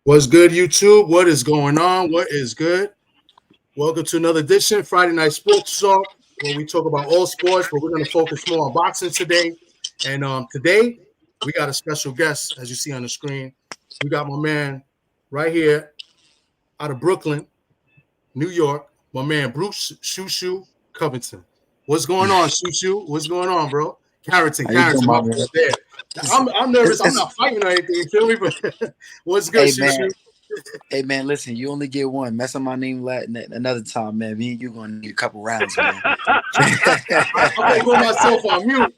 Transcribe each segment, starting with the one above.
What's good, YouTube? What is going on? What is good? Welcome to another edition, Friday Night Sports Talk, where we talk about all sports, but we're going to focus more on boxing today. And today, we got a special guest, as you see on the screen. We got my man right here out of Brooklyn, New York, my man Bruce Shu Shu Covington. What's going on, Shu Shu? What's going on, bro? Carrington, How you doing, my my man? bad there. I'm nervous. I'm not fighting or anything. You feel me? But what's good, Hey Shu man, Shu? hey man, listen, you only get one. Mess up my name another time, man. Me and you gonna need a couple rounds, man. I'm gonna put myself on mute.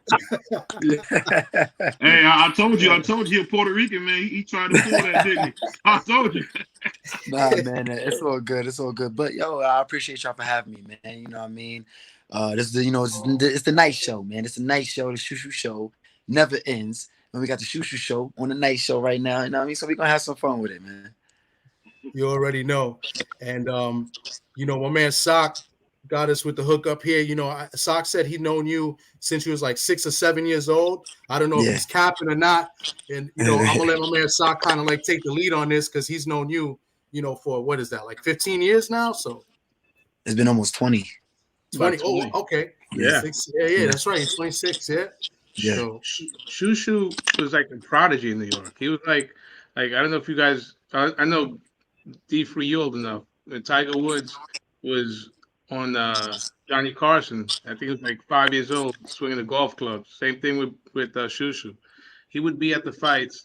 Hey, I told you, a Puerto Rican man. He tried to pull that, didn't he? I told you. Nah, man, it's all good. It's all good. But yo, I appreciate y'all for having me, man. You know what I mean? This is it's the night show, man. It's the night show. The Shushu show never ends. And we got the Shushu show on the night show right now. You know what I mean? So we're gonna have some fun with it, man. You already know. And my man Sock got us with the hookup here. Sock said he'd known you since he was like 6 or 7 years old. I don't know if he's capping or not. And I'm gonna let my man Sock kind of like take the lead on this because he's known you, for what is that, like 15 years now? So it's been almost 20. 20. Oh, okay. Yeah. Yeah, that's right. He's 26, yeah. Yeah. So Shushu was like a prodigy in New York. He was like I don't know if you guys. I know D for you old enough. Tiger Woods was on Johnny Carson. I think he was like 5 years old, swinging a golf club. Same thing with Shushu. He would be at the fights.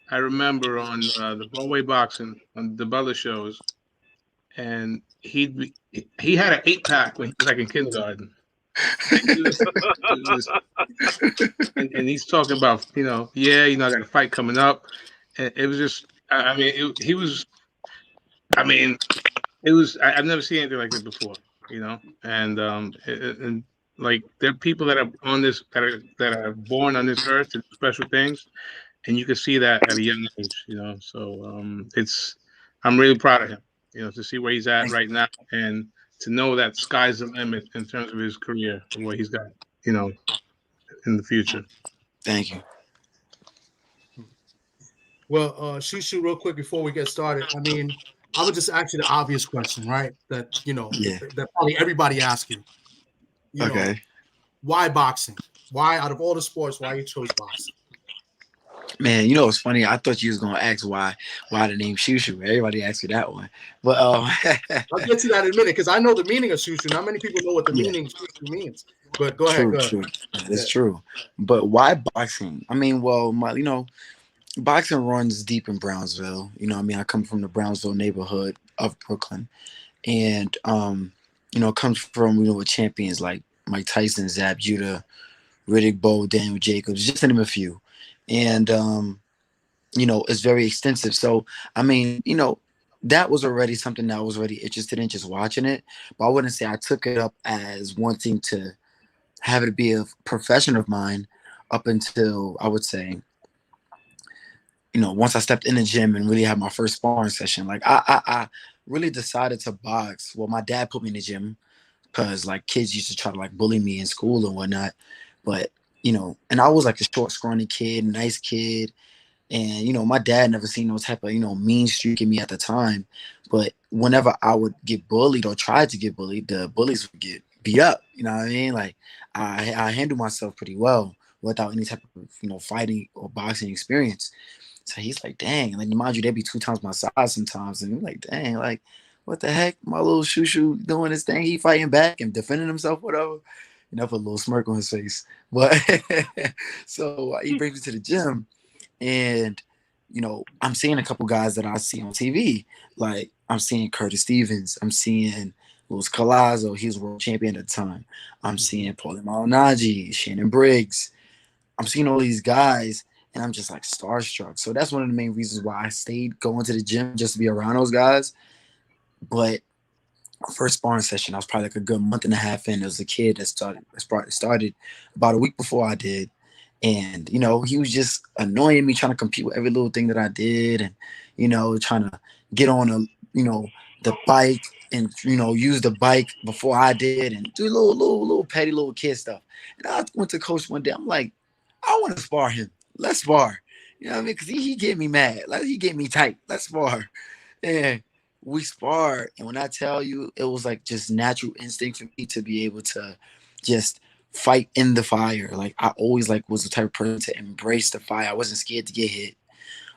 I remember on the Broadway boxing on the Bella shows, and he had an 8-pack when he was like in kindergarten. And he's talking about, I got a fight coming up. And it was just, I've never seen anything like it before, and like there are people that are on this, that are born on this earth to do special things, and you can see that at a young age, So I'm really proud of him, to see where he's at right now, and to know that sky's the limit in terms of his career and what he's got, in the future. Thank you. Well, Shushu, real quick before we get started, I mean, I would just ask you the obvious question, right? That that probably everybody asks you. Okay. Why boxing? Why, out of all the sports, why you chose boxing? Man, it's funny. I thought you was gonna ask why the name Shushu. Everybody asks you that one, but I'll get to that in a minute because I know the meaning of Shushu. Not many people know what the meaning of Shushu means. But go ahead. True. That's true. But why boxing? I mean, well, boxing runs deep in Brownsville. I come from the Brownsville neighborhood of Brooklyn, and it comes from with champions like Mike Tyson, Zab Judah, Riddick Bowe, Daniel Jacobs, just to name a few. And it's very extensive. So I mean, that was already something that I was already interested in, just watching it. But I wouldn't say I took it up as wanting to have it be a profession of mine up until, I would say, once I stepped in the gym and really had my first sparring session. Like I really decided to box. Well, my dad put me in the gym because like kids used to try to like bully me in school and whatnot. But and I was like a short, scrawny kid, nice kid. And, my dad never seen no type of, mean streak in me at the time. But whenever I would get bullied or tried to get bullied, the bullies would get beat up. You know what I mean? Like I handle myself pretty well without any type of, fighting or boxing experience. So he's like, dang, like mind you, they'd be 2 times my size sometimes. And we're like, dang, like, what the heck? My little Shushu doing his thing. He fighting back and defending himself, whatever. Put a little smirk on his face. But so he brings me to the gym, and I'm seeing a couple guys that I see on TV. Like I'm seeing Curtis Stevens, I'm seeing Luis Collazo, he was world champion at the time. I'm seeing Paulie Malignaggi, Shannon Briggs. I'm seeing all these guys, and I'm just like starstruck. So that's one of the main reasons why I stayed going to the gym, just to be around those guys. But first sparring session, I was probably like a good month and a half in. There was a kid that started about a week before I did. And, he was just annoying me, trying to compete with every little thing that I did. And, trying to get on the bike and, use the bike before I did and do little petty little kid stuff. And I went to coach one day. I'm like, I want to spar him. Let's spar. You know what I mean? Because he get me mad. Like, he get me tight. Let's spar. And we sparred. And when I tell you, it was like just natural instinct for me to be able to just fight in the fire. Like, I always like was the type of person to embrace the fire. I wasn't scared to get hit.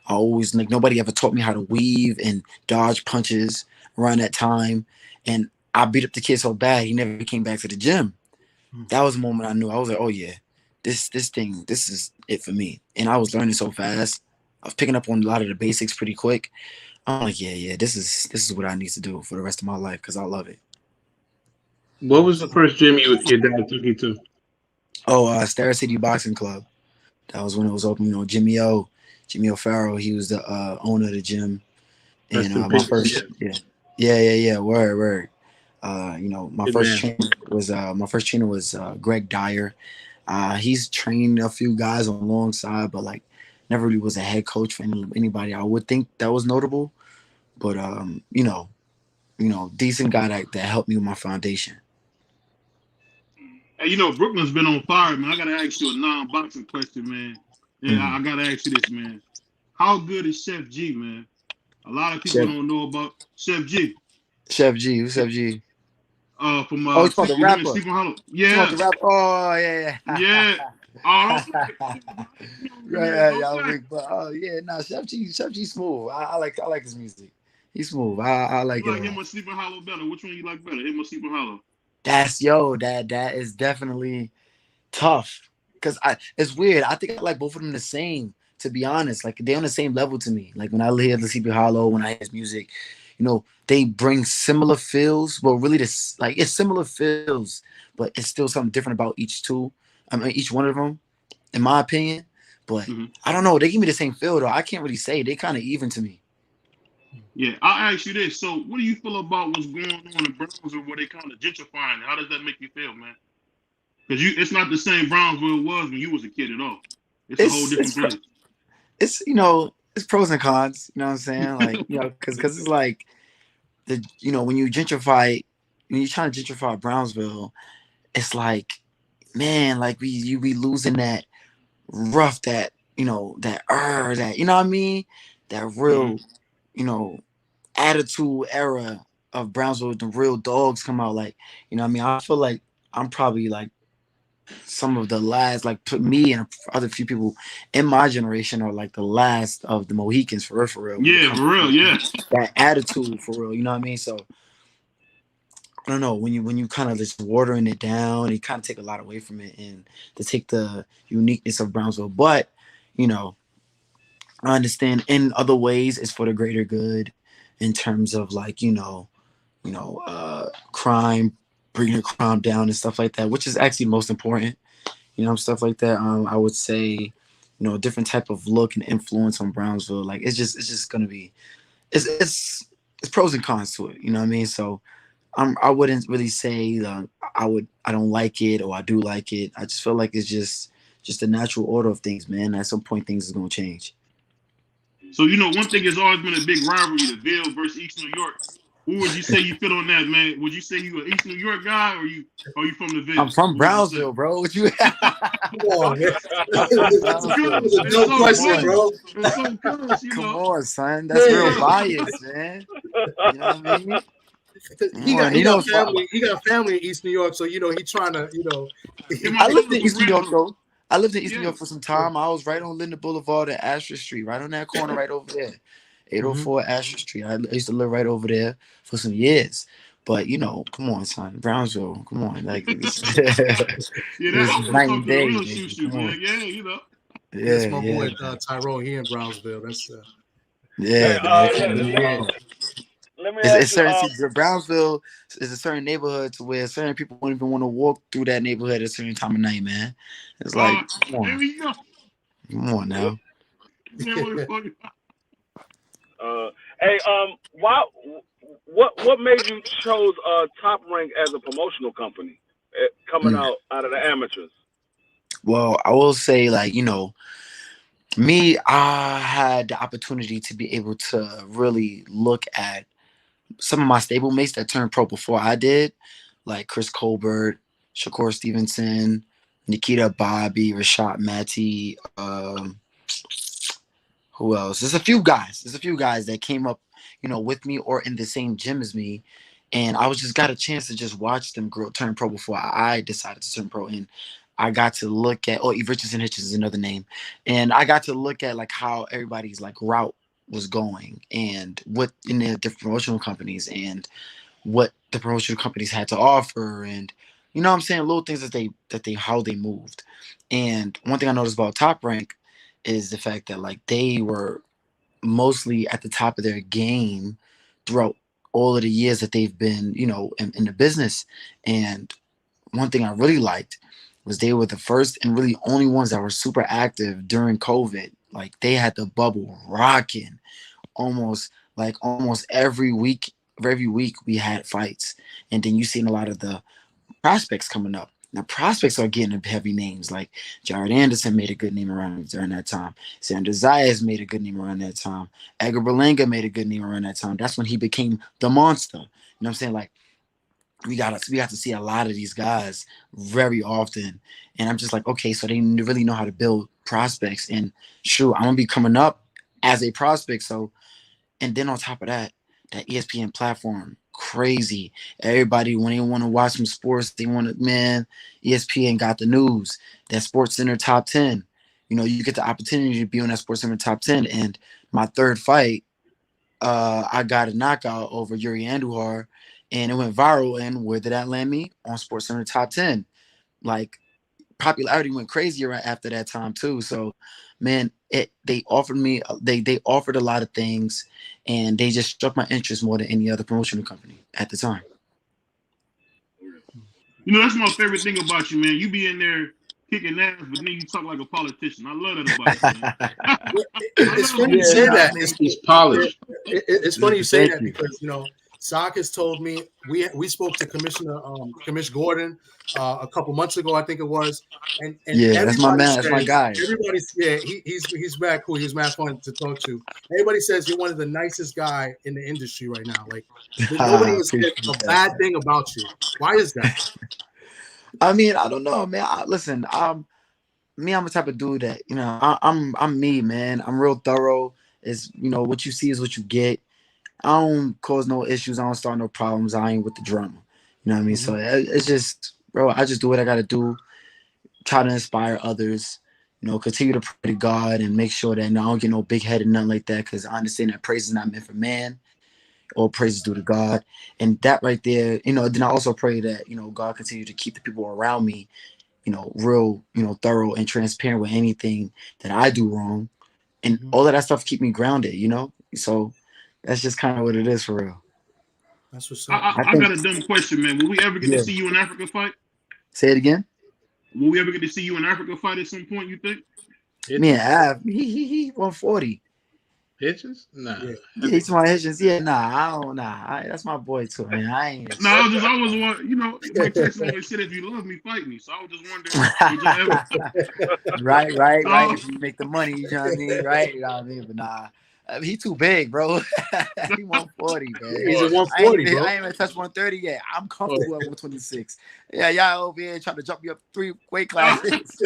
I always like nobody ever taught me how to weave and dodge punches around that time. And I beat up the kid so bad he never came back to the gym. That was the moment I knew. I was like, oh yeah, this is it for me. And I was learning so fast. I was picking up on a lot of the basics pretty quick. I'm like, yeah, this is what I need to do for the rest of my life because I love it. What was the first gym your dad took you to? Oh, Star City Boxing Club. That was when it was open. You know, Jimmy O'Farrell, he was the owner of the gym. Rest And in my peace. first, yeah, word. You know, Good man. my first trainer was Greg Dyer. He's trained a few guys alongside, but like never really was a head coach for anybody. I would think that was notable, but decent guy that helped me with my foundation. Hey, Brooklyn's been on fire, man. I gotta ask you a non-boxing question, man. Yeah, I gotta ask you this, man. How good is Chef G, man? A lot of people Chef, don't know about Chef G. Chef G, who's Chef G? From Oh, he's called the him and rapper. Stephen Hollow. He's called Yeah, the rapper. Oh, yeah. yeah. Oh, Y'all big, but Chef G smooth. I like his music. He's smooth. I like you it a like him lot. or Stephen Hollow better? Which one you like better, him or Stephen Hollow? That is definitely tough because it's weird. I think I like both of them the same. To be honest, like they're on the same level to me. Like when I hear the Sleepy Hollow, when I hear his music, they bring similar feels. Well, really, it's similar feels, but it's still something different about each two. I mean, each one of them, in my opinion. But I don't know. They give me the same feel though. I can't really say. They kind of even to me. Yeah, I'll ask you this. So, what do you feel about what's going on in Brownsville, where they kind of gentrifying? How does that make you feel, man? Because it's not the same Brownsville it was when you was a kid at all. It's a whole different place. It's pros and cons. You know what I'm saying? Like because it's like when you gentrify, when you're trying to gentrify Brownsville, it's like, man, like you be losing that rough, that that you know what I mean, that real attitude era of Brownsville. The real dogs come out, like what I mean. I feel like I'm probably like some of the last, like me and other few people in my generation are like the last of the Mohicans for real. Yeah, for real, yeah. That attitude for real, you know what I mean? So I don't know, when you kind of just watering it down, you kind of take a lot away from it and to take the uniqueness of Brownsville. But I understand in other ways it's for the greater good in terms of like crime, bringing the crime down and stuff like that, which is actually most important. Stuff like that. I would say, a different type of look and influence on Brownsville. Like it's just gonna be, it's pros and cons to it. You know what I mean? So I wouldn't really say I don't like it or I do like it. I just feel like it's just the natural order of things, man. At some point, things is gonna change. So one thing has always been a big rivalry: the Ville versus East New York. Who would you say you fit on that, man? Would you say you an East New York guy, or are you from the Ville? I'm from Brownsville, bro. What you? Come on, man. It's a dumb question, bro. It's so close, Come on, son. That's real bias, man. You know what I mean? He got family in East New York, so he trying to I lived in East New York though. I lived in East New York for some time. I was right on Linden Boulevard and Astor Street, right on that corner, right over there, 804 Astor Street. I used to live right over there for some years. But come on, son, Brownsville, come on, like it's night and day. Yeah, That's my boy Tyrone here in Brownsville. That's let me ask you. Brownsville is a certain neighborhood to where certain people won't even want to walk through that neighborhood at a certain time of night, man. It's like, come on now. Hey, what made you chose Top Rank as a promotional company coming out of the amateurs? Well, I will say, like, me, I had the opportunity to be able to really look at some of my stablemates that turned pro before I did, like Chris Colbert, Shakur Stevenson, Nikita Bobby, Rashad Matty, Who else? There's a few guys. There's a few guys that came up, with me or in the same gym as me, and I was just got a chance to just watch them grow, turn pro before I decided to turn pro. And I got to look at, Eve Richardson Hitchens is another name, and I got to look at like how everybody's like route was going and what in the different promotional companies and what the promotional companies had to offer, and what I'm saying, little things that they how they moved. And one thing I noticed about Top Rank is the fact that like they were mostly at the top of their game throughout all of the years that they've been, in the business. And one thing I really liked was they were the first and really only ones that were super active during COVID. Like they had the bubble rocking almost every week. Every week we had fights, and then you seen a lot of the prospects coming up. Now prospects are getting heavy names. Like Jared Anderson made a good name around during that time. Sandra Zayas made a good name around that time. Edgar Berlanga made a good name around that time. That's when he became the monster. You know what I'm saying? Like we got to see a lot of these guys very often, and I'm just like, okay, so they really know how to build prospects. And sure, I'm gonna be coming up as a prospect. So, and then on top of that ESPN platform, crazy. Everybody, when they want to watch some sports, they want to, man, ESPN got the news. That Sports Center top 10. You get the opportunity to be on that Sports Center top 10. And my third fight, I got a knockout over Yuri Andujar, and it went viral. And where did that land me? On Sports Center top 10. Like, popularity went crazy right after that time too. So, man, they offered me they offered a lot of things, and they just struck my interest more than any other promotional company at the time. That's my favorite thing about you, man. You be in there kicking ass, but then you talk like a politician. I love that about you, man. It's funny you say that. He's polished. It's funny you say that because Socrates told me we spoke to Commissioner Gordon a couple months ago, I think it was, and yeah, that's my man, that's my guy. Everybody's he's mad cool. He's mad fun to talk to. Everybody says you're one of the nicest guy in the industry right now. Like nobody has said a bad thing about you. Why is that? I mean, I don't know, man. Listen, I'm the type of dude that I'm me, man. I'm real thorough. Is what you see is what you get. I don't cause no issues. I don't start no problems. I ain't with the drama. You know what I mean? So it's just, bro, I just do what I got to do. Try to inspire others. Continue to pray to God and make sure that I don't get no big head and nothing like that, because I understand that praise is not meant for man. All praise is due to God. And that right there, then I also pray that, God continue to keep the people around me, real, thorough and transparent with anything that I do wrong. And all of that stuff keep me grounded, So that's just kind of what it is for real. That's what's up. I got a dumb question, man. Will we ever get to see you in Africa fight? Say it again. Will we ever get to see you in Africa fight at some point, you think? Me and Av, he 140. Hitchens? Nah. Yeah, he's my Hitchens. Yeah, that's my boy too, man. I ain't. No, I always want, Mike Tyson always said, if you love me, fight me. So I was just wondering. Right. If you make the money, you know what I mean, right? You know what I mean, but nah. He too big, bro. He 140, man. He's a 140, bro. I ain't even touched 130 yet. I'm comfortable at 126. Yeah, y'all over here trying to jump me up 3 weight classes.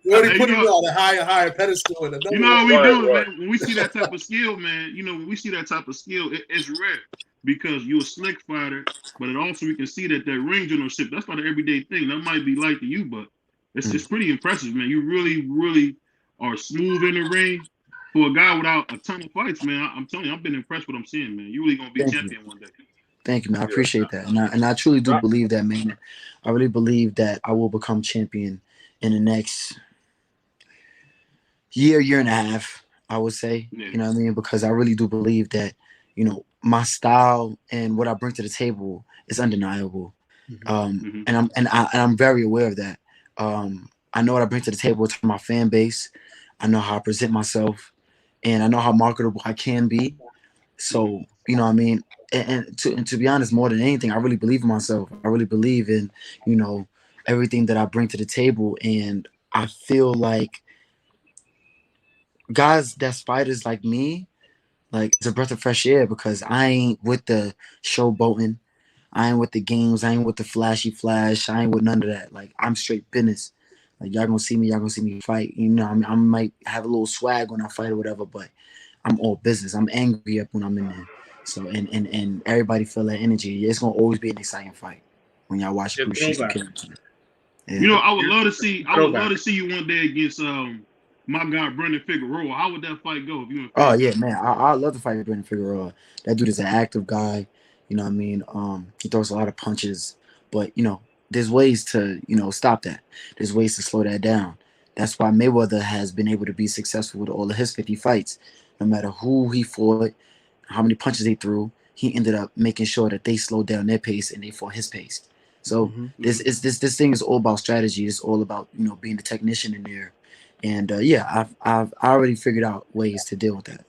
You already put him on a higher pedestal. What we do, man. When we see that type of skill, man, it's rare because you're a slick fighter, but it also we can see that ring generalship, that's not an everyday thing. That might be light to you, but it's pretty impressive, man. You really, really are smooth in the ring. For a guy without a ton of fights, man, I'm telling you, I've been impressed with what I'm seeing, man. You're really gonna be a champion one day. Thank you, man. I appreciate that, and I truly do believe that, man. I really believe that I will become champion in the next year and a half. I would say, You know what I mean, because I really do believe that, my style and what I bring to the table is undeniable, and I'm very aware of that. I know what I bring to the table to my fan base. I know how I present myself. And I know how marketable I can be. So, you know what I mean? And to be honest, more than anything, I really believe in myself. I really believe in, everything that I bring to the table. And I feel like guys that's fighters like me, like it's a breath of fresh air, because I ain't with the showboating. I ain't with the games. I ain't with the flashy flash. I ain't with none of that. Like, I'm straight business. Like y'all gonna see me fight. You know, I might have a little swag when I fight or whatever, but I'm all business. I'm angry up when I'm in there. So and everybody feel that energy. It's gonna always be an exciting fight when y'all watch Yeah, Shu Shu throwback. Carrington. Yeah. You know, I would love to see. I would love Throwback. to see you one day against my guy Brendan Figueroa. How would that fight go if you and Oh Fig yeah, got man. I love to fight Brandon Figueroa. That dude is an active guy. You know what I mean? He throws a lot of punches, but there's ways to, stop that. There's ways to slow that down. That's why Mayweather has been able to be successful with all of his 50 fights. No matter who he fought, how many punches they threw, he ended up making sure that they slowed down their pace and they fought his pace. So this thing is all about strategy. It's all about being the technician in there. And yeah, I've already figured out ways to deal with that.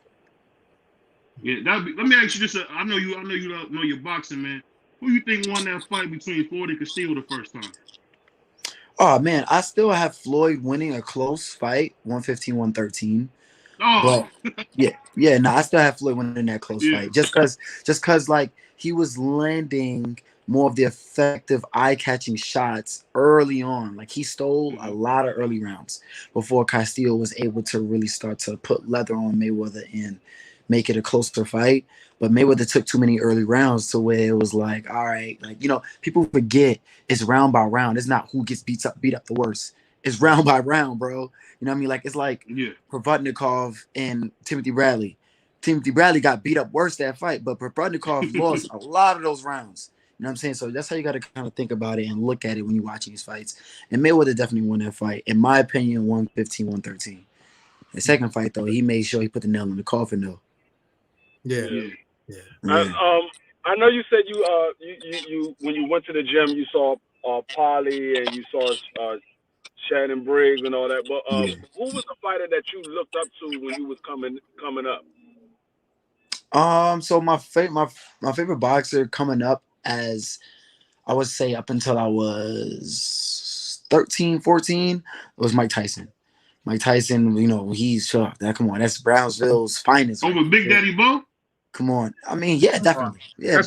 Yeah, let me ask you this. I know you don't know your boxing, man. Who you think won that fight between Ford and Castillo the first time? Oh man, I still have Floyd winning a close fight, 115-113. Oh, But yeah, no, I still have Floyd winning that close yeah. fight. Just cause like he was landing more of the effective eye-catching shots early on. Like he stole a lot of early rounds before Castillo was able to really start to put leather on Mayweather and make it a closer fight. But Mayweather took too many early rounds to where it was like, all right, like people forget it's round by round. It's not who gets beat up the worst. It's round by round, bro. You know what I mean? Like it's like Provodnikov and Timothy Bradley. Timothy Bradley got beat up worse that fight, but Provodnikov lost a lot of those rounds. You know what I'm saying? So that's how you got to kind of think about it and look at it when you're watching these fights. And Mayweather definitely won that fight. In my opinion, 115-113. The second fight, though, he made sure he put the nail in the coffin, though. Yeah. I know you said you when you went to the gym you saw Polly and you saw Shannon Briggs and all that, but who was the fighter that you looked up to when you was coming up? So my favorite boxer coming up, as I would say up until I was 13, 14, was Mike Tyson. Mike Tyson, he's come on, that's Brownsville's finest. Over Big Daddy Bo? Come on. I mean, yeah, definitely. Yeah,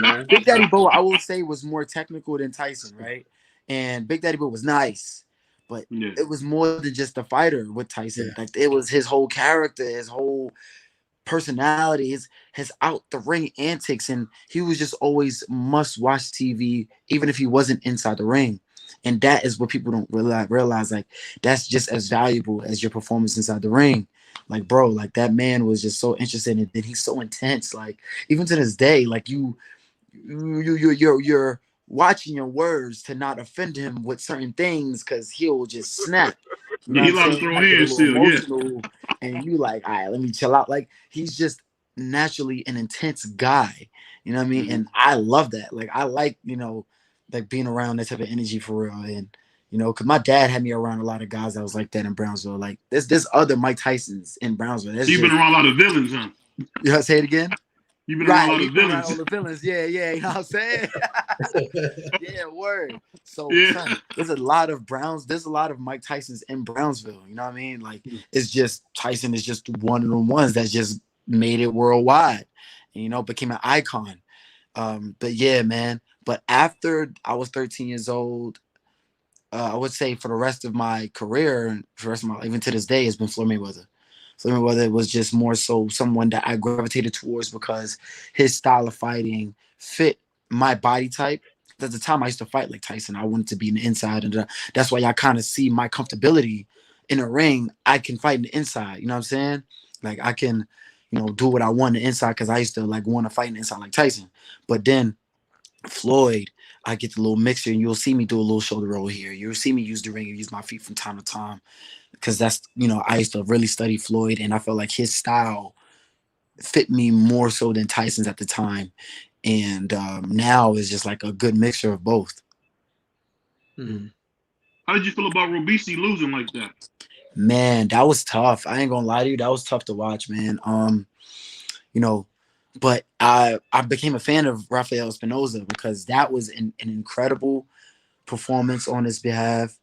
Man. Big Daddy Bo, I will say, was more technical than Tyson, right? And Big Daddy Bo was nice, but it was more than just a fighter with Tyson. Like it was his whole character, his whole personality, his out the ring antics, and he was just always must watch TV, even if he wasn't inside the ring. And that is what people don't realize. Like that's just as valuable as your performance inside the ring. Like, bro, like that man was just so interested in it, and he's so intense. Like even to this day, like you're watching your words to not offend him with certain things because he'll just snap. You know He what I'm allowed to saying? throw Like, hands still, emotional, and you like, all right, let me chill out. Like he's just naturally an intense guy. You know what I mean? And I love that. Like I like, like being around that type of energy for real. And because my dad had me around a lot of guys that was like that in Brownsville. Like there's other Mike Tysons in Brownsville. So you've been around a lot of villains, huh? You know, say it again. You've been around a lot of around villains. all the villains. Yeah, you know what I'm saying? Yeah, word. So son, there's a lot of Mike Tysons in Brownsville. You know what I mean? Like it's just Tyson is just one of the ones that just made it worldwide. And, became an icon. But yeah, man. But after I was 13 years old, I would say for the rest of my career and for the rest of my, even to this day, has been Floyd Mayweather. Floyd Mayweather was just more so someone that I gravitated towards because his style of fighting fit my body type. At the time I used to fight like Tyson, I wanted to be in the inside, and that's why y'all kind of see my comfortability in a ring. I can fight in the inside, you know what I'm saying? Like I can, do what I want in the inside because I used to like want to fight in the inside like Tyson. But then Floyd, I get the little mixture, and you'll see me do a little shoulder roll here. You'll see me use the ring and use my feet from time to time because that's, I used to really study Floyd, and I felt like his style fit me more so than Tyson's at the time. And now is just like a good mixture of both. How did you feel about Robisi losing like that? Man, that was tough. I ain't gonna lie to you. That was tough to watch, man. But I became a fan of Rafael Espinoza because that was an incredible performance on his behalf.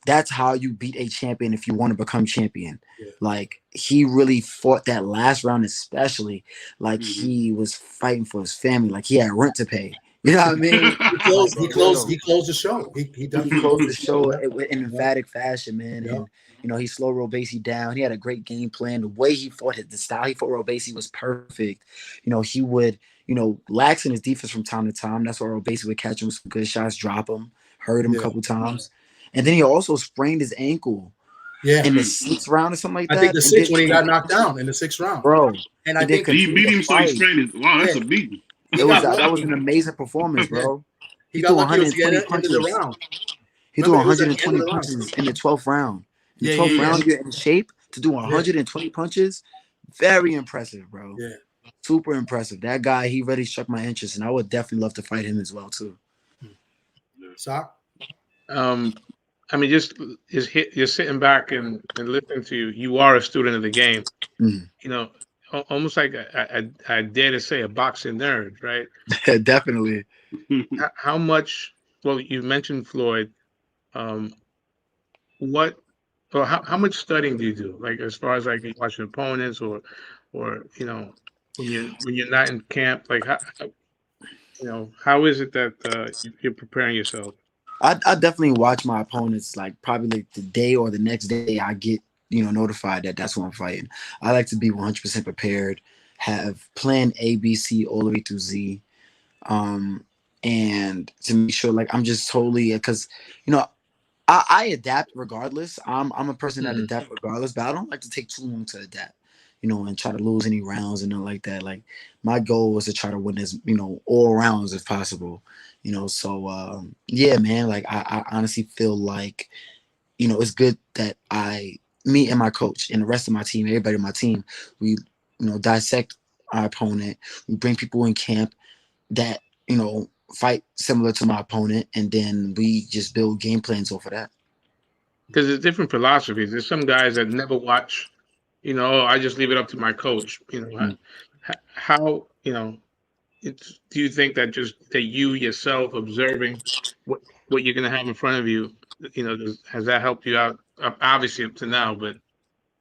That's how you beat a champion if you want to become champion. Yeah. Like he really fought that last round, especially like he was fighting for his family. Like he had rent to pay. You know what I mean? He closed the show. He He definitely closed the closed the show show. in emphatic fashion, man. Yeah. And he slowed Robesi down. He had a great game plan. The way he fought the style he fought Robesi was perfect. He would, lax in his defense from time to time. That's why Robesi would catch him with some good shots, drop him, hurt him a couple times. And then he also sprained his ankle in the 6th round or something like that. I think the 6th when he got knocked down in the 6th round. Bro. And I think he beat him, so he sprained it. Wow, that's a beating. That was an amazing performance, bro. He got lucky at the end of the round. He threw 120 punches in the 12th round. In the 12th round, you're in shape to do 120 punches. Very impressive, bro. Yeah. Super impressive. That guy, he really struck my interest, and I would definitely love to fight him as well, too. Sock? I mean, just sitting back and listening to you. You are a student of the game. Almost like I dare to say a boxing nerd, right? Definitely. How much? Well, you mentioned Floyd. How much studying do you do? Like as far as like watching opponents, or when you're not in camp, like how is it that you're preparing yourself? I definitely watch my opponents, like probably like the day or the next day I get notified that that's what I'm fighting. I like to be 100% prepared, have plan A, B, C all the way through Z, and to make sure like I'm just totally, because I adapt regardless. I'm a person that adapt regardless, but I don't like to take too long to adapt, and try to lose any rounds and nothing like that. Like my goal was to try to win as all rounds if possible. So yeah, man. Like I honestly feel like it's good that me and my coach and the rest of my team, everybody on my team, we dissect our opponent. We bring people in camp that fight similar to my opponent, and then we just build game plans off of that. Because there's different philosophies. There's some guys that never watch. I just leave it up to my coach. How do you think that just that you yourself observing what you're going to have in front of you, has that helped you out? Obviously up to now, but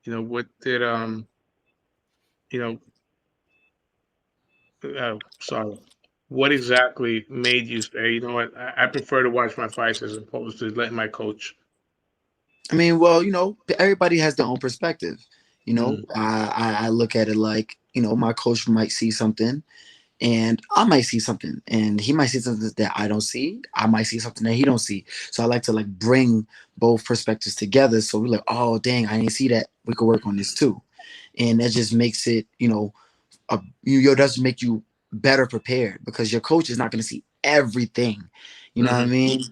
what did sorry, what exactly made you say, you know what, I prefer to watch my fights as opposed to letting my coach? I mean, well, everybody has their own perspective. I look at it like, my coach might see something and I might see something, and he might see something that I don't see. I might see something that he don't see. So I like to like bring both perspectives together. So we're like, oh, dang, I didn't see that. We could work on this too. And that just makes it, does make you better prepared, because your coach is not going to see everything. You know what I mean?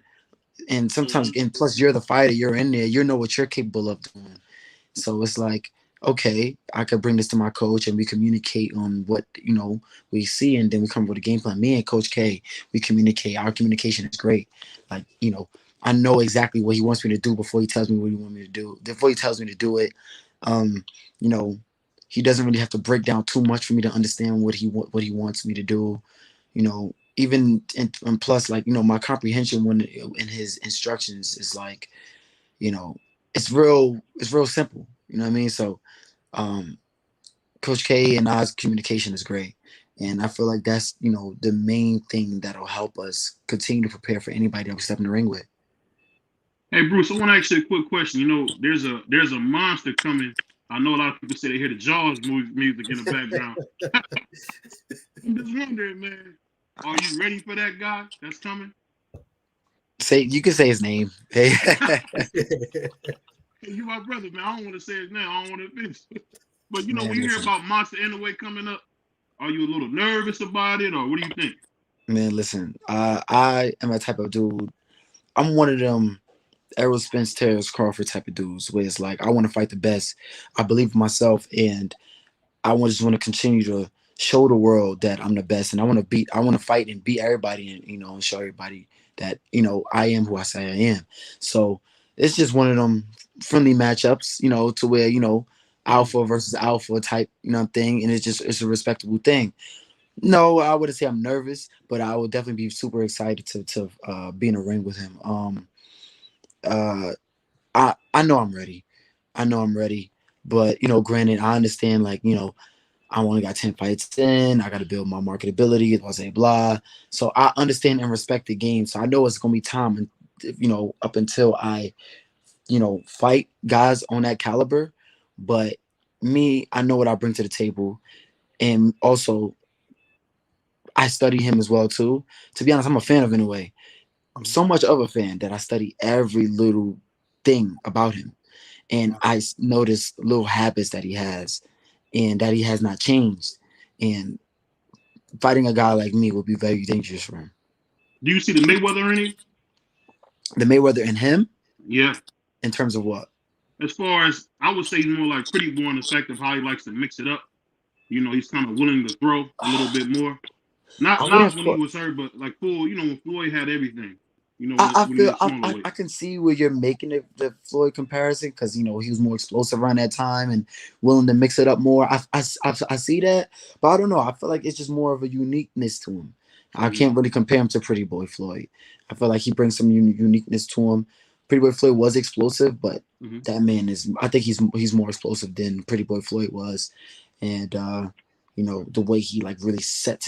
And sometimes, and plus you're the fighter, you're in there, what you're capable of doing. So it's like, okay, I could bring this to my coach and we communicate on what, we see, and then we come up with a game plan. Me and Coach K, we communicate. Our communication is great. Like, I know exactly what he wants me to do before he tells me what he wants me to do. Before he tells me to do it, he doesn't really have to break down too much for me to understand what he wants me to do. Even and plus, like, my comprehension when in his instructions is like, it's real simple. You know what I mean? So, Coach K and I's communication is great. And I feel like that's, the main thing that'll help us continue to prepare for anybody that we step in the ring with. Hey, Bruce, I want to ask you a quick question. There's a monster coming. I know a lot of people say they hear the Jaws music in the background. I'm just wondering, man, are you ready for that guy that's coming? You can say his name. Hey. You my brother, man. I don't want to say his name. I don't want to offend you. But when you hear about Monster Inoue coming up, are you a little nervous about it, or what do you think? Man, listen, I am a type of dude. I'm one of them Errol Spence, Terrence Crawford type of dudes, where it's like I want to fight the best. I believe in myself, and I just want to continue to show the world that I'm the best, and I want to fight and beat everybody, and and show everybody that I am who I say I am. So it's just one of them friendly matchups, to where alpha versus alpha type thing, and it's a respectable thing. No, I wouldn't say I'm nervous, but I would definitely be super excited to be in a ring with him. I know I'm ready. But granted, I understand, like, I only got 10 fights in. I got to build my marketability, blah, blah, blah. So I understand and respect the game. So I know it's going to be time, up until I, fight guys on that caliber. But me, I know what I bring to the table. And also, I study him as well, too. To be honest, I'm a fan of him in a way. I'm so much of a fan that I study every little thing about him. And I notice little habits that he has and that he has not changed. And fighting a guy like me would be very dangerous for him. Do you see the Mayweather in him? The Mayweather in him? Yeah. In terms of what? As far as, I would say, more like pretty more in effect of how he likes to mix it up. He's kind of willing to throw a little bit more. Not when he was hurt, but like full, when Floyd had everything. I can see where you're making the Floyd comparison because he was more explosive around that time and willing to mix it up more. I see that, but I don't know. I feel like it's just more of a uniqueness to him. I can't really compare him to Pretty Boy Floyd. I feel like he brings some uniqueness to him. Pretty Boy Floyd was explosive, but that man is. I think he's more explosive than Pretty Boy Floyd was, and the way he like really sets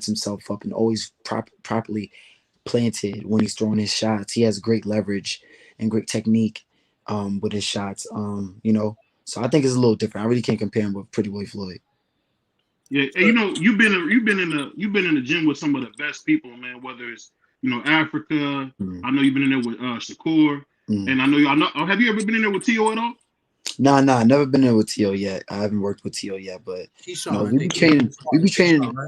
himself up and always properly planted when he's throwing his shots. He has great leverage and great technique with his shots. So I think it's a little different. I really can't compare him with Pretty Boy Floyd. Yeah, and you've been in the gym with some of the best people, man. Whether it's Africa, I know you've been in there with Shakur, and I know. Have you ever been in there with T.O. at all? Nah, never been in with T.O. yet. I haven't worked with T.O. yet, but we be training. Right?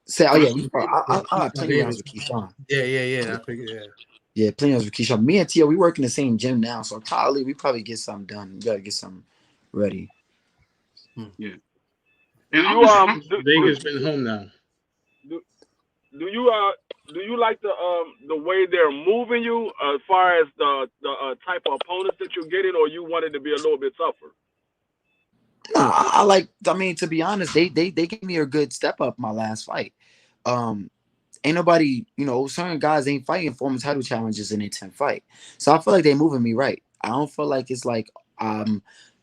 Say, I have plenty of rounds with Keyshawn. Yeah. I figured, yeah. Yeah, plenty of rounds with Keyshawn. Me and T.O., we work in the same gym now, so probably we get something done. We gotta get something ready. Yeah. And Vegas been home now. Do you like the way they're moving you as far as the type of opponents that you're getting, or you wanted to be a little bit tougher? Nah, to be honest, they gave me a good step up my last fight. Ain't nobody, certain guys ain't fighting former title challenges in their 10th fight. So I feel like they moving me right. I don't feel like it's like I'm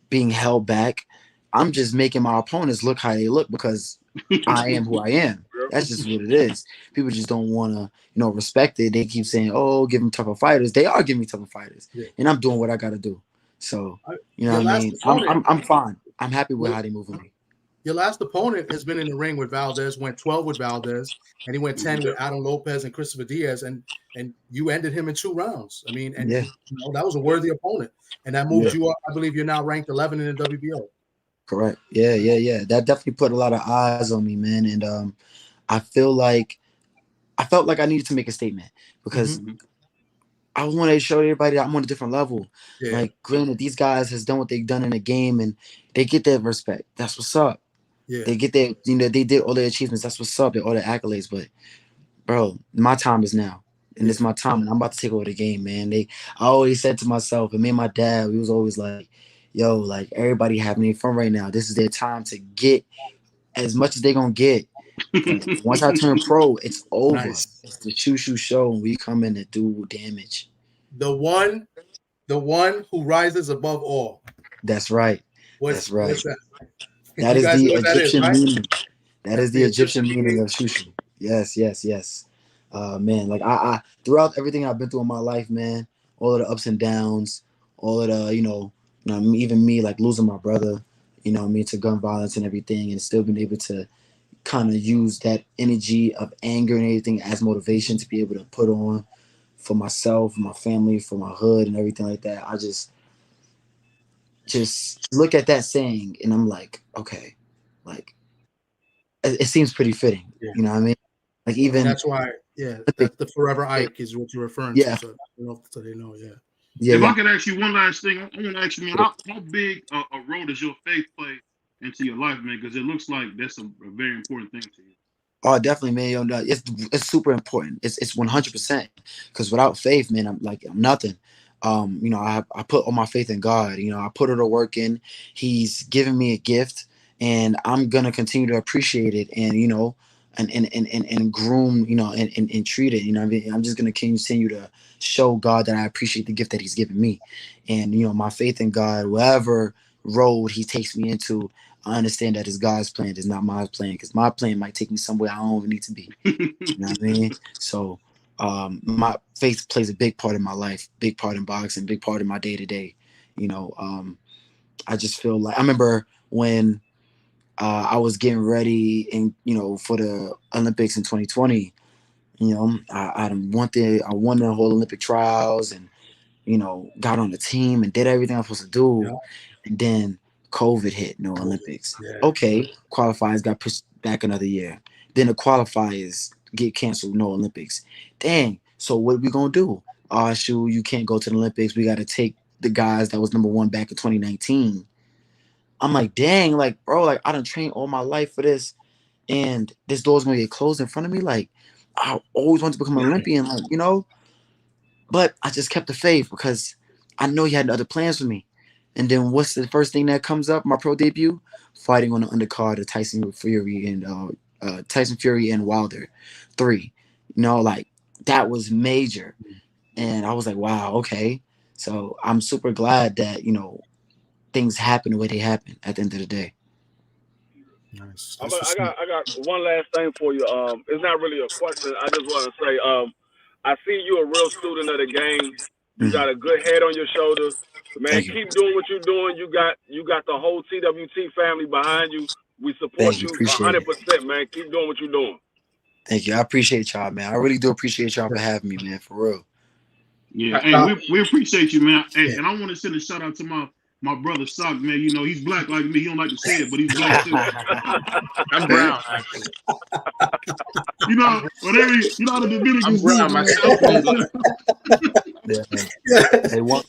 being held back. I'm just making my opponents look how they look because I am who I am. That's just what it is. People just don't want to, respect it. They keep saying, "Oh, give them tougher fighters." They are giving me tougher fighters, and I'm doing what I got to do. So, what I mean? I'm fine. I'm happy with how they moving me. Your last opponent has been in the ring with Valdez, went 12 with Valdez, and he went 10 with Adam Lopez and Christopher Diaz, and you ended him in 2 rounds. I mean, and that was a worthy opponent, and that moved you up. I believe you're now ranked 11 in the WBO. Correct. Yeah. That definitely put a lot of eyes on me, man, and I felt like I needed to make a statement because I wanted to show everybody that I'm on a different level. Yeah. Like, granted, these guys has done what they've done in the game, and they get their respect. That's what's up. Yeah. They get their, they did all their achievements. That's what's up. All their accolades. But, bro, my time is now. And it's my time. And I'm about to take over the game, man. I always said to myself, and me and my dad, we was always like, yo, like, everybody having fun right now. This is their time to get as much as they're going to get. Once I turn pro, it's over. Nice. It's the Shu Shu show, and we come in to do damage. The one who rises above all. That's right. That's right. What's that? That is the Egyptian meaning. That is the Egyptian meaning of Shushu. Yes. Man, like I throughout everything I've been through in my life, man, all of the ups and downs, all of the, even me like losing my brother, to gun violence and everything, and still being able to kind of use that energy of anger and everything as motivation to be able to put on for myself, my family, for my hood and everything like that. I just look at that saying and I'm like, okay, like it seems pretty fitting. Yeah. You know what I mean? Like even that's why, the Forever Ike is what you're referring to. So they know, If I could ask you one last thing, I want to ask you, man, how big a role does your faith play into your life, man? Because it looks like that's a very important thing to you. Oh, definitely, man. It's super important. It's 100%. Because without faith, man, I'm nothing. I put all my faith in God. I put all the work in. He's given me a gift, and I'm gonna continue to appreciate it, and and groom, and treat it. I mean, I'm just gonna continue to show God that I appreciate the gift that He's given me, and my faith in God, whatever road he takes me into, I understand that it's God's plan, it's not my plan, because my plan might take me somewhere I don't even need to be. You know what I mean? So my faith plays a big part in my life, big part in boxing, big part in my day-to-day. You know, I just feel like I remember when I was getting ready and, you know, for the Olympics in 2020, you know, I won the whole Olympic trials and, you know, got on the team and did everything I was supposed to do. Yeah. And then COVID hit, no Olympics. Yeah. Okay, qualifiers got pushed back another year. Then the qualifiers get canceled, no Olympics. Dang, so what are we going to do? Shu, you can't go to the Olympics. We got to take the guys that was number one back in 2019. I'm like, dang, like, bro, like, I done trained all my life for this, and this door's going to get closed in front of me. Like, I always wanted to become an Olympian, like, you know, but I just kept the faith because I know he had other plans for me. And then what's the first thing that comes up? My pro debut, fighting on the undercard of Tyson Fury and Wilder 3. You know, like, that was major. And I was like, wow, okay. So I'm super glad that, you know, things happen the way they happen at the end of the day. Nice. I got one last thing for you. It's not really a question. I just want to say, I see you a real student of the game. You got a good head on your shoulders. Man, keep doing what you're doing. You got the whole TWT family behind you. We support you 100%, man. Keep doing what you're doing. Thank you. I appreciate y'all, man. I really do appreciate y'all for having me, man, for real. Yeah, hey, we appreciate you, man. Hey, and I want to send a shout out to my brother Sock, man. You know, he's black like me. He don't like to say it, but he's black too. I'm brown, actually. You know, whatever. You know how the Dominicans I'm brown myself. Hey, one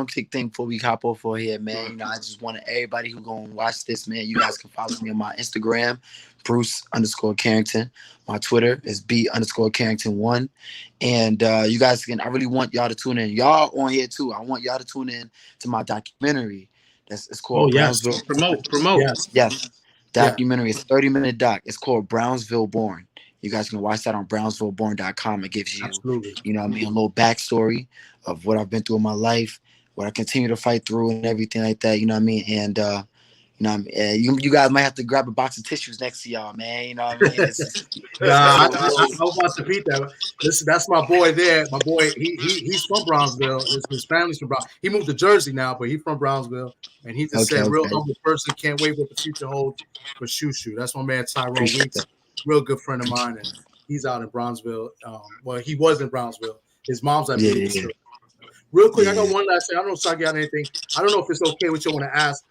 quick thing before we hop off for here, man. You know, I just want everybody who gonna watch this, man. You guys can follow me on my Instagram, Bruce_Carrington. My Twitter is B_Carrington1. And you guys can. I really want y'all to tune in. Y'all on here too. I want y'all to tune in to my documentary. It's called Brownsville. Promote. Yes. Documentary. It's a 30-minute doc. It's called Brownsville Born. You guys can watch that on brownsvilleborn.com. It gives you, you know what I mean, a little backstory of what I've been through in my life, what I continue to fight through and everything like that, you know what I mean? And, you know what I mean? You guys might have to grab a box of tissues next to y'all, man. You know what I mean? I was about to beat that. That's my boy there. My boy, he's from Brownsville. His family's from Brownsville. He moved to Jersey now, but he's from Brownsville. And he just said, real humble person, can't wait what the future holds for Shushu. That's my man, Tyrone Weeks. Real good friend of mine, and he's out in Brownsville. Well, he was in Brownsville. His mom's at Real quick, I got one last thing. I don't know if I got anything. I don't know if it's okay with you. I want to ask.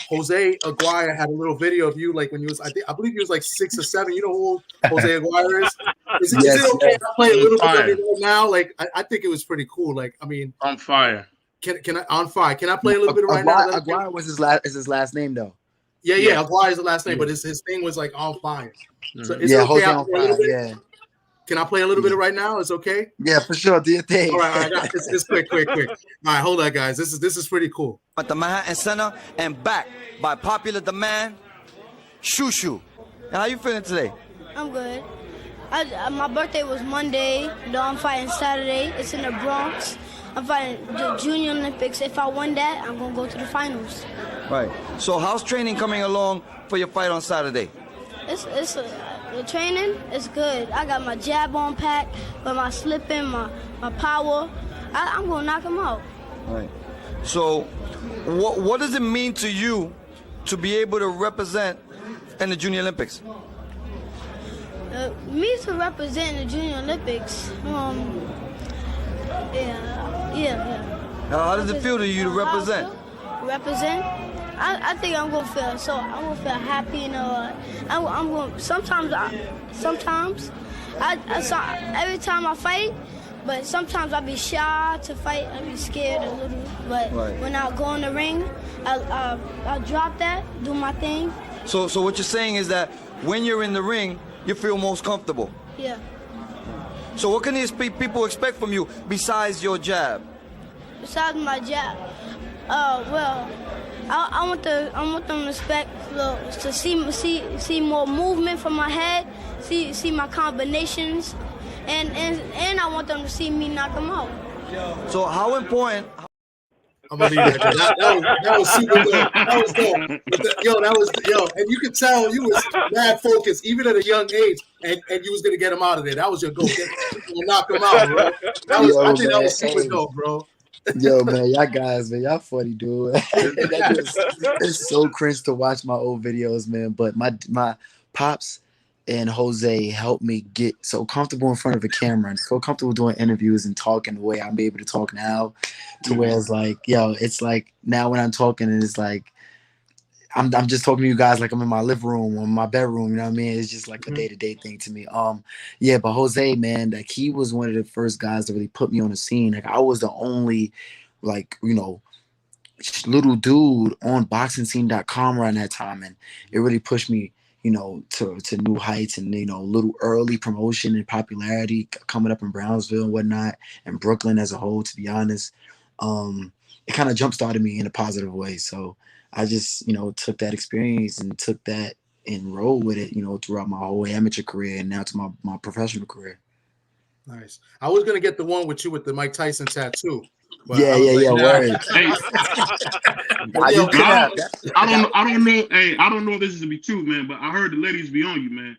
Jose Aguirre had a little video of you, like when you was, I believe he was like 6 or 7. You know who Jose Aguirre is? Is it okay to play a little bit of it right now? Like, I think it was pretty cool. Like, I mean, on fire. Can I on fire? Can I play a little bit right now? Aguirre was his last name though. Yeah. Aguirre is the last name, but his thing was like on fire. So is it okay? Jose on fire. Yeah. Can I play a little bit right now? It's okay. Yeah, for sure. Do your thing. All right. It's quick. All right, hold on, guys. This is pretty cool. At the Manhattan Center and back by popular demand, Shushu. And how you feeling today? I'm good. My birthday was Monday. No, I'm fighting Saturday. It's in the Bronx. I'm fighting the Junior Olympics. If I won that, I'm gonna go to the finals. Right. So how's training coming along for your fight on Saturday? The training is good. I got my jab on pack, with my slipping, my power. I'm gonna knock him out. Right. So, what does it mean to you to be able to represent in the Junior Olympics? Me to represent in the Junior Olympics. Yeah. How does it feel to you to represent? I think I'm gonna feel happy, you know. I'm going sometimes every time I fight, but sometimes I be shy to fight. I be scared a little, but when I go in the ring, I drop that, do my thing. So what you're saying is that when you're in the ring, you feel most comfortable. Yeah. So what can these people expect from you besides your jab? Besides my jab, well, I want them to expect to see more movement from my head, see my combinations, and I want them to see me knock them out. So how important? I'm gonna leave that. That was super dope. That was dope. And you could tell you was mad focused, even at a young age, and you was gonna get him out of there. That was your goal. Knock him out, bro. I think that was super dope, bro. Yo, man, y'all guys, man, y'all funny, dude. It's so cringe to watch my old videos, man. But my pops and Jose helped me get so comfortable in front of a camera and so comfortable doing interviews and talking the way I'm able to talk now, to where it's like, yo, it's like now when I'm talking and it's like I'm just talking to you guys like I'm in my living room or my bedroom, you know what I mean? It's just like a day-to-day thing to me. Yeah, but Jose, man, like he was one of the first guys to really put me on the scene. Like I was the only, like, you know, little dude on boxingscene.com around that time, and it really pushed me, you know, to new heights, and, you know, little early promotion and popularity coming up in Brownsville and whatnot, and Brooklyn as a whole, to be honest. It kind of jump-started me in a positive way. So I just, you know, took that experience and took that and rolled with it, you know, throughout my whole amateur career and now to my professional career. Nice. I was gonna get the one with you with the Mike Tyson tattoo. Yeah, word. Hey, I don't know. Hey, I don't know if this is to be true, man, but I heard the ladies be on you, man.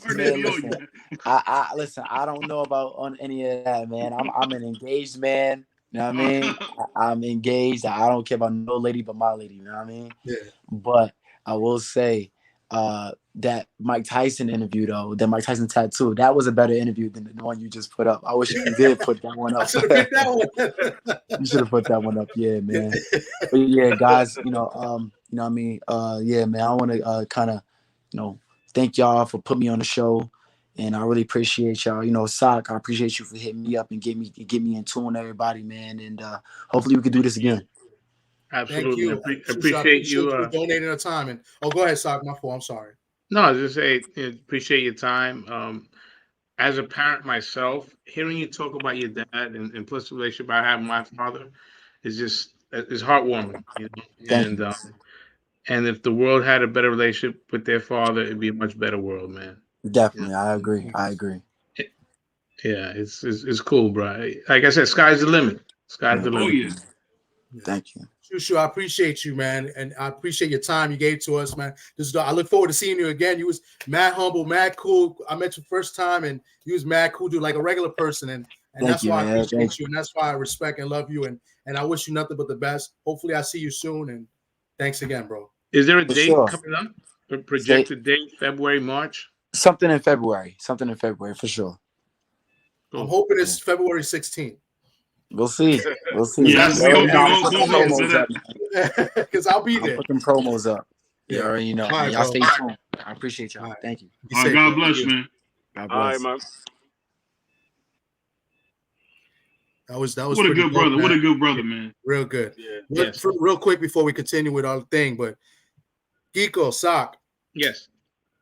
I heard they be on you, man. I listen. I don't know about on any of that, man. I'm an engaged man. You know what I mean? I'm engaged. I don't care about no lady but my lady. You know what I mean? Yeah. But I will say that Mike Tyson interview, though, that Mike Tyson tattoo, that was a better interview than the one you just put up. I wish you did put that one up. I should have picked that one. You should have put that one up. Yeah, man. But yeah, guys, you know what I mean? Yeah, man, I want to kind of, you know, thank y'all for putting me on the show. And I really appreciate y'all. You know, Sock, I appreciate you for hitting me up and get me in tune, everybody, man. And hopefully we can do this again. Absolutely. Thank you. Appreciate you donating the time. And go ahead, Sock. My fault. I'm sorry. No, I was just say appreciate your time. As a parent myself, hearing you talk about your dad and plus the relationship I have with my father is just heartwarming. You know? And if the world had a better relationship with their father, it'd be a much better world, man. Definitely, Yeah. I agree. Yeah, it's cool, bro. Like I said, sky's the limit. Sky's the limit. Yeah. Thank you. Shushu, I appreciate you, man, and I appreciate your time you gave to us, man. I look forward to seeing you again. You was mad humble, mad cool. I met you first time, and you was mad cool, dude, like a regular person, and that's why I appreciate you, and that's why I respect and love you, and I wish you nothing but the best. Hopefully, I see you soon, and thanks again, bro. Is there a date coming up? A projected date, February, March? Something in February for sure. Cool. I'm hoping it's February 16th. We'll see. Yes, because I'll be there. I'll put them promos up. Yeah, already, you know. Right, y'all stay tuned. I appreciate y'all. Right. Thank you. All right, God bless, man. God bless. All right, man. That was what a good brother. Man. What a good brother, man. Real good. Yeah. Real quick before we continue with our thing, but Geeko, Sock. Yes.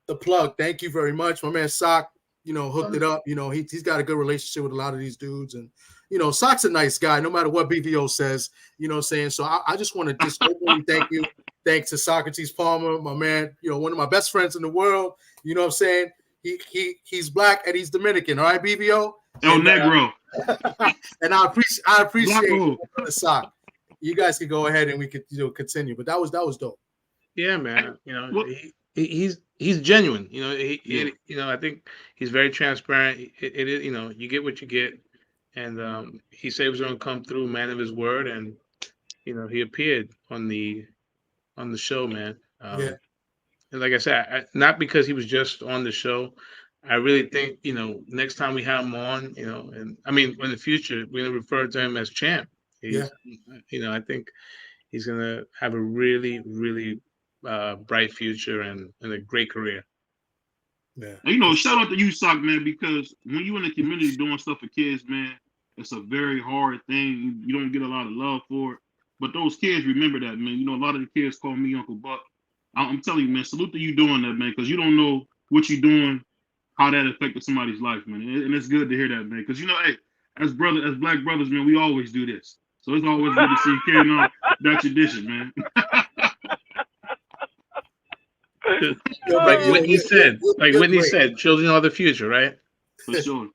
The plug. Thank you very much. My man Sock, you know, hooked it up. You know, he's got a good relationship with a lot of these dudes. And, you know, Sock's a nice guy, no matter what BVO says, you know what I'm saying? So I just want to just openly thank you. Thanks to Socrates Palmer, my man, you know, one of my best friends in the world. You know what I'm saying? He's black and he's Dominican. All right, BVO? El Negro. And I appreciate Sock. You guys can go ahead and we could, you know, continue. But that was dope. Yeah, man. You know, he's genuine. You know, you know, I think he's very transparent. It is, you know, you get what you get, and he said he was going to come through, man of his word, and you know, he appeared on the show, man. And like I said, not because he was just on the show. I really think, you know, next time we have him on, you know, and I mean, in the future, we're going to refer to him as champ. You know, I think he's going to have a really, really bright future and a great career. Yeah. You know, shout out to you, Sock, man, because when you in the community doing stuff for kids, man, it's a very hard thing. You don't get a lot of love for it. But those kids remember that, man. You know, a lot of the kids call me Uncle Buck. I'm telling you, man, salute to you doing that, man, because you don't know what you're doing, how that affected somebody's life, man. And it's good to hear that, man. Because, you know, hey, as black brothers, man, we always do this. So it's always good to see you carrying on that tradition, man. Like Whitney said, children are the future, right? For sure.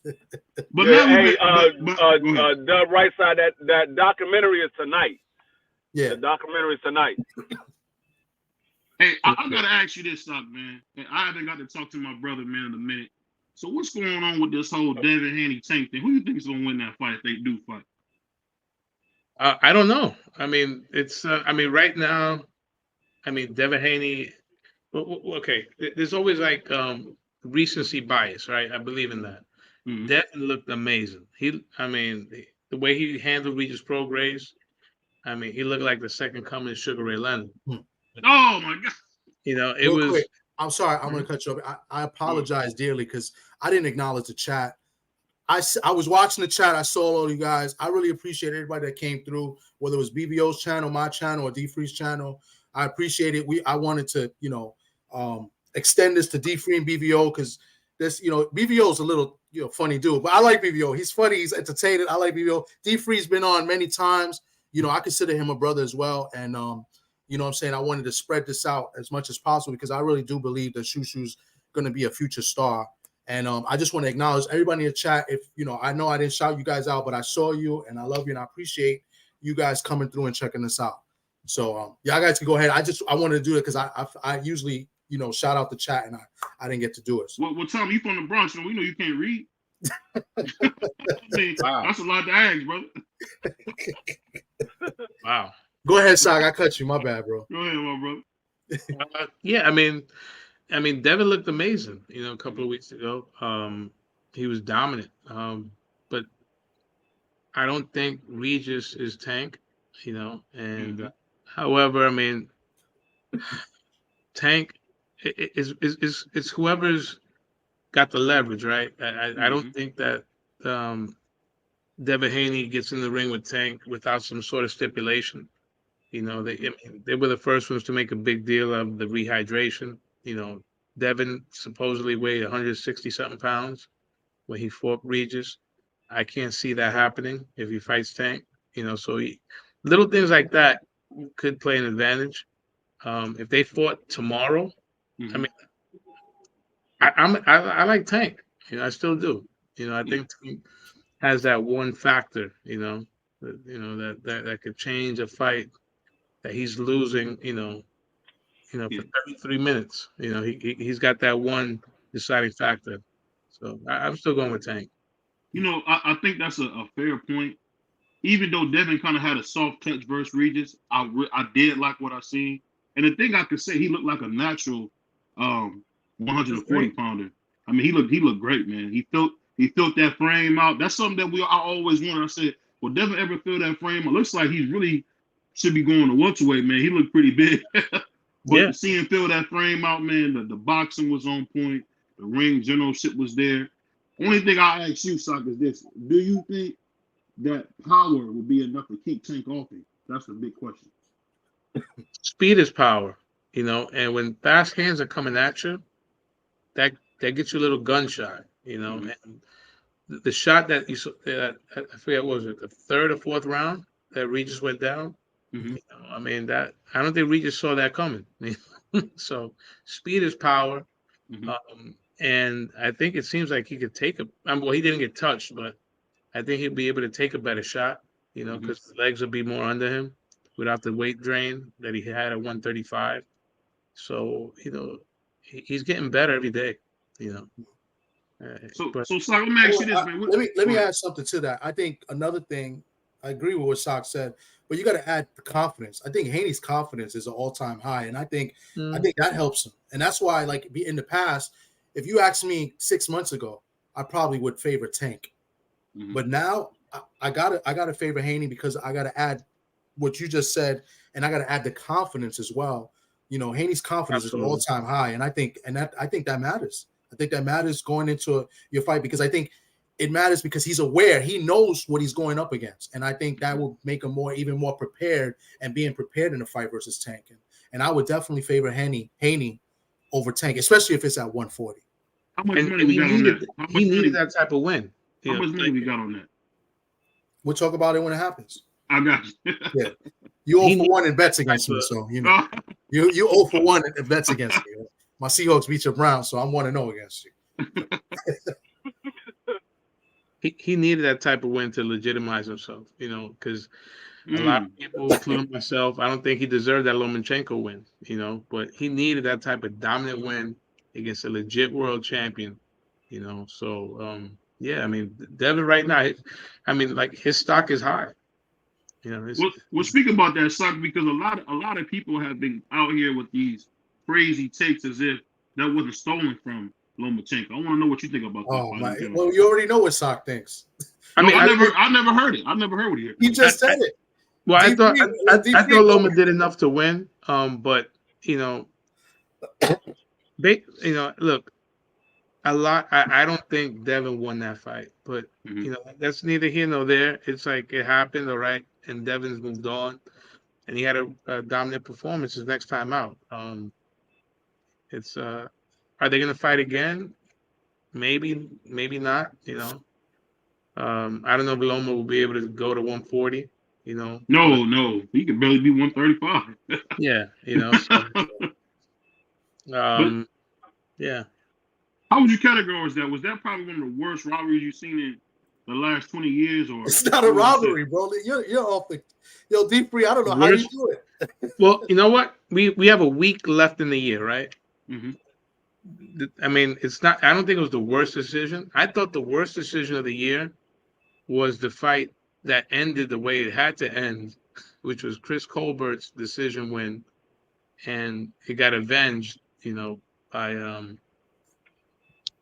But Yeah, now we hey, go ahead. Dub Right Side, that documentary is tonight. Yeah. The documentary is tonight. Hey, I gotta ask you this, Sock, man. And I haven't got to talk to my brother, man, in a minute. So what's going on with this whole Devin Haney Tank thing? Who do you think is gonna win that fight if they do fight? I don't know. I mean, it's. I mean, right now, I mean, Devin Haney. Okay, there's always like recency bias, right? I believe in that. Mhm. Devin looked amazing. I mean, the way he handled Regis Prograis. I mean, he looked like the second coming of Sugar Ray Leonard. Oh my God! You know, it Real was. quick, I'm sorry, I'm going to cut you off. I apologize dearly because I didn't acknowledge the chat. I was watching the chat. I saw all you guys. I really appreciate everybody that came through, whether it was BBO's channel, my channel, or D Free's channel. I appreciate it. I wanted to, extend this to D Free and BBO because this, BBO is a little, funny dude, but I like BBO. He's funny. He's entertaining. I like BBO. D Free's been on many times. I consider him a brother as well. And, you know what I'm saying? I wanted to spread this out as much as possible because I really do believe that Shushu's going to be a future star. And I just want to acknowledge everybody in the chat. If, I know I didn't shout you guys out, but I saw you and I love you and I appreciate you guys coming through and checking this out. So, y'all guys can go ahead. I wanted to do it because I usually, shout out the chat and I didn't get to do it. So. Well, Tom, you from the Bronx, and we know you can't read. I mean, wow. That's a lot to ask, brother. Wow. Go ahead, Sock. I cut you. My bad, bro. Go ahead, my brother. Yeah, I mean, Devin looked amazing. A couple of weeks ago, he was dominant. But I don't think Regis is Tank. And however, I mean, Tank is whoever's got the leverage, right? I don't think that Devin Haney gets in the ring with Tank without some sort of stipulation. They were the first ones to make a big deal of the rehydration. Devin supposedly weighed 160 something pounds when he fought Regis. I can't see that happening if he fights Tank. So little things like that could play an advantage. If they fought tomorrow, I mean, I like Tank. I still do. I think Tank has that one factor. That could change a fight that he's losing. For 33 minutes. He's got that one deciding factor. So I'm still going with Tank. I think that's a fair point. Even though Devin kind of had a soft touch versus Regis, I did like what I seen. And the thing I could say, he looked like a natural 140 pounder. I mean, he looked great, man. He filled that frame out. That's something that I always wanted. I said, will Devin ever fill that frame? It looks like he really should be going to welterweight, man. He looked pretty big. But to see him fill that frame out, man, the boxing was on point. The ring generalship was there. Only thing I ask you, Sock, is this. Do you think that power will be enough to keep Tank off him? That's the big question. Speed is power, and when fast hands are coming at you, that gets you a little gun shy, And the shot that you saw, I forget, what was it, the third or fourth round that Regis went down? I mean, that I don't think Regis saw that coming. So speed is power. And I think it seems like he could take well, he didn't get touched, but I think he'd be able to take a better shot, because the legs would be more under him without the weight drain that he had at 135. So, he's getting better every day, So Sock, let me ask you this, man. Let me add something to that. I think another thing, I agree with what Sock said, but you got to add the confidence. I think Haney's confidence is an all-time high, and I think that helps him. And that's why, like in the past, if you asked me 6 months ago, I probably would favor Tank. But now I gotta favor Haney because I gotta add what you just said, and I gotta add the confidence as well. Haney's confidence is an all-time high, and I think that matters. I think that matters going into your fight because I think it matters because he's aware, he knows what he's going up against, and I think that will make him even more prepared and being prepared in a fight versus Tank. And I would definitely favor Haney over Tank, especially if it's at 140. How much money we got on that? He needed that type of win. How much money we got on that? We'll talk about it when it happens. I got you. Yeah. You 0 for 1 in bets against me, so you 0 for 1 in bets against me. My Seahawks beat your Browns, so I'm 1-0 against you. he needed that type of win to legitimize himself, because a lot of people, including myself, I don't think he deserved that Lomachenko win, but he needed that type of dominant win against a legit world champion, So, yeah, I mean, Devin right now, like his stock is high. We'll speak about that stock because a lot of people have been out here with these crazy takes as if that wasn't stolen from Lomachenko. I want to know what you think about that. Oh my! Well, you already know what Sock thinks. I never heard it. I never heard what he heard. He just said it. Well, I thought Loma did enough to win. But look, a lot. I don't think Devin won that fight, but that's neither here nor there. It's like it happened, all right, and Devin's moved on, and he had a dominant performance his next time out. It's are they going to fight again? Maybe not. I don't know if Loma will be able to go to 140. No, he could barely be 135. Yeah, yeah. How would you categorize that? Was that probably one of the worst robberies you've seen in the last 20 years? Or it's not a robbery, bro. You're off the deep free. I don't know how you do it. Well, you know what? We have a week left in the year, right? Mm-hmm. I mean, it's not. I don't think it was the worst decision. I thought the worst decision of the year was the fight that ended the way it had to end, which was Chris Colbert's decision win, and it got avenged, by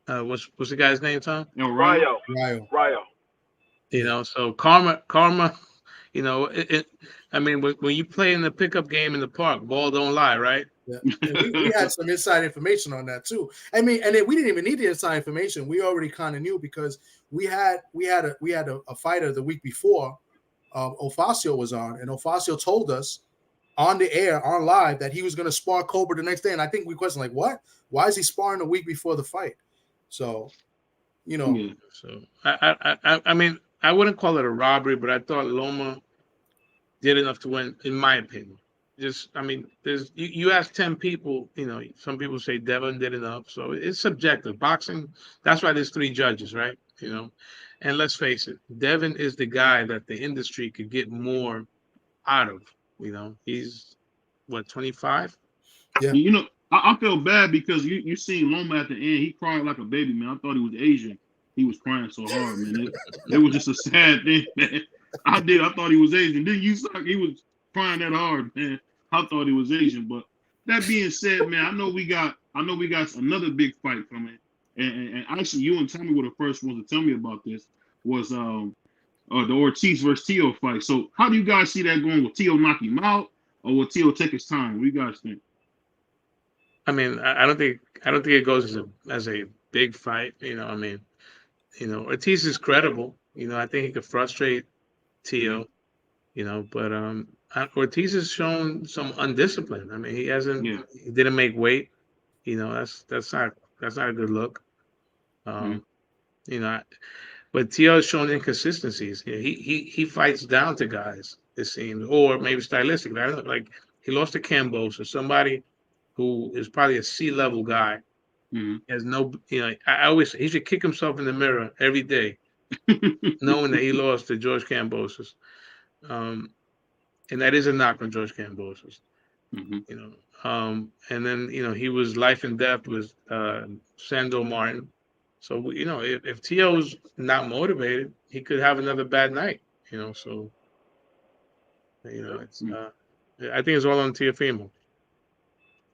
what's the guy's name, Tom? No, Rayo. So karma. I mean, when you play in the pickup game in the park, ball don't lie, right? Yeah. We had some inside information on that too. I mean, and we didn't even need the inside information. We already kind of knew because we had a fighter the week before Ofacio was on, and Ofacio told us on the air, on live, that he was going to spar Colbert the next day. And I think we questioned, like, what? Why is he sparring a week before the fight? So, So I mean, I wouldn't call it a robbery, but I thought Loma did enough to win, in my opinion. There's you ask 10 people, some people say Devin did enough, so it's subjective. Boxing, that's why there's 3 judges, right? And let's face it, Devin is the guy that the industry could get more out of. He's what, 25? Yeah. I feel bad because you seen Loma at the end. He cried like a baby, man. I thought he was Asian. He was crying so hard, man. It was just a sad thing, man. I thought he was Asian. Didn't you suck? He was crying that hard, man. I thought he was Asian. But that being said, man, I know we got another big fight coming. And actually, you and Tommy were the first ones to tell me about this. Was the Ortiz versus Tio fight. So how do you guys see that going? Will Tio knock him out, or will Tio take his time? What do you guys think? I mean, I don't think it goes as a big fight. Ortiz is credible. I think he could frustrate Tio. But Ortiz has shown some undiscipline. I mean, he hasn't. Yeah. He didn't make weight. That's not a good look. But Tio has shown inconsistencies. He fights down to guys, it seems, or maybe stylistically. I don't know. Like he lost to Cambosa, somebody who is probably a C-level guy. Mm-hmm. Has no, I always say he should kick himself in the mirror every day, knowing that he lost to George Cambosis. And that is a knock on George Cambosis. Mm-hmm. And then he was life and death with Sando Martin. So if Tio's not motivated, he could have another bad night. So it's I think it's all on Teofimo.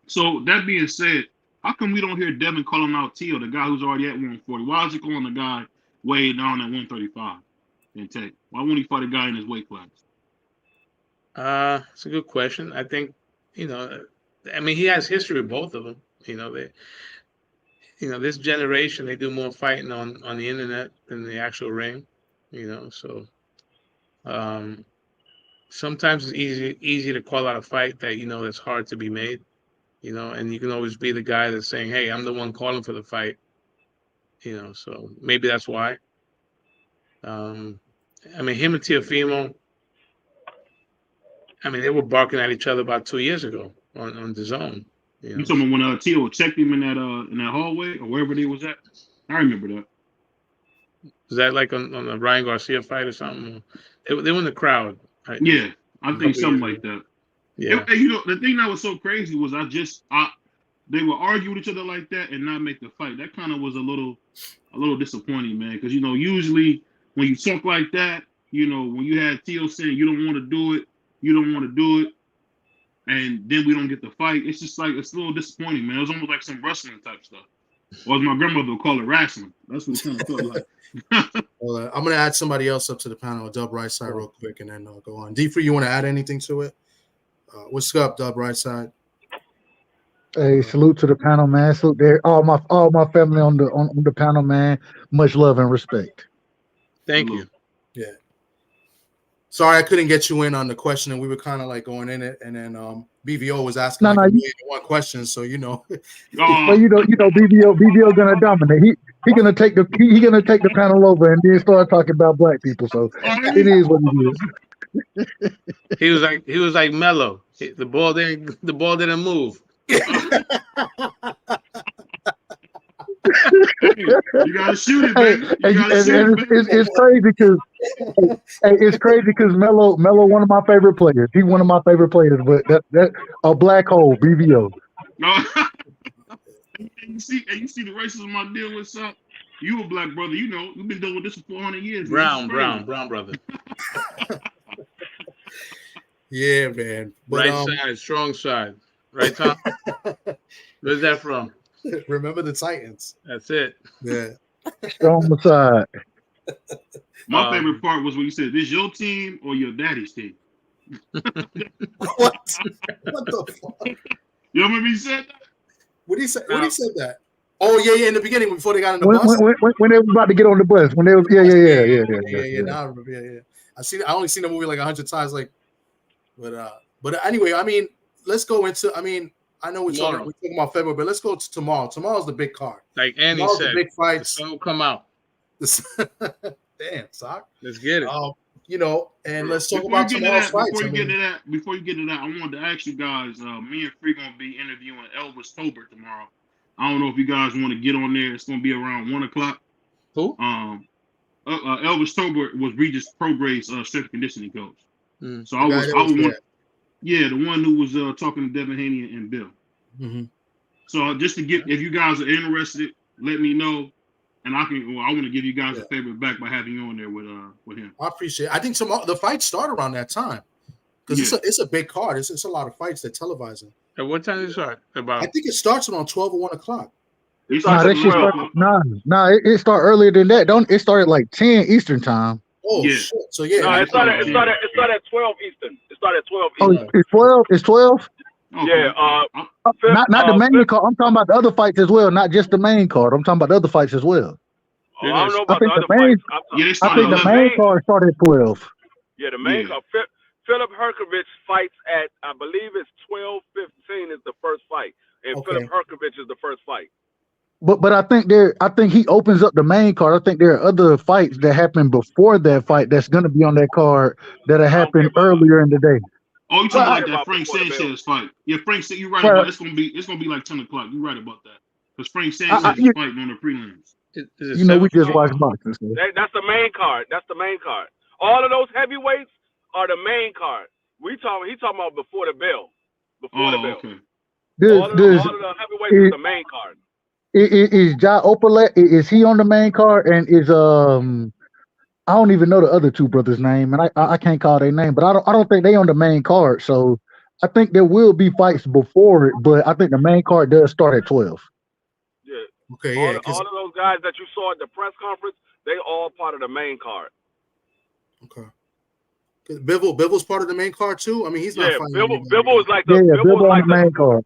So that being said, how come we don't hear Devin calling out Tio, the guy who's already at 140? Why is he calling the guy way down at 135 and take? Why won't he fight a guy in his weight class? It's a good question. I think, he has history with both of them. This generation, they do more fighting on the internet than the actual ring, so sometimes it's easy to call out a fight that, that's hard to be made, and you can always be the guy that's saying, hey, I'm the one calling for the fight, so maybe that's why. Him and Teofimo, they were barking at each other about 2 years ago on the zone. You talking about when Tio checked him in that hallway or wherever they was at? I remember that. Was that like on the Ryan Garcia fight or something? They were in the crowd. Right? Yeah, I think something like that. Yeah. You know, the thing that was so crazy was they would argue with each other like that and not make the fight. That kind of was a little disappointing, man. Because, you know, usually when you talk like that, you know, when you had Tio saying you don't want to do it, and then we don't get the fight, it's just like, it's a little disappointing, man. It was almost like some wrestling type stuff. Or as my grandmother would call it, wrestling. That's what it kind of felt like. Well, I'm going to add somebody else up to the panel, Dub Rightside, real quick, and then go on. D-Free, you want to add anything to it? What's up, Dub Rightside? Hey, salute to the panel, man. Salute there, all my family on the panel, man. Much love and respect. Thank you. Yeah. Sorry, I couldn't get you in on the question, and we were kind of like going in it, and then BVO was asking one question, so you know. Well, you know, BVO gonna dominate. He gonna take the panel over and then start talking about black people. So it is what it is. He was like Melo. The ball didn't move. You gotta shoot it, baby. It's crazy because Melo one of my favorite players. He's one of my favorite players, but that a black hole, BVO. And you see the racism I deal with, son. You a black brother, you know. We've been dealing with this for 400 years. Brown brother. Yeah, man. But, right side, strong side. Right, Tom? Where's that from? Remember the Titans. That's it. Yeah. Strong side. My favorite part was when you said, "This your team or your daddy's team?" What the fuck? You remember he said that? What he said that? Oh yeah, in the beginning before they got on the bus. When they were about to get on the bus, when they was yeah. Now I remember, yeah. I only seen the movie like 100 times, like, but anyway, I mean, let's go into. I mean, I know we're talking about February, but let's go to tomorrow. Tomorrow's the big card. Like Andy said, the big fights. The sun will come out. Damn, Sock. Let's get it. You know, and let's talk about tomorrow's fights. Before you get to that, I wanted to ask you guys. Me and Free gonna be interviewing Elvis Tolbert tomorrow. I don't know if you guys want to get on there. It's gonna be around 1:00. Who? Elvis Tolbert was Regis Progray's strength and conditioning coach. So I was the one who was talking to Devin Haney and Bill. Mm-hmm. So just to get, if you guys are interested, let me know, and I want to give you guys a favor back by having you on there with him. I appreciate it. I think the fights start around that time because it's a big card. It's a lot of fights that televising. At what time does it start? I think it starts around 12 or 1:00. It start earlier than that. It started like 10 Eastern time. Oh shit! So yeah, no, it started at 12 Eastern. It started at 12 Eastern. Oh, it's 12. It's 12. Okay. Yeah. Not the main card. I'm talking about the other fights as well, not just the main card. I'm talking about the other fights as well. I don't know about the other fights. I think the main card started at 12. Yeah, the main card. Philip Herkovich fights at, I believe it's 12:15 is the first fight, and Philip Herkovich is the first fight. But I think he opens up the main card. I think there are other fights that happen before that fight that's going to be on that card that'll happen earlier in the day. Oh, you talking about that Frank Sanchez fight? Yeah, Frank said you're right about it. It's gonna be like 10:00. You're right about that because Frank Sanchez is fighting on the prelims. You know, we just watch boxing. So. That's the main card. That's the main card. All of those heavyweights are the main card. He talking about before the bell. Before the bell. Okay. All of the heavyweights is the main card. Is Ja Opalet? Is he on the main card? And is I don't even know the other two brothers' name, and I can't call their name, but I don't think they on the main card. So I think there will be fights before it, but I think the main card does start at 12. Yeah. Okay. All of those guys that you saw at the press conference, they all part of the main card. Okay. Bibble's part of the main card too. I mean, he's not fighting. Bibble is like the Bibble on the main card.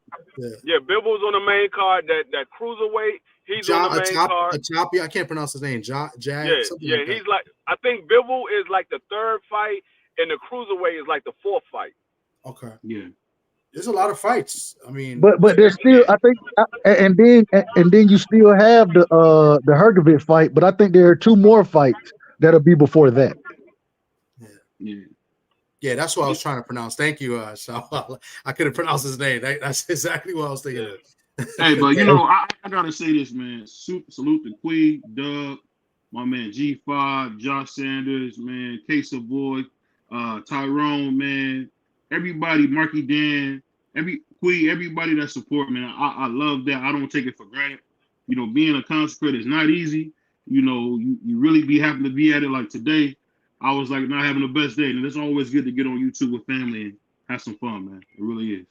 Yeah, Bibble's on the main card. That cruiserweight, he's on the main card. I can't pronounce his name. He's like, I think Bibble is like the third fight, and the cruiserweight is like the fourth fight. Okay. Yeah. There's a lot of fights. I mean, but there's still, I think, and then you still have the Hergovich fight, but I think there are two more fights that'll be before that. Yeah, that's what I was trying to pronounce. Thank you, so I couldn't pronounce his name. That's exactly what I was thinking. Hey, but you know, I gotta say this, man. Salute to Quee, Doug, my man G5, Josh Sanders, man, Queso Boy, Tyrone, man, everybody, Marky Dan, everybody that support, man. I love that. I don't take it for granted. You know, being a consecrated is not easy. You know, you really be happy to be at it. Like today, I was like not having the best day, and it's always good to get on YouTube with family and have some fun, man. It really is.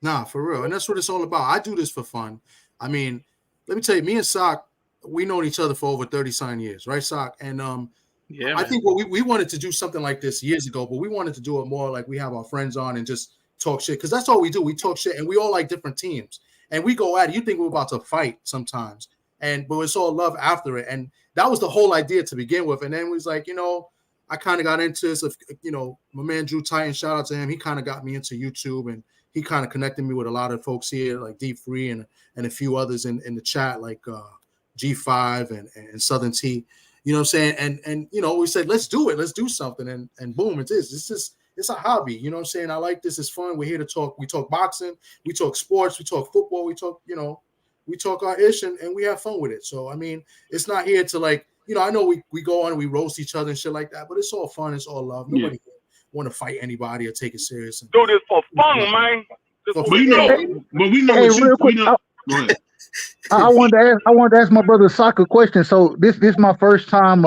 Nah, for real, and that's what it's all about. I do this for fun. I mean, let me tell you, me and Sock, we known each other for over 30-something years, right, Sock? And Yeah, I think we wanted to do something like this years ago, but we wanted to do it more like we have our friends on and just talk shit, because that's all we do. We talk shit, and we all like different teams, and we go at it. You think we're about to fight sometimes, but it's all love after it, and that was the whole idea to begin with. And then we was like, I kind of got into this. My man Drew Titan, shout out to him. He kind of got me into YouTube, and he kind of connected me with a lot of folks here, like Deep Free and a few others in the chat, like G5 and Southern T. You know what I'm saying? And we said, let's do it. Let's do something. And boom, it is. It's a hobby. You know what I'm saying? I like this. It's fun. We're here to talk. We talk boxing. We talk sports. We talk football. We talk, we talk our ish, and we have fun with it. So, I mean, it's not here to like, I know we go on and we roast each other and shit like that, but it's all fun. It's all love. Nobody want to fight anybody or take it serious. Do this for fun, man. But we know Hey, real quick, go ahead. I wanted to ask my brother Soccer a question. So this is my first time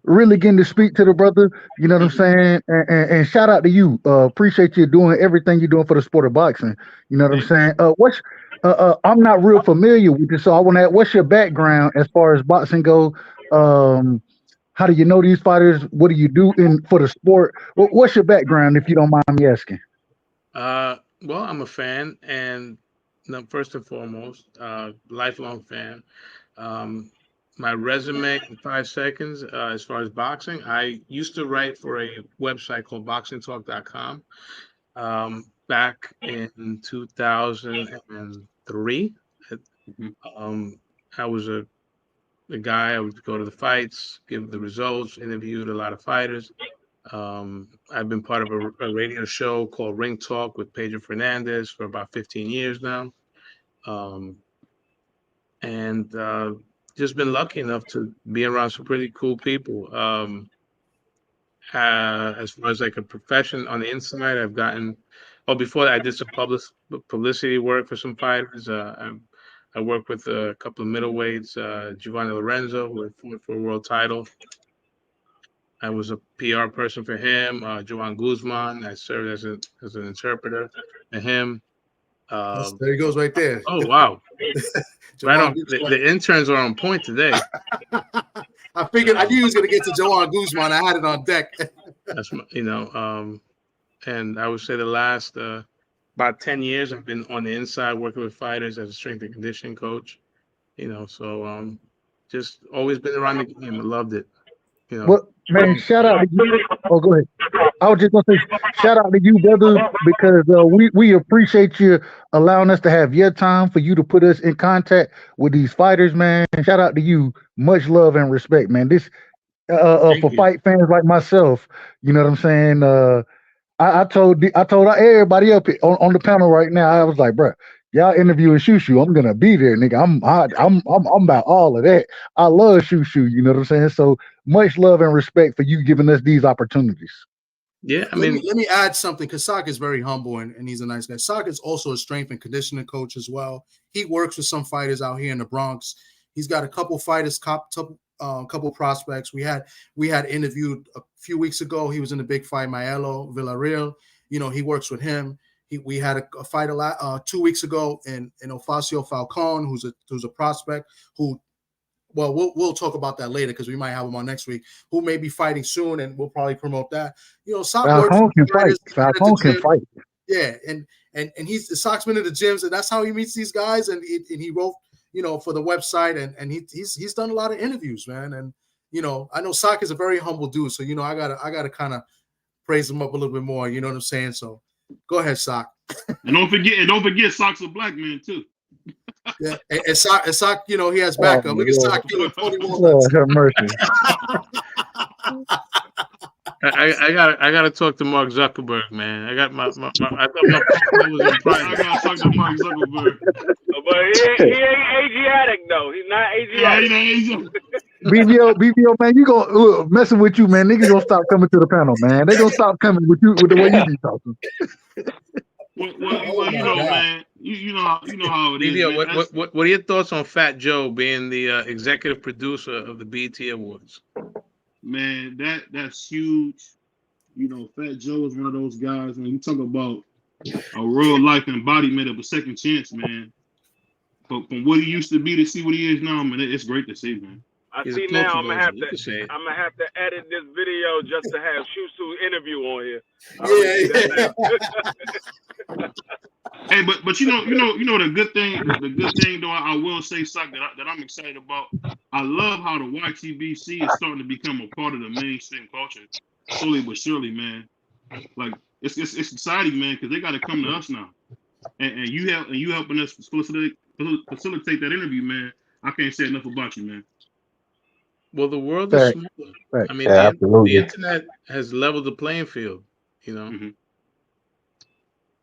really getting to speak to the brother. You know what I'm saying? And shout out to you. Appreciate you doing everything you're doing for the sport of boxing. You know what I'm saying? I'm not real familiar with this, so I want to ask, what's your background as far as boxing go? How do you know these fighters? What do you do for the sport? What's your background, if you don't mind me asking? Well, I'm a fan, and first and foremost, lifelong fan. My resume in 5 seconds, as far as boxing, I used to write for a website called boxingtalk.com back in 2003. I was a guy. I would go to the fights, give the results, interviewed a lot of fighters. I've been part of a radio show called Ring Talk with Pedro Fernandez for about 15 years now. And just been lucky enough to be around some pretty cool people. As far as like a profession on the inside, I've gotten, before that I did some publicity work for some fighters. I worked with a couple of middleweights, Giovanni Lorenzo, who had fought for a world title. I was a PR person for him. Joan Guzman, I served as an interpreter for him. There he goes right there. Oh, wow. Right on. The interns are on point today. I figured, I knew he was going to get to Joan Guzman. I had it on deck. That's, and I would say the last about 10 years, I've been on the inside working with fighters as a strength and conditioning coach. So just always been around the game. I loved it. Well, man, shout out to you. Oh, go ahead. I was just gonna say, shout out to you, brother, because we appreciate you allowing us to have your time for you to put us in contact with these fighters, man. Shout out to you. Much love and respect, man. This for fight fans like myself, you know what I'm saying? I told everybody up on the panel right now. I was like, bro, y'all interviewing Shushu, I'm gonna be there, nigga. I'm about all of that. I love Shushu, you know what I'm saying? So much love and respect for you giving us these opportunities. Yeah, I mean, let me add something, because Sock is very humble and he's a nice guy. Sock is also a strength and conditioning coach as well. He works with some fighters out here in the Bronx. He's got a couple fighters, couple prospects. We had interviewed a few weeks ago. He was in the big fight, Maelo Villarreal. He works with him. We had a fight 2 weeks ago in Ofacio Falcon, who's a prospect who, well, we'll talk about that later because we might have him on next week, who may be fighting soon, and we'll probably promote that. Falcon can fight. Falcon can fight. Yeah, and he's the Sock's been in the gyms, and that's how he meets these guys. And he wrote, for the website, and he's done a lot of interviews, man. And I know Sock is a very humble dude, so I gotta kind of praise him up a little bit more. You know what I'm saying? So go ahead, Sock. And don't forget, Sock's a black man too. Yeah, and Sock, he has backup. Look at Sock doing 41. Lord have mercy. I gotta talk to Mark Zuckerberg, man. I got my I thought my was in private. I gotta talk to Mark Zuckerberg. But he ain't Asiatic though. He's not Asiatic. BBO, man, you gonna look messing with you, man. Niggas gonna stop coming to the panel, man. They gonna stop coming with you with the way you be talking. Well, you know, man, you know how it is. BBO, what are your thoughts on Fat Joe being the executive producer of the BET Awards? Man, that's huge. You know, Fat Joe is one of those guys. When you talk about a real life embodiment of a second chance, man. But from what he used to be to see what he is now, man, it's great to see, man. I see now. I'm gonna have to edit this video just to have Shu Shu interview on here. Hey, but you know the good thing though, I will say something that I'm excited about. I love how the YTBC is starting to become a part of the mainstream culture, slowly but surely, man. Like it's exciting, man, because they got to come to us now, and you helping us facilitate that interview, man. I can't say enough about you, man. Well, the world is smaller. I mean, the internet has leveled the playing field. You know. Mm-hmm.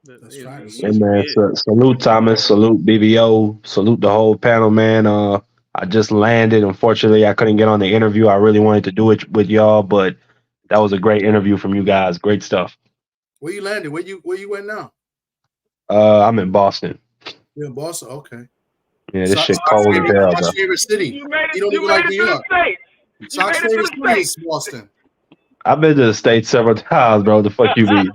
That's right. Hey, man, salute Thomas, salute BBO, salute the whole panel, man. I just landed. Unfortunately, I couldn't get on the interview. I really wanted to do it with y'all, but that was a great interview from you guys. Great stuff. Where you landed? Where you went now? I'm in Boston. You're in Boston? Okay. Yeah, this shit cold as hell, bro. Favorite city. You made it, you don't even like New York. Sock's favorite city is Boston. I've been to the States several times, bro. The fuck you be? You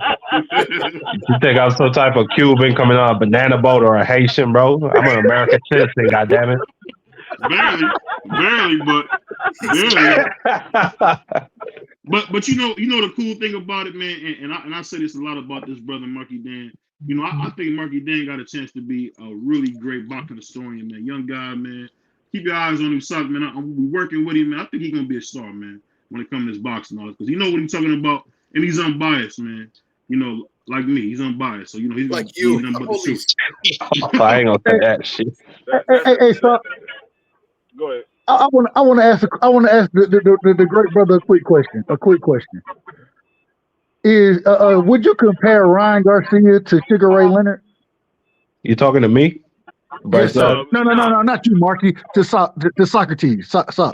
think I'm some type of Cuban coming on a banana boat or a Haitian, bro? I'm an American citizen, goddammit. Barely, but you know the cool thing about it, man, and I say this a lot about this brother Marky Dan. You know, I think Marky Dan got a chance to be a really great boxing historian, man. Young guy, man. Keep your eyes on him, Sock, man. I'm working with him, man. I think he's gonna be a star, man, when it comes to this boxing, because you know what he's talking about, and he's unbiased, man. You know, like me, he's unbiased, so you know he's like you. I ain't gonna say that shit. Hey, Sock. Go ahead. I want to ask the great brother a quick question. Is would you compare Ryan Garcia to Sugar Ray Leonard? You talking to me? Yes, no, not you, Marky. To Socrates. Sock. Well,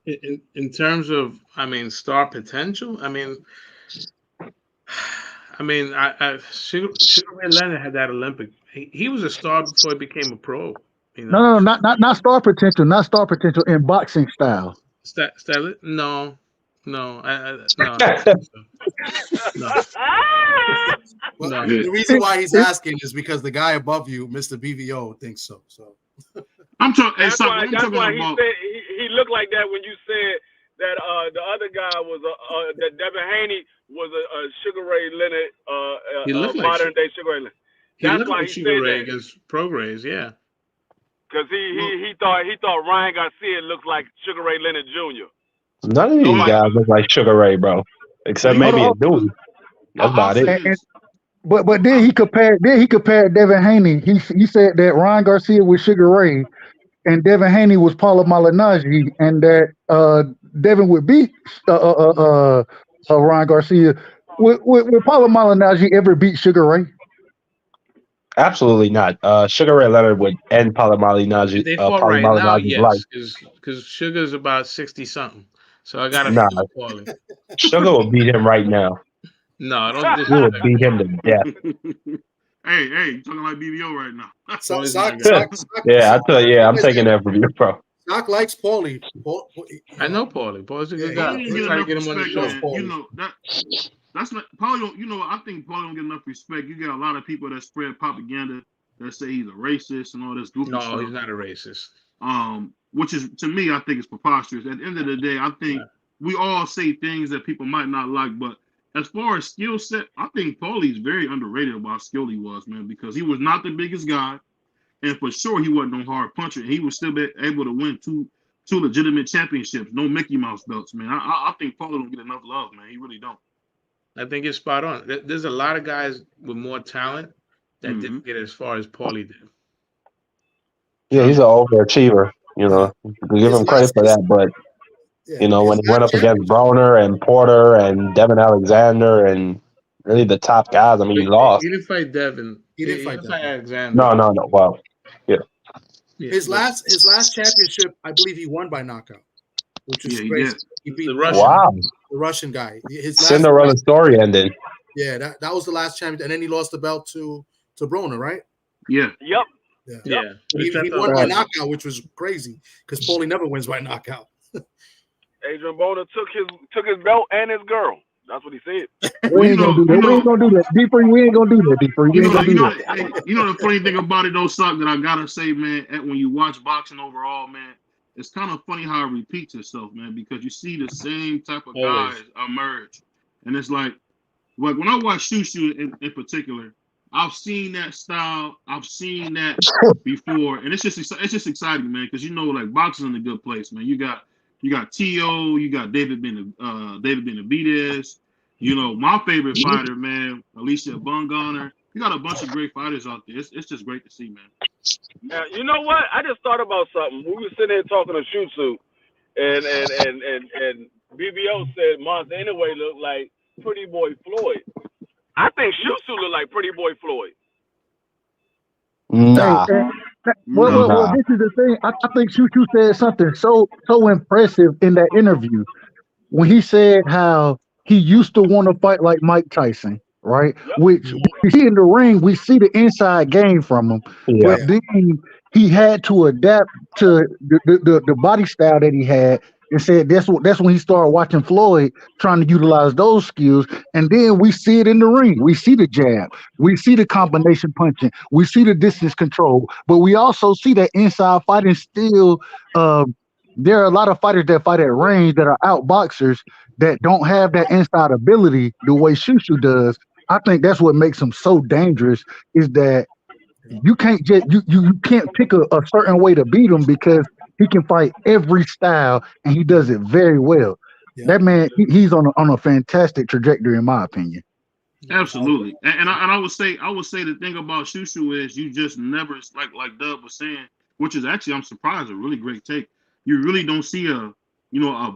in terms of, star potential, Sugar Ray Leonard had that Olympic. He was a star before he became a pro. You know? No, not star potential. Not star potential in boxing style. No. No. Well, the reason why he's asking is because the guy above you, Mr. BVO, thinks so. I'm talking. That's why he said he looked like that when you said that the other guy was that Devin Haney was a Sugar Ray Leonard, modern day Sugar Ray Leonard. That's why he said that against Prograis, yeah. Because he thought Ryan Garcia looked like Sugar Ray Leonard Jr. None of these guys look like Sugar Ray, bro. Except maybe a dude. That's about it. But then he compared Devin Haney. He said that Ryan Garcia was Sugar Ray, and Devin Haney was Paula Malignaggi, and that Devin would beat Ryan Garcia. Would Paula Malignaggi ever beat Sugar Ray? Absolutely not. Sugar Ray Leonard would end Paula Malignaggi. They fought right now, yes, because Sugar's about 60-something. So I got to Paulie. Sugar will beat him right now. No, I don't. He will beat him to death. Hey, you talking like BBO right now? Yeah, I tell you, I'm taking that from you, bro. Sock likes Paulie. I know Paulie. Paulie's a good guy. We're trying to get him on the show. You know that's not Paulie. Don't, you know, I think Paulie don't get enough respect. You get a lot of people that spread propaganda that say he's a racist and all this goofy stuff. No, he's not a racist. Which is, to me, I think it's preposterous. At the end of the day, I think we all say things that people might not like, but as far as skill set, I think Paulie's very underrated about how skilled he was, man, because he was not the biggest guy, and for sure he wasn't no hard puncher. He was still able to win two legitimate championships, no Mickey Mouse belts, man. I think Paulie don't get enough love, man. He really don't. I think you're spot on. There's a lot of guys with more talent that didn't get as far as Paulie did. Yeah, he's an overachiever. You know, you can give him credit for that, but you know, when he went up against Broner and Porter and Devin Alexander and really the top guys, he lost. He didn't fight Devin. He didn't fight Alexander. No. Wow. Yeah. His last championship, I believe he won by knockout, which is Yeah, he crazy. did. He beat The Russian. the Russian guy. His last Cinderella story ended. Yeah, that was the last champion, and then he lost the belt to Broner, right? Yeah. Yep. Yeah. He won by knockout, which was crazy because Paulie never wins by knockout. Adrian Broner took his belt and his girl. That's what he said. We ain't gonna do that. We ain't gonna do that. D3, we ain't gonna do that. D3, we ain't gonna do that. You know the funny thing about it though, Sock, that I gotta say, man, when you watch boxing overall, man, it's kind of funny how it repeats itself, man, because you see the same type of guys emerge, and it's like when I watch Shu Shu in particular, I've seen that style, I've seen that before, and it's just exciting, man, because you know, like boxing in a good place, man. You got T.O., you got David Benavidez, you know, my favorite fighter, man, Alicia Bungana. You got a bunch of great fighters out there. It's just great to see, man. Now, you know what? I just thought about something. We were sitting here talking to Shu Shu, and BBO said Monster anyway looked like Pretty Boy Floyd. I think Shu Shu looked like Pretty Boy Floyd. Nah. Well, this is the thing. I think Shu Shu said something so impressive in that interview when he said how he used to want to fight like Mike Tyson, right? Yep. Which we see in the ring, we see the inside game from him, but then he had to adapt to the body style that he had. And said that's when he started watching Floyd trying to utilize those skills, and then we see it in the ring. We see the jab, we see the combination punching, we see the distance control, but we also see that inside fighting still. There are a lot of fighters that fight at range that are out boxers that don't have that inside ability the way Shu Shu does. I think that's what makes him so dangerous. Is that you can't just you can't pick a certain way to beat him because he can fight every style and he does it very well. Yeah. That man, he's on a fantastic trajectory in my opinion. Absolutely, and I would say the thing about Shu Shu is you just never like Dub was saying, which is actually I'm surprised a really great take. You really don't see a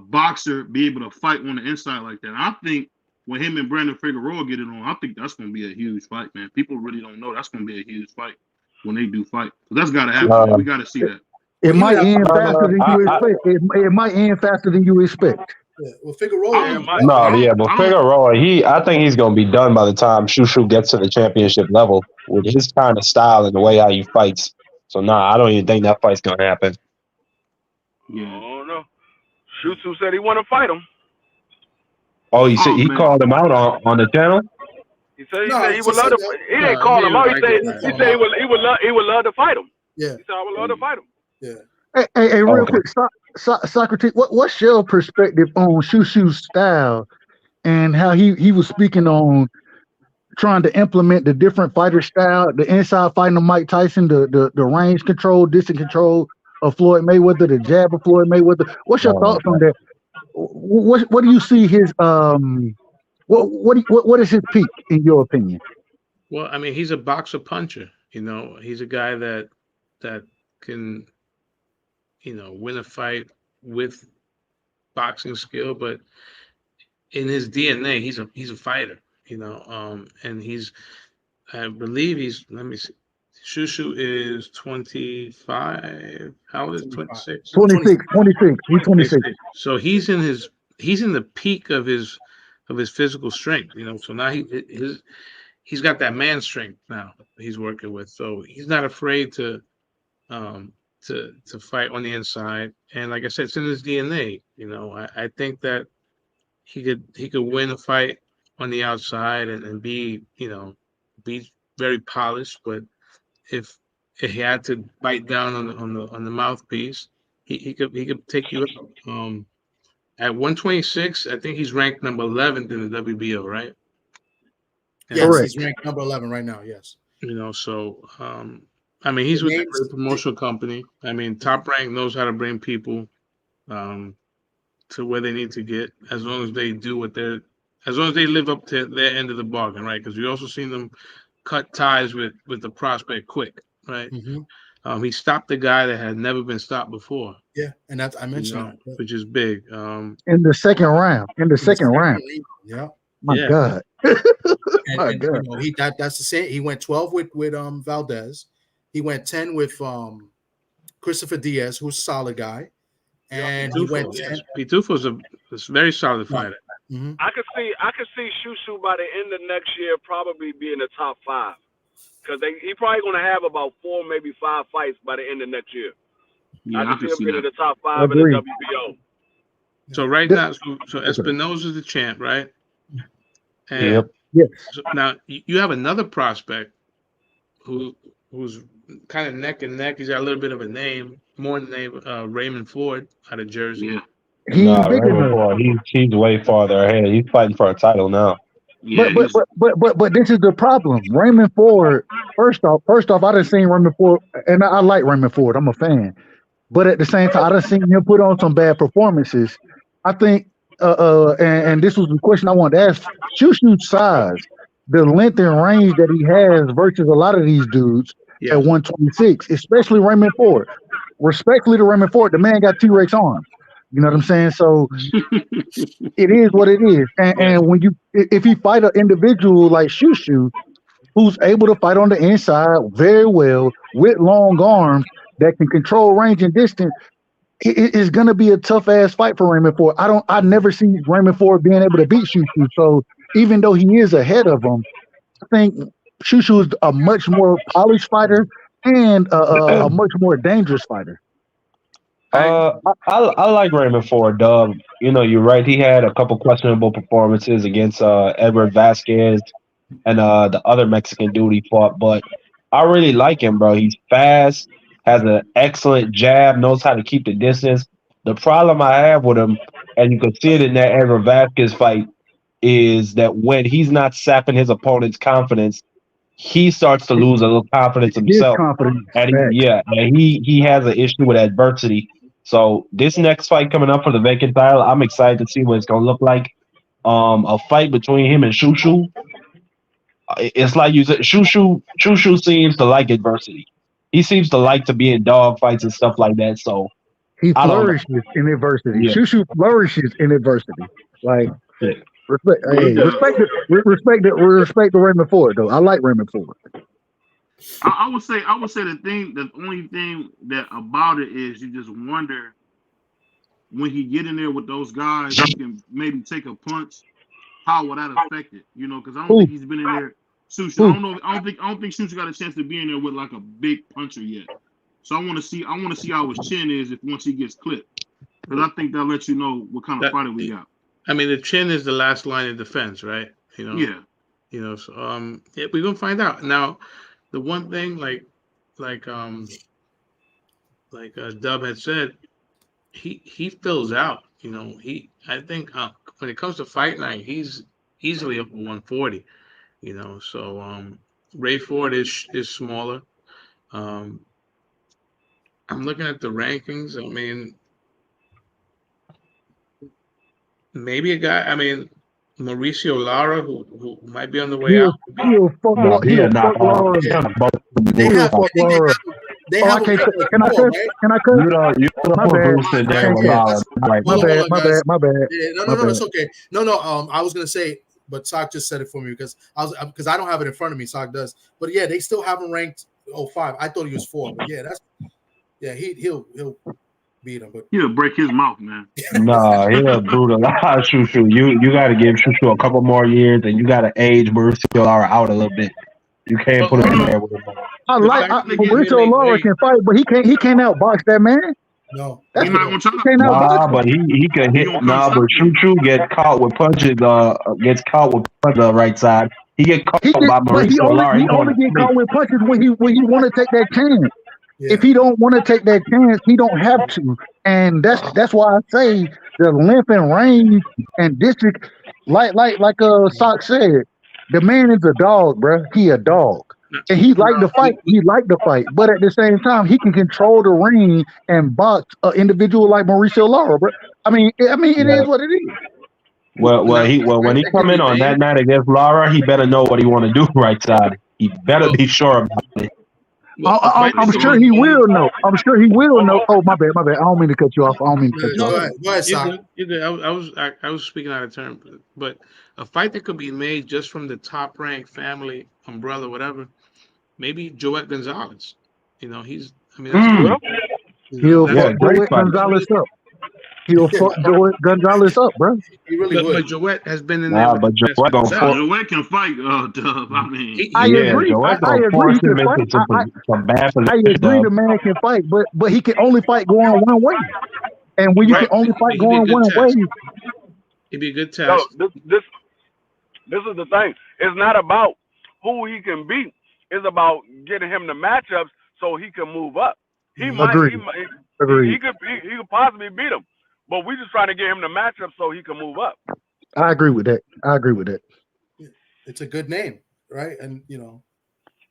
boxer be able to fight on the inside like that. And I think when him and Brandon Figueroa get it on, I think that's going to be a huge fight, man. People really don't know that's going to be a huge fight when they do fight. So that's got to happen. We got to see that. It might end faster than you expect. It might end faster than you expect. Yeah. Well, Figueroa. But Figueroa, I think he's going to be done by the time Shu Shu gets to the championship level with his kind of style and the way how he fights. So I don't even think that fight's going to happen. Yeah. Oh no. Shu Shu said he want to fight him. Oh, he said he called him out on the channel. He said he would love to. He didn't call him out. He said he would love to fight him. Yeah. He said I would love to fight him. Yeah. Hey, real quick, Socrates, what's your perspective on Shu Shu's style and how he was speaking on trying to implement the different fighter style, the inside fighting of Mike Tyson, the range control, distance control of Floyd Mayweather, the jab of Floyd Mayweather. What's your thoughts on that? What do you see his what is his peak in your opinion? Well, I mean, he's a boxer puncher. He's a guy that can win a fight with boxing skill, but in his DNA, he's a fighter. And I believe let me see. Shu Shu is 25. How old is 26? 26. He's 26. So he's in the peak of his physical strength. So now he's got that man strength now he's working with. So he's not afraid to fight on the inside. And like I said, it's in his DNA. I think that he could win a fight on the outside and be very polished, but if he had to bite down on the mouthpiece, he could take you out. At 126, I think he's ranked number 11 in the WBO, right? Yes, he's ranked number 11 right now. Yes. So I mean, he's with a great promotional company. I mean, Top Rank knows how to bring people to where they need to get, as long as they live up to their end of the bargain, right? Because we also seen them cut ties with the prospect quick, right? Mm-hmm. He stopped the guy that had never been stopped before. Yeah, and I mentioned that, which is big. In the second round. Yeah. My God. And that's the same. He went 12 with Valdez. He went 10 with Christopher Diaz, who's a solid guy, and he went 10. Pitufo is a very solid fighter. Mm-hmm. I could see Shu Shu by the end of next year probably be in the top 5 because he probably going to have about 4, maybe 5 fights by the end of next year. Yeah, I can see him being in the top 5 in the WBO. So right now, so Espinosa's the champ, right? And Yes. so now you have another prospect who's kind of neck and neck. He's got a little bit of a name, more name, Raymond Ford out of Jersey. Yeah. He's way farther ahead. He's fighting for a title now. Yeah, but this is the problem. Raymond Ford. First off, I done seen Raymond Ford, and I like Raymond Ford. I'm a fan. But at the same time, I done seen him put on some bad performances. I think, and this was the question I wanted to ask. Shushu's size, the length and range that he has versus a lot of these dudes at 126, especially Raymond Ford. Respectfully to Raymond Ford, the man got T-Rex arms. You know what I'm saying? So it is what it is. And when if he fight an individual like Shu Shu, who's able to fight on the inside very well with long arms that can control range and distance, it is going to be a tough ass fight for Raymond Ford. I never see Raymond Ford being able to beat Shu Shu. So even though he is ahead of him, I think Shu Shu is a much more polished fighter and a much more dangerous fighter. I like Raymond Ford, Dub. You know, you're right. He had a couple questionable performances against Edward Vasquez and the other Mexican dude he fought, but I really like him, bro. He's fast, has an excellent jab, knows how to keep the distance. The problem I have with him, and you can see it in that Edward Vasquez fight, is that when he's not sapping his opponent's confidence, he starts to lose a little confidence himself. And he has an issue with adversity. So this next fight coming up for the vacant title, I'm excited to see what it's gonna look like. A fight between him and Shu Shu. It's like you said, Shu Shu seems to like adversity. He seems to like to be in dog fights and stuff like that. So he flourishes in adversity. Yeah. Shu Shu flourishes in adversity. Like respect the Raymond Ford though. I like Raymond Ford. I would say the only thing that about it is you just wonder when he get in there with those guys, he can maybe take a punch. How would that affect it? You know, because I don't think he's been in there. Shushu, I don't think Shushu got a chance to be in there with like a big puncher yet. So I want to see how his chin is once he gets clipped, because I think that'll let you know what kind of fighter we got. I mean, the chin is the last line of defense, right? You know. Yeah. You know. So we're gonna find out now. The one thing, like Dub had said, he fills out. You know, I think when it comes to fight night, he's easily up to 140. You know, so Ray Ford is smaller. I'm looking at the rankings. I mean, maybe a guy. I mean, Mauricio Lara, who might be on the way out. They have can I cut? My bad. No, it's okay. No, I was gonna say, but Sock just said it for me because I don't have it in front of me. Sock does, but yeah, they still haven't ranked 05. I thought he was 4, but he'll beat him, but he'll break his mouth, man. Nah, he'll brutalize Shu Shu. You got to give Shu Shu a couple more years, and you got to age Mauricio Lara out a little bit. You can't put him in there with him. Mauricio Lara can fight, but he can't outbox that man. No, he's not gonna try. But he can hit. But Shu Shu gets caught with punches. Gets caught with punches on the right side. He get caught by Mauricio Lara. He only get caught with punches when he want to take that chance. Yeah. If he don't want to take that chance, he don't have to, and that's why I say the length and range and district, like Sock said, the man is a dog, bro. He a dog, and he like to fight. But at the same time, he can control the ring and box an individual like Mauricio Lara, bro. I mean, it is what it is. Well, when he come in on that night against Lara, he better know what he want to do right side. He better be sure about it. I'm sure he will know. Oh, my bad. I don't mean to cut you off. Go ahead, Sock. You're good. I was speaking out of turn, but a fight that could be made just from the top ranked family umbrella, whatever. Maybe Joet Gonzalez. You know, He'll That's- fuck Joet Gonzalez up. He'll fuck Joet Gonzalez up, bro. He really would. but Joet has been in there. Nah, but Joet gonna Nah, force. Joet can fight, Dub. I mean, I agree. Joet I gonna agree. force He him can into fight. some bad I position. agree the man can fight, but he can only fight going one way. And when you can only fight He'd be a going good one test. way, It'd be a good No, test. this is the thing. It's not about who he can beat. It's about getting him the matchups so he can move up. He Agreed. he could possibly beat him, but we just trying to get him the matchup so he can move up. I agree with that. It's a good name, right? And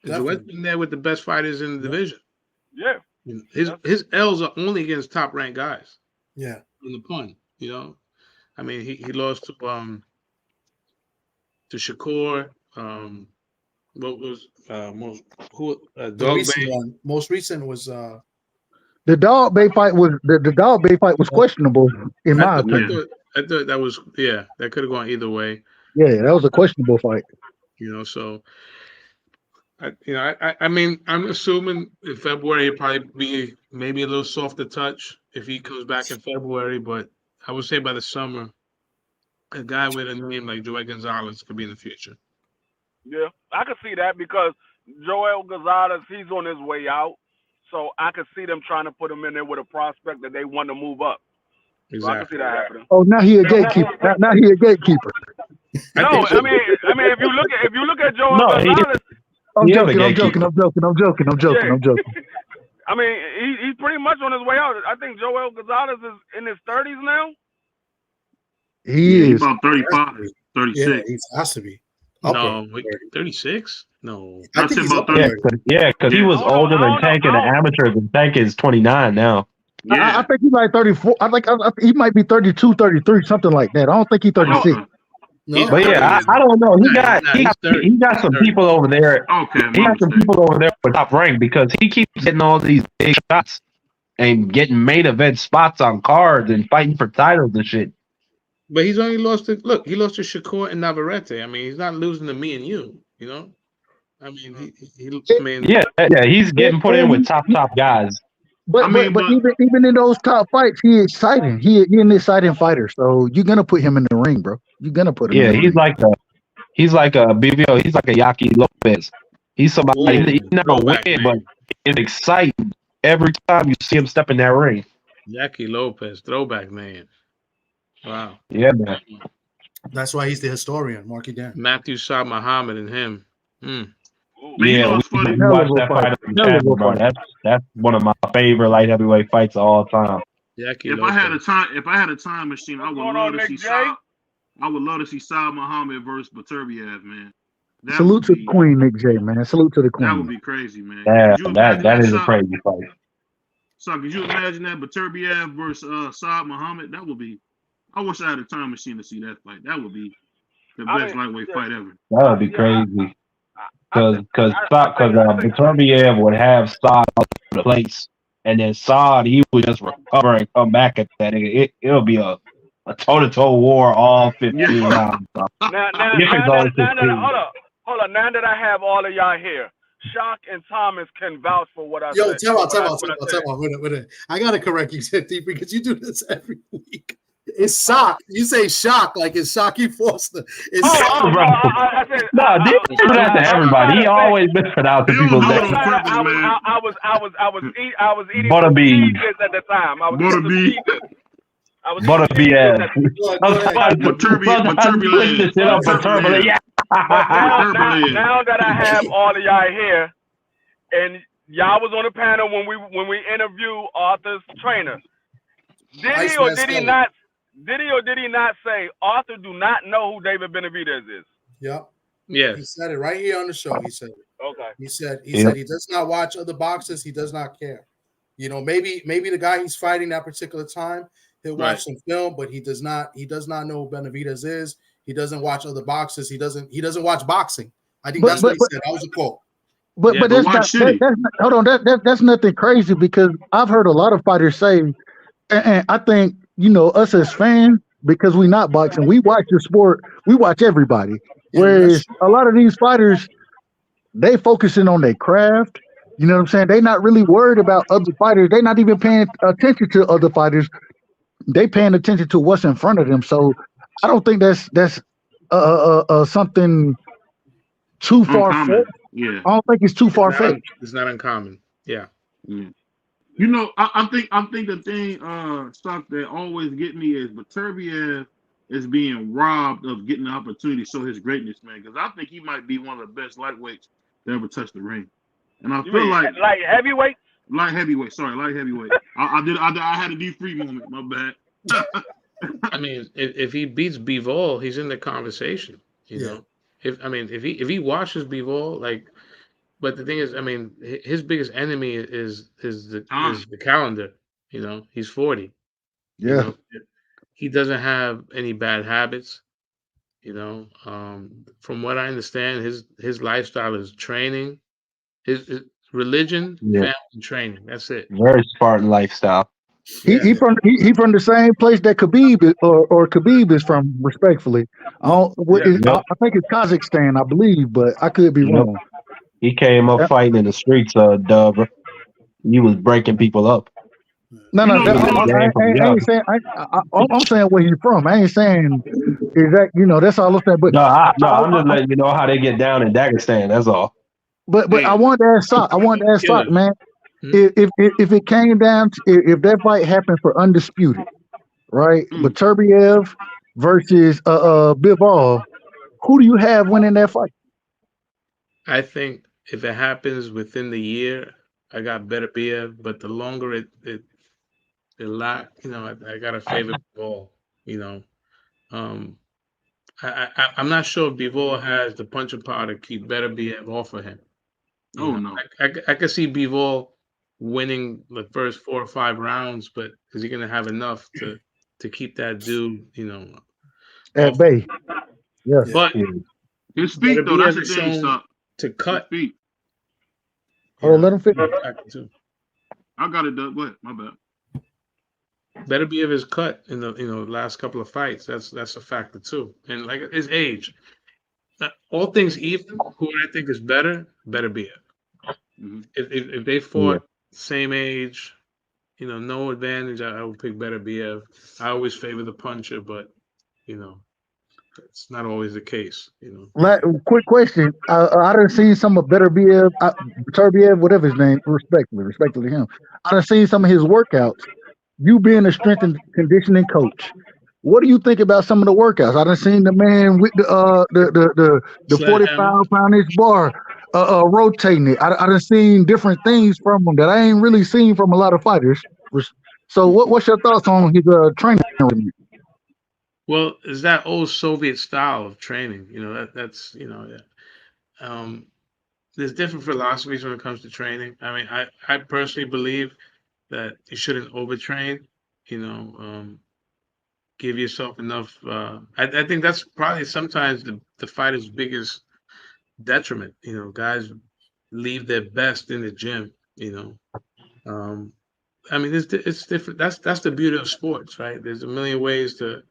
Joet's been there with the best fighters in the division. Yeah. His L's are only against top ranked guys. Yeah. In the pun, I mean, he lost to Shakur. What was most recent was the Dog Bay fight was questionable in my opinion. I thought that was that could have gone either way. Yeah, that was a questionable fight. So I mean, I'm assuming in February he'll probably be maybe a little softer touch if he comes back in February, but I would say by the summer, a guy with a name like Joet Gonzalez could be in the future. Yeah, I could see that because Joel Gonzalez, he's on his way out. So I could see them trying to put him in there with a prospect that they want to move up. Exactly. So I could see that happening. Oh, now he a gatekeeper. Now he a gatekeeper. No, I mean, if you look at Joel Gonzalez, I'm joking. I mean, he's pretty much on his way out. I think Joel Gonzalez is in his 30s now. He is about 35, 36. Yeah, he has to be. No, 36? No. I think he's about up 30. there. Because he was older than Tank in the amateurs, and Tank is 29 now. Yeah. I think he's like 34. I he might be 32, 33, something like that. I don't think he's 36. No, But yeah, I don't know. He got some people over there. Okay, He got some people over there with top rank because he keeps getting all these big shots and getting main event spots on cards and fighting for titles and shit. But he's only lost to he lost to Shakur and Navarrete. I mean, he's not losing to me and you. I mean, he's getting put in with top guys. But even in those top fights, he exciting. He an exciting fighter. So you're gonna put him in the ring, bro. You're gonna put him. Yeah, in the he's ring. like a BBO. He's like a Yaki Lopez. He's somebody. He's never win, but it's exciting every time you see him step in that ring. Yaki Lopez, throwback man. Wow. Yeah, man. That's why he's the historian, Marky Dan. Matthew Shah Muhammad and him. Yeah, we watched that fight on the channel, bro. That's one of my favorite light heavyweight fights of all time. If I had a time machine, I would love to see Saad. I would love to see Saad Muhammad versus Baturbiev, man. Salute to the Queen, Nick J, man. Salute to the Queen. That would be crazy, man. Yeah, that is a crazy fight. So could you imagine that Baturbiev versus Saad Muhammad? That would be. I wish I had a time machine to see that fight. That would be the best lightweight fight ever. That would be crazy. Because Baturbiev would have Saad on the place, and then Saad, he would just recover and come back at that. It'll be a toe-to-toe war all 15 rounds. Hold on. Now that I have all of y'all here, Shock and Thomas can vouch for what I said. Yo, tell out. Wait. I gotta correct you, City, because you do this every week. It's Sock. You say Shock like it's Shocky Foster. It's Sock. No, this is that to everybody. He always mispronounces people's names. I was eating Butterbean at the time. Butterbean. Now that I have all of y'all here, and y'all was on the panel when we interviewed Arthur's trainer, did he or did he not say Arthur do not know who David Benavidez is? Yep. Yeah. He said it right here on the show. He said it. Okay. He said he does not watch other boxers. He does not care. Maybe the guy he's fighting that particular time, he'll watch some film, but he does not know who Benavidez is. He doesn't watch other boxers. He doesn't watch boxing. I think that's what he said. That was a quote. But that's nothing crazy because I've heard a lot of fighters say, and I think us as fans, because we not boxing, we watch the sport, we watch everybody. Whereas a lot of these fighters, they focusing on their craft You know what I'm saying? They're not really worried about other fighters. They're not even paying attention to other fighters. They paying attention to what's in front of them. So I don't think that's something too far fetched. Yeah. I don't think it's too far fetched. It's not uncommon. Yeah. You know, I think the thing stuff that always get me is Beterbiev is being robbed of getting the opportunity to show his greatness, man. Because I think he might be one of the best lightweights to ever touch the ring. And I feel like heavyweight. Light heavyweight. I had a deep free moment. My bad. I mean, if he beats Bivol, he's in the conversation. You know, if he washes Bivol, like, but the thing is, I mean, his biggest enemy is the calendar. You know, he's 40. Yeah. You know, he doesn't have any bad habits. You know, from what I understand, his lifestyle is training, his religion, family, and training. That's it. Very Spartan lifestyle. He from the same place that Khabib or Khabib is from, respectfully. I think it's Kazakhstan, I believe, but I could be wrong. He came up fighting in the streets, Dub. He was breaking people up. No, I ain't saying. I'm saying where he's from. I ain't saying exact. You know, that's all I'm saying. But I'm just letting you know how they get down in Dagestan. That's all. But I wanted to ask Sock, man. If it came down to if that fight happened for undisputed, right? Beterbiev versus Bivol, who do you have winning that fight? I think if it happens within the year, I got Beterbiev, but the longer it you know, I got to favor Bivol. You know, I'm not sure if Bivol has the punching power to keep Beterbiev off of him. No. I could see Bivol winning the first 4 or 5 rounds, but is he going to have enough to keep that dude, you know, at bay? Yeah, but his feet though, that's the thing. To cut. His feet. Oh, let him finish. I got it done. What? My bad. Beterbiev is cut in the last couple of fights. That's a factor too, and like his age. All things even, who I think is Beterbiev. If they fought same age, you know, no advantage, I would pick Beterbiev. I always favor the puncher, but you know, it's not always the case. You know. Quick question: I done seen some of Beterbiev, whatever his name, respectfully him. I done seen some of his workouts. You being a strength and conditioning coach, what do you think about some of the workouts? I done seen the man with the 45-pound bar rotating it. I done seen different things from him that I ain't really seen from a lot of fighters. So what's your thoughts on his training? Well, it's that old Soviet style of training. You know, that's you know, there's different philosophies when it comes to training. I mean, I personally believe that you shouldn't overtrain. You know, give yourself enough. I think that's probably sometimes the fighter's biggest detriment. You know, guys leave their best in the gym. You know, I mean, it's different. That's the beauty of sports, right? There's a million ways to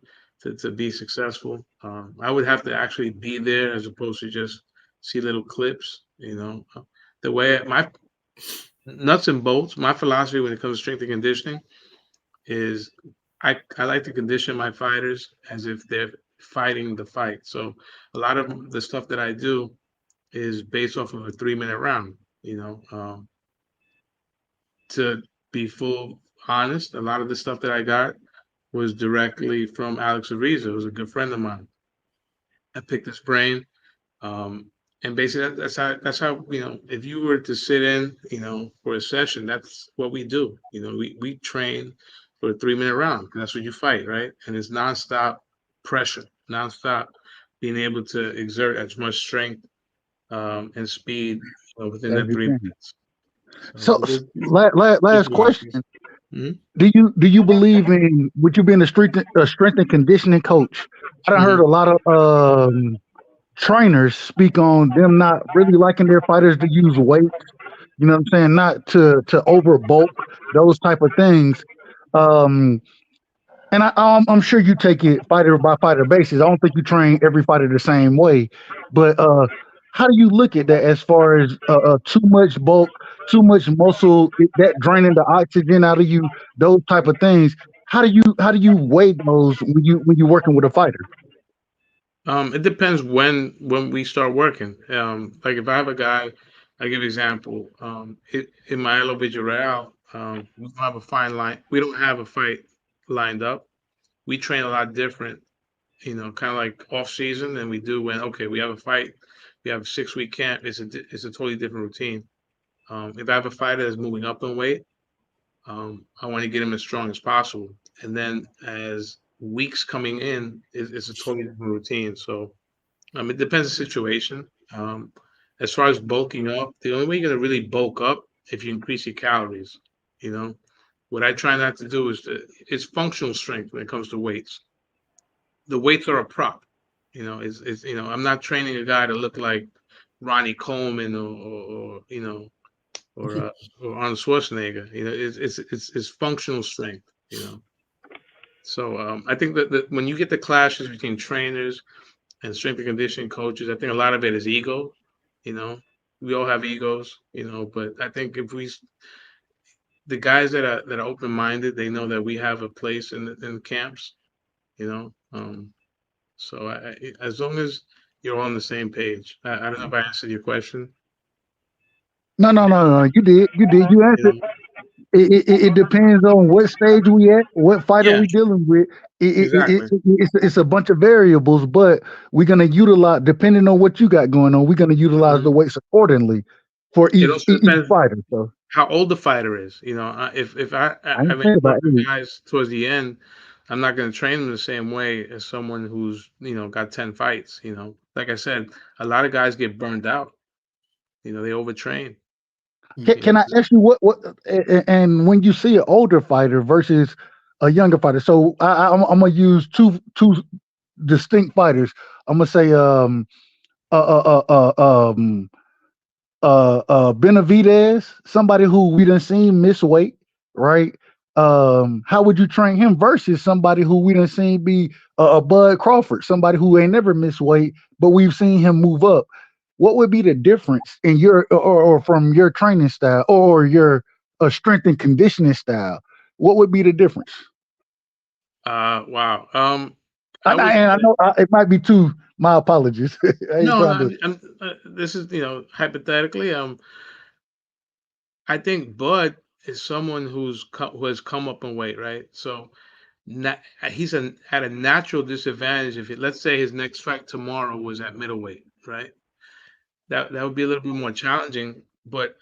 be successful. I would have to actually be there as opposed to just see little clips. You know, the way my nuts and bolts, my philosophy when it comes to strength and conditioning is I like to condition my fighters as if they're fighting the fight. So a lot of the stuff that I do is based off of a 3-minute round. You know, to be full honest, a lot of the stuff that I got was directly from Alex Ariza, who's a good friend of mine. I picked his brain, and basically that's how you know, if you were to sit in, you know, for a session, that's what we do. You know, we train for a 3-minute round. That's what you fight, right? And it's nonstop pressure, nonstop being able to exert as much strength and speed within that 3 minutes. So last question. Do you believe in, would you being a strength and conditioning coach? I done heard a lot of trainers speak on them not really liking their fighters to use weights. You know what I'm saying? Not to overbulk, those type of things. And I'm sure you take it fighter by fighter basis. I don't think you train every fighter the same way. But how do you look at that as far as too much bulk, too much muscle, that draining the oxygen out of you, those type of things. How do you weigh those when you're working with a fighter? It depends when we start working. Like if I have a guy, I give example. In my El Real, we don't have a fine line. We don't have a fight lined up. We train a lot different, kind of like off season than we do when we have a fight. We have a 6 week camp. It's a totally different routine. If I have a fighter that's moving up in weight, I want to get him as strong as possible. And then as weeks coming in, it's a totally different routine. So it depends on the situation. As far as bulking up, the only way you're gonna really bulk up if you increase your calories. You know, what I try not to do is it's functional strength when it comes to weights. The weights are a prop. I'm not training a guy to look like Ronnie Coleman or Arnold Schwarzenegger. It's functional strength. So I think that when you get the clashes between trainers and strength and conditioning coaches, I think a lot of it is ego. You know, we all have egos. But I think if the guys that are open minded, they know that we have a place in camps. You know, so as long as you're on the same page, I don't know if I answered your question. No. You did. You answered. It depends on what stage we at, what fighter Yeah, we dealing with. exactly. It's a bunch of variables, but we're gonna utilize depending on what you got going on. We're gonna utilize Mhm. the weights accordingly for It each also depends fighter. So how old the fighter is. If I I ain't mean saying work about with age. guys towards the end, I'm not going to train them the same way as someone who's got 10 fights. Like I said, a lot of guys get burned out. They overtrain. Can, You know, can I ask you and when you see an older fighter versus a younger fighter? So I'm gonna use two distinct fighters. I'm gonna say uh uh uh uh um Benavidez, somebody who we done seen miss weight, right? How would you train him versus somebody who we done seen be a Bud Crawford, somebody who ain't never missed weight, but we've seen him move up? What would be the difference in your or from your training style or your strength and conditioning style? What would be the difference? wow. I And would I say know it might be two. My apologies. I ain't no. trying to. This is hypothetically. I think Bud is someone who has come up in weight, right? So he's at a natural disadvantage if let's say his next fight tomorrow was at middleweight, right? That would be a little bit more challenging, but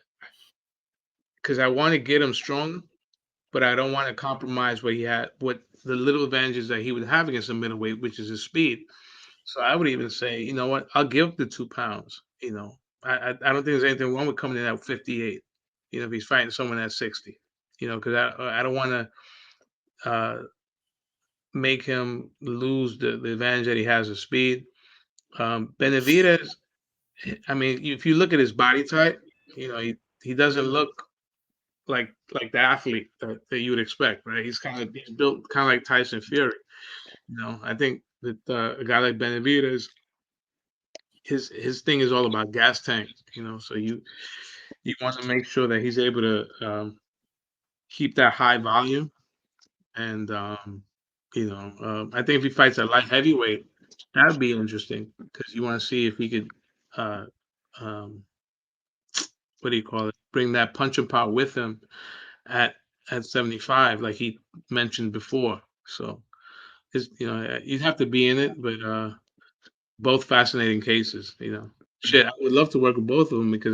because I want to get him strong, but I don't want to compromise what the little advantages that he would have against a middleweight, which is his speed. So I would even say, you know what, I'll give the 2 pounds. I don't think there's anything wrong with coming in at 58. If he's fighting someone at 60. Because I don't want to make him lose the advantage that he has of speed. Benavidez, I mean, if you look at his body type, he doesn't look like the athlete that you would expect, right? He's built kind of like Tyson Fury. I think that a guy like Benavidez, his thing is all about gas tank. So you want to make sure that he's able to keep that high volume, and I think if he fights at light heavyweight, that would be interesting because you want to see if he could. Uh, um, what do you call it? Bring that punching power with him at 75, like he mentioned before. So you'd have to be in it, but both fascinating cases. Shit, I would love to work with both of them because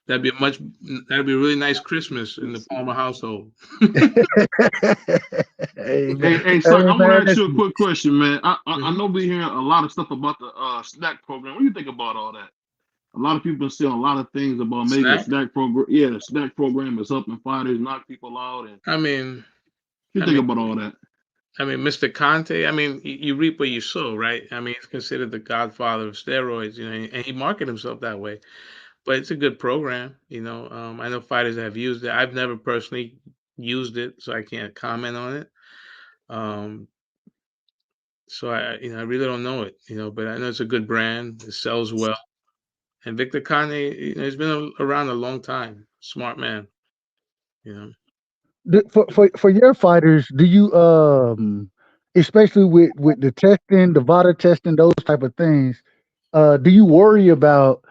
that'd be a really nice Christmas in the Palmer household. Hey, Hey, hey, son, I want to man, ask you a listen. quick question, man. I Mhm. know we hearing a lot of stuff about the snack program. What do you think about all that? A lot of people say a lot of things about maybe the Snack. snack program. Yeah, the snack program is helping fighters knock people out. And I mean, what you I think mean, about all that? Mr. Conte. I mean, you reap what you sow, right? I mean, he's considered the godfather of steroids, and he marketed himself that way. But it's a good program, I know fighters that have used it. I've never personally used it, so I can't comment on it. Um, so I really don't know it, but I know it's a good brand. It sells well. And Victor Kane, he's been around a long time. Smart man, you know. For your fighters, do you especially with the testing, the VADA testing, those type of things, do you worry about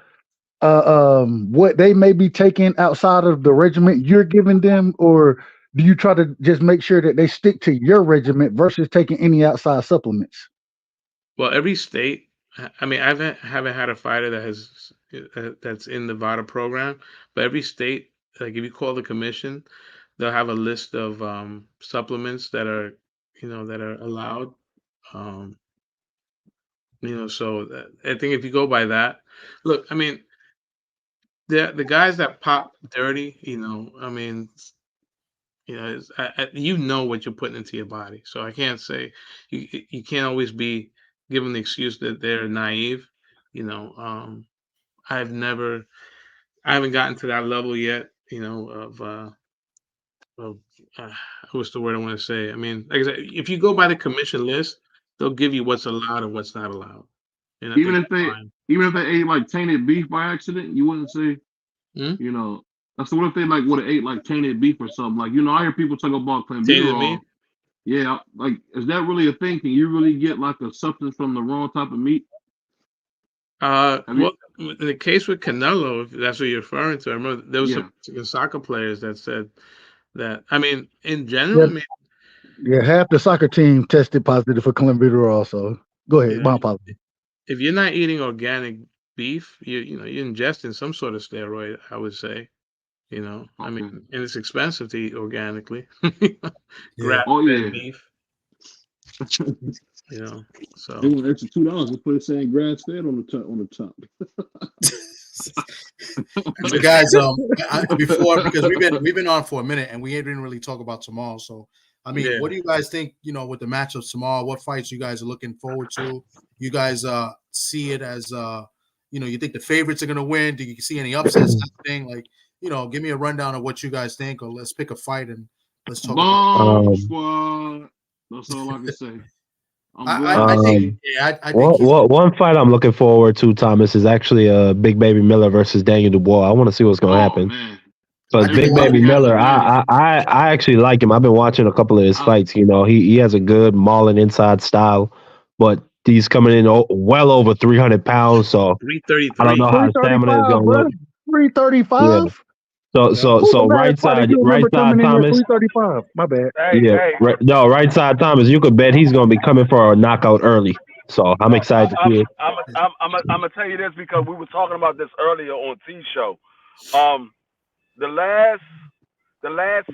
what they may be taking outside of the regiment you're giving them, or do you try to just make sure that they stick to your regiment versus taking any outside supplements? Well, every state. I mean, I haven't had a fighter that has that's in the VADA program, but every state, like if you call the commission, they'll have a list of supplements that are, that are allowed. Um, so I think if you go by that, look, I mean, the guys that pop dirty, I mean, you know what you're putting into your body. So I can't say you can't always be given the excuse that they're naive. I haven't gotten to that level yet. Of what's the word I want to say? I mean, like I said, if you go by the commission list, they'll give you what's allowed and what's not allowed. And I Even think if they fine. even if they ate like tainted beef by accident, you wouldn't say, So what if they like would have ate like tainted beef or something? Like, I hear people talk about Tainted meat? clenbuterol. Yeah, like is that really a thing? Can you really get like a substance from the wrong type of meat? Well, in the case with Canelo, if that's what you're referring to, I remember there was some soccer players that said that. I mean, in general, Yeah, half the soccer team tested positive for clenbuterol. So go ahead, my apologies. If you're not eating organic beef, you're ingesting some sort of steroid, I would say. I mean, and it's expensive to eat organically. Grass-fed beef. So they want an extra $2 to put it saying grass fed on the top. So guys, because we've been on for a minute and we didn't really talk about tomorrow. So I mean, what do you guys think? With the matchup tomorrow, what fights you guys are looking forward to? You guys see it as you think the favorites are going to win? Do you see any upsets happening? Like, give me a rundown of what you guys think, or let's pick a fight and let's talk about squad. That's all I can say. I think one fight I'm looking forward to, Thomas, is actually Big Baby Miller versus Daniel Dubois. I want to see what's going to happen. But Big Baby Miller, I actually like him. I've been watching a couple of his fights. He has a good mauling inside style, but he's coming in well over 300 pounds. So 333. I don't know how his stamina is going to look. 335. Yeah. So right side Thomas. 335. My bad. Right side Thomas. You could bet he's going to be coming for a knockout early. So I'm excited to see it. I'm gonna tell you this because we were talking about this earlier on T's show. The last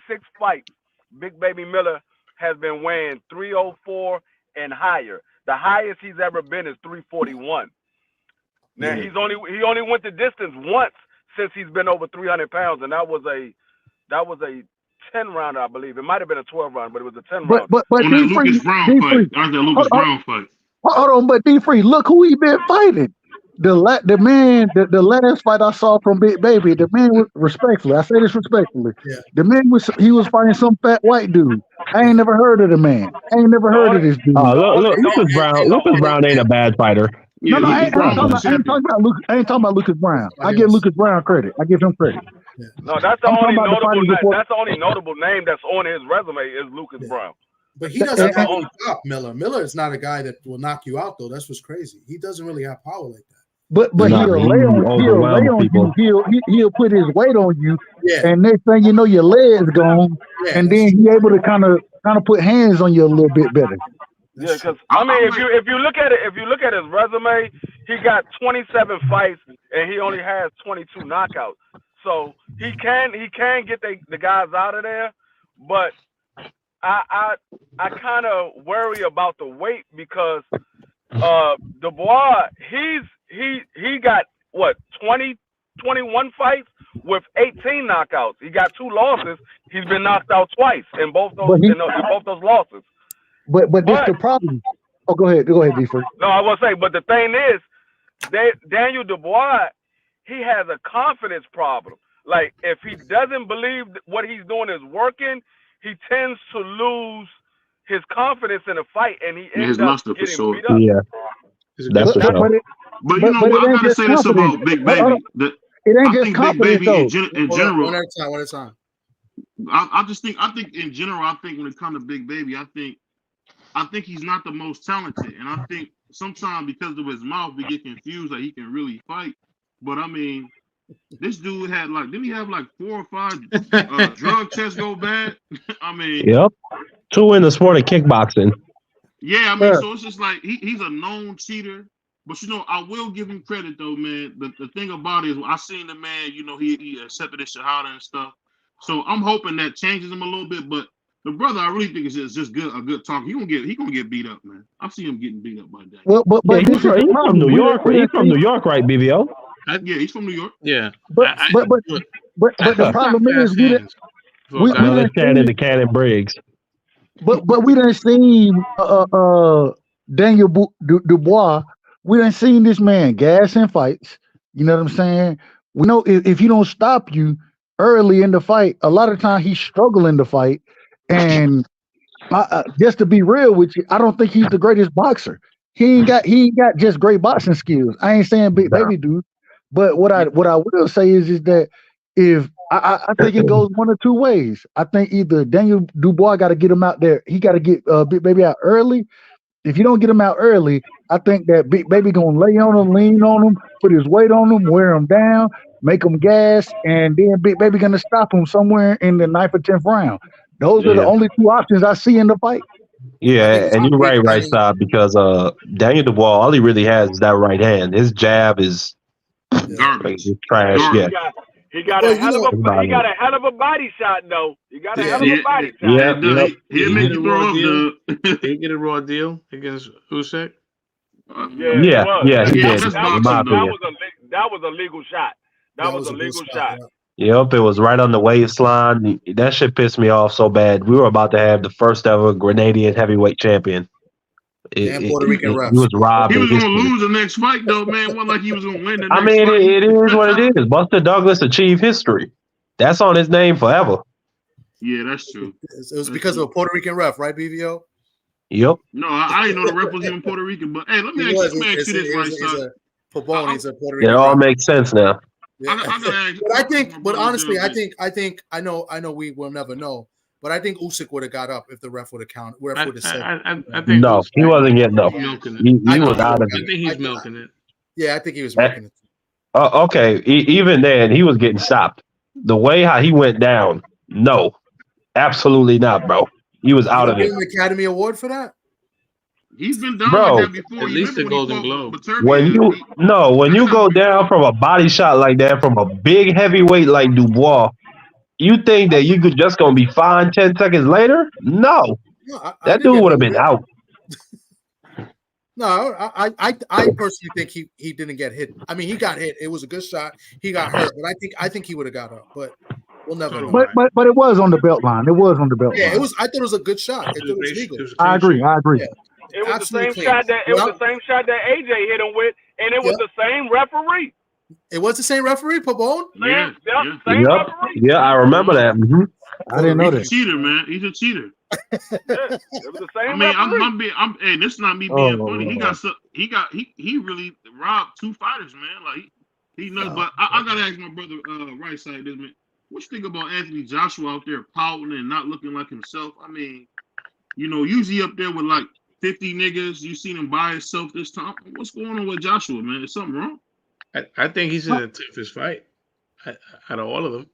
6 fights, Big Baby Miller has been weighing 304 and higher. The highest he's ever been is 341. Now he only went the distance once since he's been over 300 pounds, and that was a 10 rounder, I believe. It might have been a 12 round, but it was a 10 round. But on that Lucas Brown fight. That was that Lucas Brown fight. Hold on, but D-Free, look who he been fighting. The last fight I saw from Big Baby, the man was respectfully. I say this respectfully. Yeah. The man was fighting some fat white dude. I ain't never heard of the man. I ain't never heard of this dude. Lucas Brown ain't a bad fighter. No, I ain't talking about Lucas Brown. I give Lucas Brown credit. I give him credit. Yeah. No, that's the only notable name that's on his resume is Lucas Brown. But he doesn't really pop, Miller. Miller is not a guy that will knock you out, though. That's what's crazy. He doesn't really have power like that. But he'll lay on you. He'll put his weight on you, and next thing you know, your leg's gone, and then he able to kind of put hands on you a little bit better. Yeah, because I mean, if you look at his resume, he got 27 fights and he only has 22 knockouts. So he can get the guys out of there, but I kind of worry about the weight because Dubois he got what 21 fights with 18 knockouts. He got 2 losses. He's been knocked out twice in both those losses. But that's the problem. Oh, go ahead, D-Free. No, I was saying, but the thing is, Daniel Dubois, he has a confidence problem. Like, if he doesn't believe what he's doing is working, he tends to lose his confidence in a fight, and he ends up getting beat up. Yeah, that's for sure. But you know what? I gotta say this about Big Baby. It ain't just confidence though. In general, one at a time. I think in general, I think when it comes to Big Baby, I think he's not the most talented, and I think sometimes because of his mouth, we get confused that he can really fight. But I mean, this dude had didn't he have 4 or 5 drug tests go bad? I mean, yep, 2 in the sport of kickboxing. Yeah, I mean, so it's just like he's a known cheater. But I will give him credit though, man. The thing about it is, I seen the man. He accepted his shahada and stuff. So I'm hoping that changes him a little bit. But the brother, I really think is just a good talker. He gonna get beat up, man. I've seen him getting beat up by that. Well, but he's from New York. He's from New York, right, BBO? Yeah, he's from New York. Yeah, but the problem is we didn't Shannon the Cannon Briggs. But we didn't see Daniel Dubois. We done seen this man gas in fights. You know what I'm saying? We know if he don't stop you early in the fight, a lot of times he's struggling to fight. And just to be real with you, I don't think he's the greatest boxer. He ain't got just great boxing skills. I ain't saying Big Baby dude, but what I will say is that if I think it goes one or two ways. I think either Daniel Dubois got to get him out there. He got to get Big Baby out early. If you don't get him out early, I think that Big Baby gonna lay on him, lean on him, put his weight on him, wear him down, make him gas, and then Big Baby gonna stop him somewhere in the 9th or 10th round. Those are the only 2 options I see in the fight. Yeah, and you're right side, because Daniel Dubois, all he really has is that right hand. His jab is garbage, trash. Yeah. He got a hell of a body shot, though. He got a hell of a body shot. Yeah, he'll make you throw up. Did he get a raw deal against Usyk? Yeah, he did. That was a legal shot. That was a legal shot. Yep, it was right on the waistline. That shit pissed me off so bad. We were about to have the first ever Grenadian heavyweight champion. Puerto Rican ref. He was robbed. He was going to lose the next fight, though, man. It wasn't like he was going to win the next fight. It is what it is. Buster Douglas achieved history. That's on his name forever. Yeah, that's true. It was because of a Puerto Rican ref, right, BVO? Yep. No, I didn't know the ref was even Puerto Rican. But hey, let me ask you this, right, son. He's a Puerto Rican. It all makes sense now. Yeah. But honestly, I know we will never know. But I think Usyk would have got up if the ref would have counted. I think no, he wasn't getting up. He was out of it. I think he's milking it. Yeah, I think he was milking it. Okay, even then, he was getting stopped. The way how he went down, no, absolutely not, bro. He was out of it. An Academy Award for that? He's been down like that before. At least the Golden Globe. When you go down from a body shot like that, from a big heavyweight like Dubois, you think that you could just gonna be fine 10 seconds later? No, that dude would have been out. No, I personally think he didn't get hit. I mean, he got hit. It was a good shot. He got hurt, but I think he would have got up. But we'll never know. But it was on the belt line. It was on the belt line. Yeah, it was. I thought it was a good shot. It was legal. I agree. Yeah. It was the same shot that AJ hit him with, and it was the same referee. It was the same referee, Pabon? Same referee. Yeah, I remember that. Mm-hmm. I didn't know that. He's a cheater, man. He's a cheater. It was the same referee. Hey, this is not me being funny. He really robbed 2 fighters, man. Like he knows. But I gotta ask my brother, right side, this man. What you think about Anthony Joshua out there pouting and not looking like himself? I mean, usually up there with like 50 niggas. You seen him by himself this time. What's going on with Joshua, man? Is something wrong? I think he's in the toughest fight out of all of them.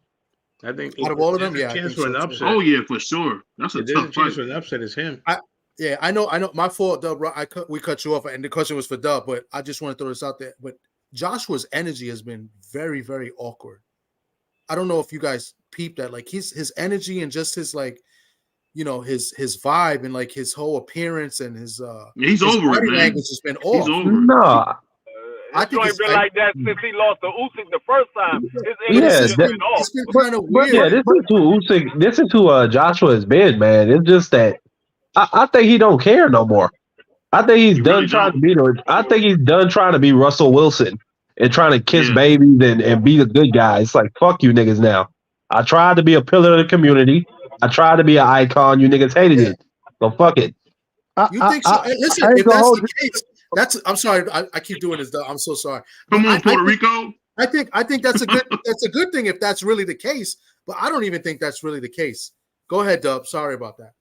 I think out of all of them, yeah. Chance for an upset. Oh yeah, for sure. That's a tough fight. Chance for an upset is him. I know. My fault, Dub. We cut you off, and the question was for Dub, but I just want to throw this out there. But Joshua's energy has been very, very awkward. I don't know if you guys peeped that. Like his energy and just his his vibe and like his whole appearance and his he's his over it, man. Language has been off. He's over. No. I think it's been like that since he lost to Usyk the first time. His energy has been off. It's been kind of weird. Yeah, this is who Joshua has been, man. It's just that I think he don't care no more. I think he's done trying to be I think he's done trying to be Russell Wilson and trying to kiss babies and be the good guy. It's like, fuck you niggas now. I tried to be a pillar of the community. I tried to be an icon. You niggas hated it. So fuck it. You think so? Listen, if that's the case, I'm sorry. I keep doing this though. I'm so sorry. Come on, Puerto Rico. I think that's a good thing if that's really the case. But I don't even think that's really the case. Go ahead, Dub. Sorry about that.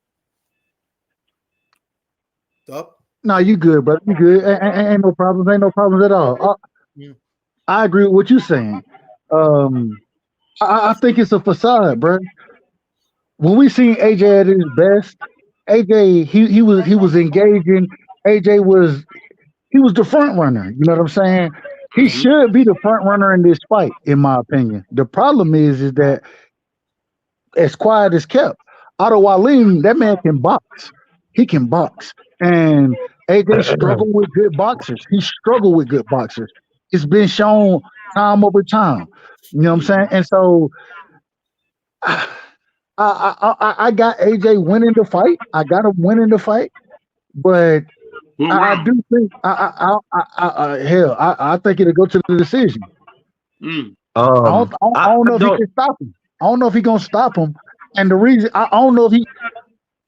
Dub? No, you good, brother. You good. Ain't no problems. Ain't no problems at all. I agree with what you're saying. I think it's a facade, bro. When we seen AJ at his best, AJ he was engaging. AJ was the front runner. You know what I'm saying? He should be the front runner in this fight, in my opinion. The problem is that as quiet as kept, Otto Wallin, that man can box. He can box. And AJ struggled with good boxers. He struggled with good boxers. It's been shown time over time. You know what I'm saying? And so I got AJ winning the fight. I got him winning the fight. But I do think I think it'll go to the decision. I don't know if he can stop him. I don't know if he's gonna stop him. And the reason I don't know if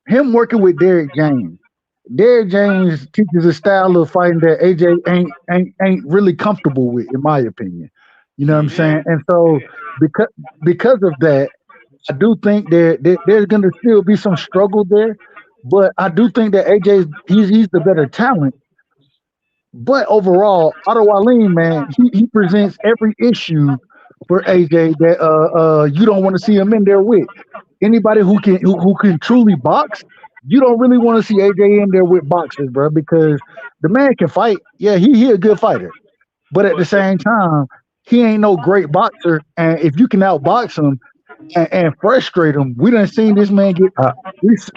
him working with Derrick James. Derrick James teaches a style of fighting that AJ ain't really comfortable with, in my opinion. You know what I'm saying? And so because of that, I do think that there's gonna still be some struggle there. But I do think that AJ he's the better talent. But overall, Otto Wallin, man, he presents every issue for AJ that you don't want to see him in there with. Anybody who can truly box, you don't really want to see AJ in there with boxers, bro, because the man can fight. Yeah, he a good fighter. But at the same time, he ain't no great boxer. And if you can outbox him and frustrate him, we done seen this man get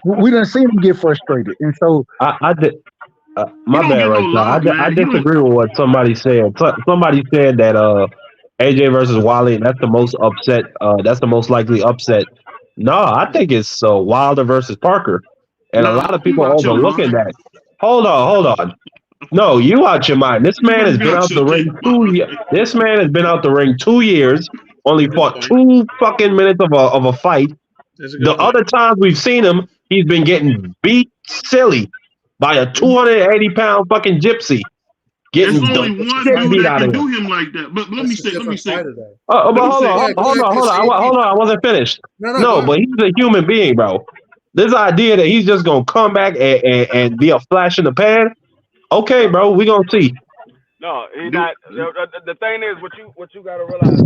we done seen him get frustrated. And so I did my bad right now. I disagree with what somebody said. Somebody said that AJ versus Wiley, that's the most upset. That's the most likely upset. No, I think it's Wilder versus Parker, and a lot of people overlooking that. Hold on. No, you out your mind. This man has been out the ring 2 years. This man has been out the ring 2 years. Only fought 2 fucking minutes of a fight. The other times we've seen him, he's been getting beat silly by a 280-pound fucking gypsy. There's only one dude that can do him like that. But let me say. Hold on. I wasn't finished. No, but he's a human being, bro. This idea that he's just gonna come back and be a flash in the pan. Okay, bro, we gonna see. No, he's not. The thing is, what you gotta realize.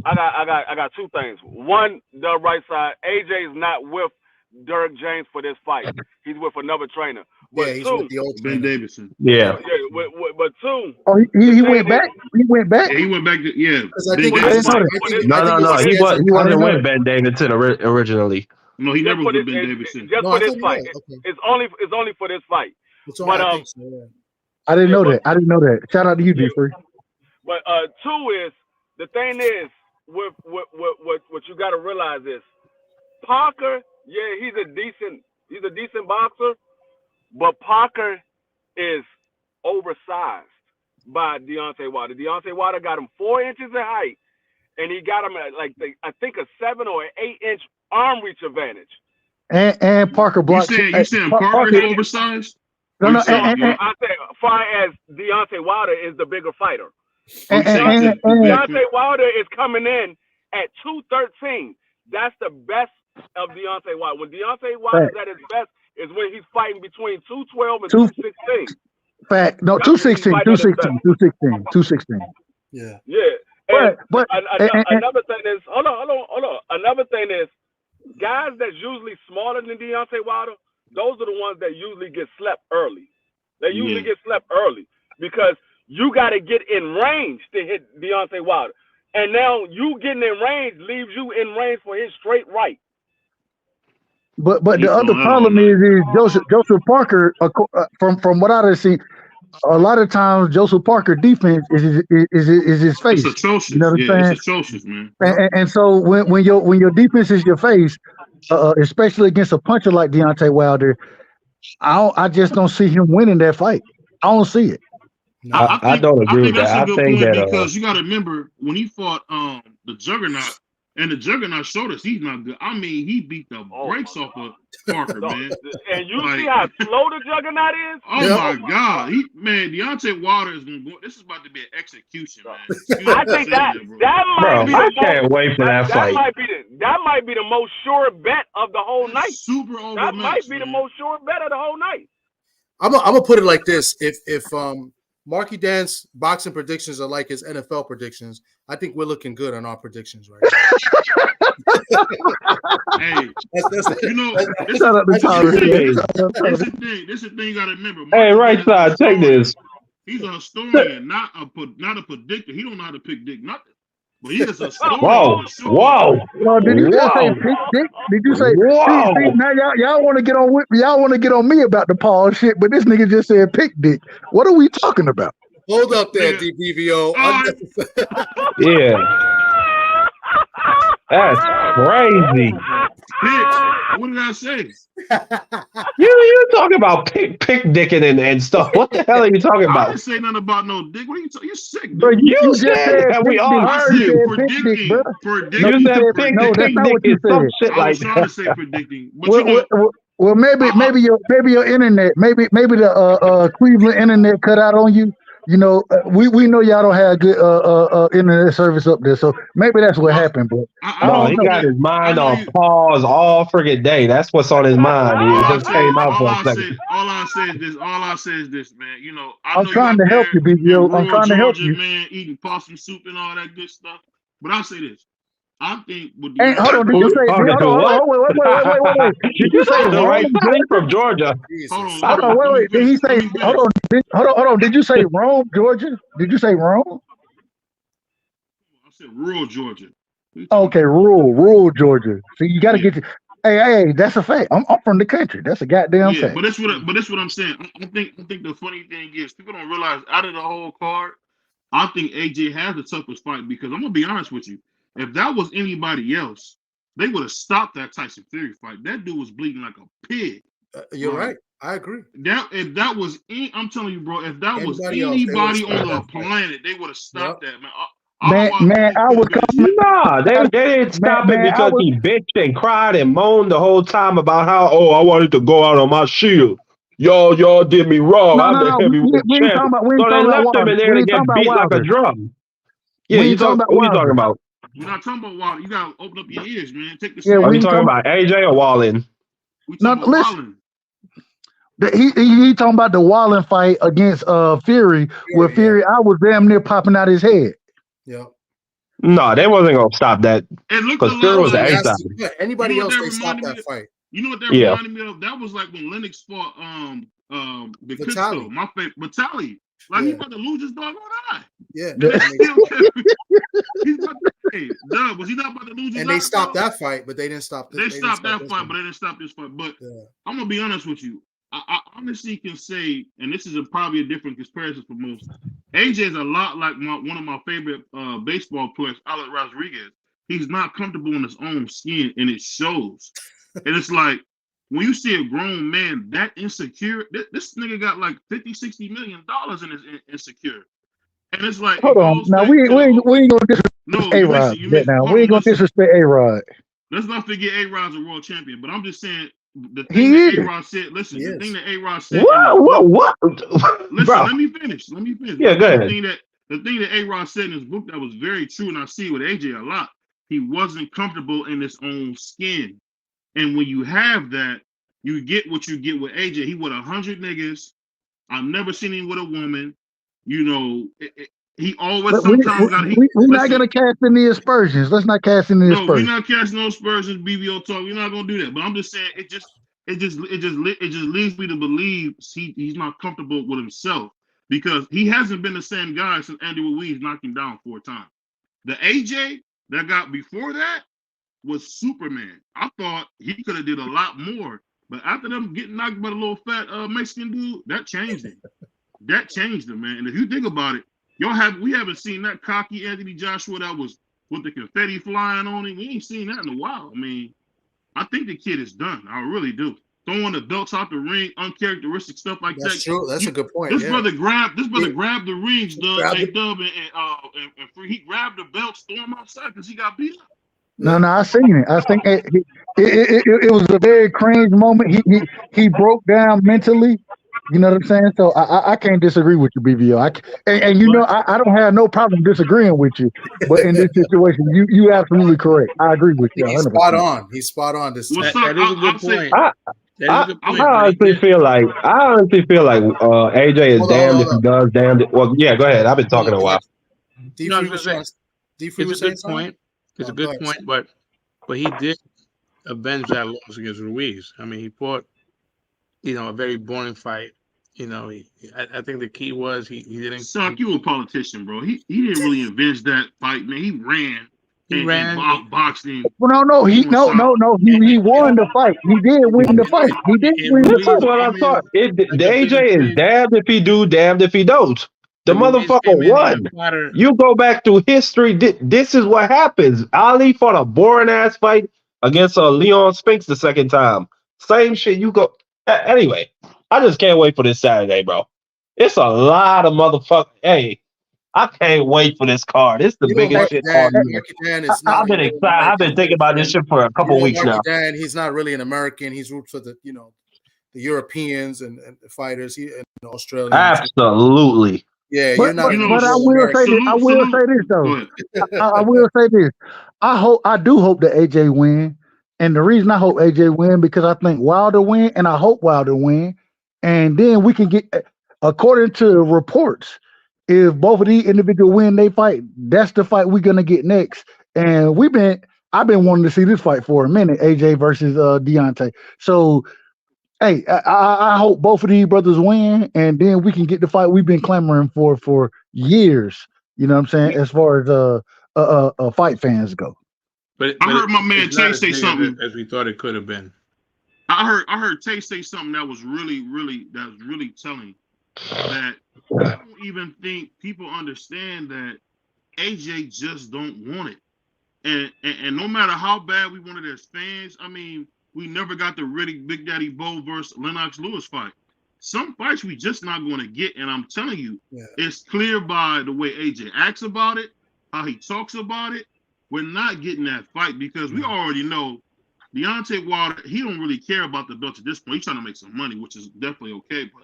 I got 2 things. One, the right side. AJ's not with Derrick James for this fight. He's with another trainer. But yeah, he's with the old Ben Davison. Yeah. But 2. Oh, he went back. He went back. Yeah, he went back. No. He wasn't with Ben Davison originally. No, he never was with Ben Davison. Just for this fight. It's only for this fight. But I didn't know that. Shout out to you, D3. But 2 is the thing is with what you got to realize is Parker. Yeah, he's a decent boxer, but Parker is oversized by Deontay Wilder. Deontay Wilder got him 4 inches in height, and he got him at I think a 7 or an 8-inch arm reach advantage. And Parker blocked. You saying Parker is oversized? No. I say, far as Deontay Wilder is the bigger fighter. Deontay Wilder is coming in at 213. That's the best of Deontay Wilder. When Deontay Wilder is at his best is when he's fighting between 212 and 216. Fact. No, 216. Yeah. And but another thing is, hold on. Another thing is, guys that's usually smaller than Deontay Wilder, those are the ones that usually get slept early. They usually get slept early because you got to get in range to hit Deontay Wilder. And now you getting in range leaves you in range for his straight right. But the other problem is Joseph Parker, from what I've seen, a lot of times Joseph Parker defense is his face. It's atrocious. You know what I'm saying? It's atrocious, man. And so when your defense is your face, especially against a puncher like Deontay Wilder, I just don't see him winning that fight. I don't see it. I don't agree with that. I think that because you got to remember when he fought the Juggernaut, And the Juggernaut showed us he's not good. I mean, he beat the brakes off of Parker, man. And you see how slow the Juggernaut is? Oh my God. Deontay Wilder is going to go. This is about to be an execution, man. I think that might be I can't wait for that fight. That might be the most sure bet of the whole night. Super over. That might be the most sure bet of the whole night. I'm gonna put it like this: if Marky Dan's boxing predictions are like his NFL predictions, I think we're looking good on our predictions right now. Hey, this is the thing you gotta remember. Hey, right side, take this. He's a historian, not a predictor. He don't know how to pick dick nothing. But he is a historian. Whoa. Did you just say pick dick? Did you say? See, now y'all want to get on with me. Y'all want to get on me about the Paul shit, but this nigga just said pick dick. What are we talking about? Hold up there, DBVO. Yeah. That's crazy. What did I say? You talking about pick dicking and stuff. What the hell are you talking about? I didn't say nothing about no dick. What are you talking? You sick, bro. You said that we all heard you. Predicting. You said pick no, that's not what you said. Some shit I was like trying to say predicting. But well, maybe your internet, maybe the Cleveland internet cut out on you. You know, we know y'all don't have good internet service up there, so maybe that's what happened. But he got his mind on pause all friggin' day. That's what's on his mind. He just came out for a second. All I say is this, man. You know, I'm trying to help you, BBO. I'm trying to help you, man. Eating possum soup and all that good stuff. But I'll say this. I think with the hold on, did you say wait. Did you say the right thing from Georgia? Hold on, wait. Did he say hold on, did you say Rome, Georgia? Did you say Rome? I said rural Georgia. Okay, rural Georgia. So you gotta get to hey, that's a fact. I'm from the country. That's a goddamn fact. But that's what I'm saying. I think the funny thing is people don't realize out of the whole card, I think AJ has the toughest fight because I'm gonna be honest with you. If that was anybody else, they would have stopped that Tyson Fury fight. That dude was bleeding like a pig. You're right. I agree. I'm telling you, bro. If that was anybody on the planet, they would have stopped that, man. I was coming. Nah, they didn't stop it because he bitched and cried and moaned the whole time about how I wanted to go out on my shield. Y'all did me wrong. I'm the heavyweight champion. So they left him in there to get beat like a drum. Yeah, what are you talking about? We're not talking about Wallen. You gotta open up your ears, man. Take the Are you talking about AJ or Wallen? We talking about Wallen. He talking about the Wallen fight against Fury, where Fury I was damn near popping out his head. Yeah. No, they wasn't gonna stop that. Because Fury was the A side. Anybody else they stopped that fight. You know what that reminded me of? That was like when Lennox fought the Kitso, my favorite Vitali. Like he about to lose his doggone eye. Yeah. He's about to, was he not about to lose his eye? And they stopped that fight, but they didn't stop this. They stopped that fight, but they didn't stop this fight. But I'm gonna be honest with you. I honestly can say, and this is probably a different comparison for most. AJ is a lot like one of my favorite baseball players, Alex Rodriguez. He's not comfortable in his own skin, and it shows. And it's like when you see a grown man that insecure, this nigga got like $50-60 million in his insecure. And it's like, hold on. Now we ain't gonna disrespect A-Rod. We ain't gonna disrespect A-Rod. Let's not forget A-Rod's a world champion, but I'm just saying the thing that A-Rod said, listen, the thing that A-Rod said. What? Listen, let me finish. Yeah, go ahead. The thing that A-Rod said in his book that was very true, and I see it with AJ a lot, he wasn't comfortable in his own skin. And when you have that, you get what you get with AJ. He with 100 niggas. I've never seen him with a woman. You know, he always sometimes got. We're not gonna cast in the aspersions. Let's not cast in the aspersions. No, we're not casting no aspersions. BBO talk. We're not gonna do that. But I'm just saying, it just leads me to believe he's not comfortable with himself because he hasn't been the same guy since Andy Ruiz knocked him down 4 times. The AJ that got before that was Superman. I thought he could have did a lot more, but after them getting knocked by the little fat Mexican dude, that changed him. That changed him, man. And if you think about it, we haven't seen that cocky Anthony Joshua that was with the confetti flying on him. We ain't seen that in a while. I mean, I think the kid is done. I really do. Throwing the belts out the ring, uncharacteristic stuff like that. That's true. That's a good point. This brother grabbed the rings, Dub, and Free. He grabbed the belts, threw them outside because he got beat up. No, I seen it. I think it was a very cringe moment. He broke down mentally. You know what I'm saying? So I can't disagree with you, BVO. And you know I don't have no problem disagreeing with you. But in this situation, you absolutely correct. I agree with you. He's 100%. spot on. He's spot on. This that is a good point. I honestly feel like AJ is damned if he does, damned. Well, yeah, go ahead. I've been talking a while. It's a good point. It's a good point, but he did avenge that loss against Ruiz. I mean, he fought, a very boring fight. I think the key was he didn't. Suck, you a politician, bro. He didn't really avenge that fight, man. He ran. He boxing. Well, no. He won the fight. He did win the fight. He did win the fight. That's what I'm talking. The AJ is damned if he do, damned if he don't. The motherfucker won. You go back to history. This is what happens. Ali fought a boring ass fight against Leon Spinks the second time. Same shit. You go anyway. I just can't wait for this Saturday, bro. It's a lot of motherfuckers. Hey, I can't wait for this card. It's the biggest shit. I've been excited. I've been thinking about this shit for a couple weeks now. Dan, he's not really an American. He's roots for the Europeans and the fighters. He and Australians. Absolutely. Yeah, but I will say this. I will say this though. I will say this. I do hope that AJ win, and the reason I hope AJ win because I think Wilder win, and I hope Wilder win, and then we can get, according to reports, if both of these individuals win, they fight. That's the fight we're gonna get next, and I've been wanting to see this fight for a minute. AJ versus Deontay. So. Hey, I hope both of these brothers win, and then we can get the fight we've been clamoring for years. You know what I'm saying? As far as fight fans go. But I heard my man Tay say something as we thought it could have been. I heard Tay say something that was really telling. That I don't even think people understand that AJ just don't want it, and no matter how bad we want it as fans, I mean. We never got the really Big Daddy Bo versus Lennox Lewis fight. Some fights we just not going to get, and I'm telling you, it's clear by the way AJ acts about it, how he talks about it. We're not getting that fight because we already know Deontay Wilder. He don't really care about the belt at this point. He's trying to make some money, which is definitely okay. But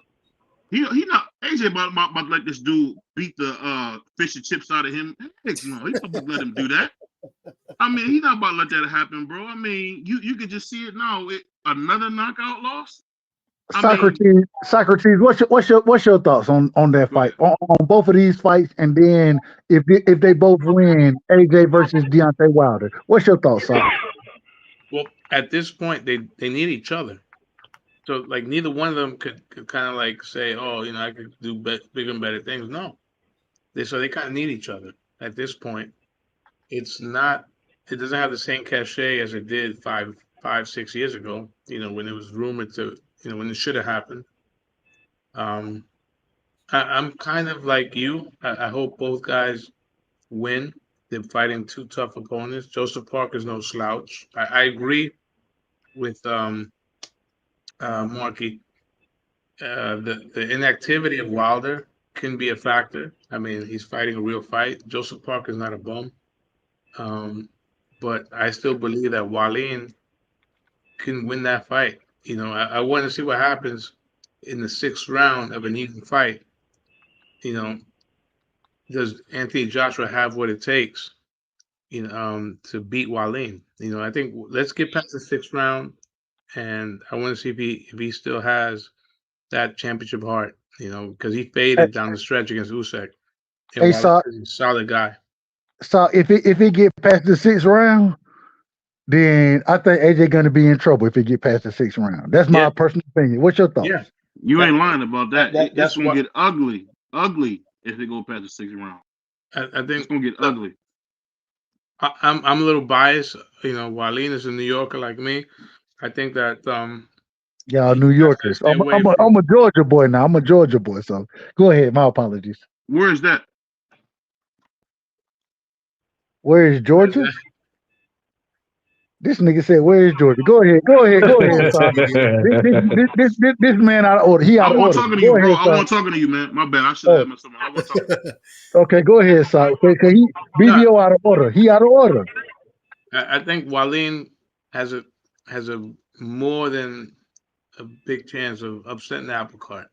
he not AJ about to let this dude beat the fish and chips out of him. Heck no, he's supposed to let him do that. I mean, he's not about to let that happen, bro. I mean, you can just see it now. Another knockout loss. Socrates, what's your thoughts on that fight, on both of these fights, and then if they both win, AJ versus Deontay Wilder, what's your thoughts, Soc? Well, at this point, they need each other. So, like, neither one of them could kind of like say, oh, I could do bigger and better things. No, they kind of need each other at this point. It doesn't have the same cachet as it did 5-6 years ago, when it was rumored to, when it should have happened. I'm kind of like you. I hope both guys win. They're fighting two tough opponents. Joseph Parker's no slouch. I agree with Marky. The inactivity of Wilder can be a factor. I mean, he's fighting a real fight. Joseph Parker's not a bum. But I still believe that Wallin can win that fight. I want to see what happens in the 6th round of an even fight. Does Anthony Joshua have what it takes, to beat Wallin? I think let's get past the 6th round, and I want to see if he still has that championship heart. Because he faded down the stretch against Usyk. And he's a solid guy. So if he get past the 6th round, then I think AJ gonna be in trouble if he get past the 6th round. That's my personal opinion. What's your thoughts? Yeah, you ain't lying about that. That's gonna get ugly if they go past the 6th round. I think it's gonna get ugly. I'm a little biased. Wallin is a New Yorker like me. I think that y'all New Yorkers. I'm a Georgia boy now. I'm a Georgia boy. So go ahead. My apologies. Where is that? Where is Georgia? This nigga said, "Where is Georgia?" Go ahead, son. This man out of order. He out of order. I wasn't talking to you, bro. I wasn't talking to you, man. My bad. I should have messed up. I wasn't talking to you. Okay, go ahead, son. Because BBO out of order. He out of order. I think Wallin has a more than a big chance of upsetting the apple cart.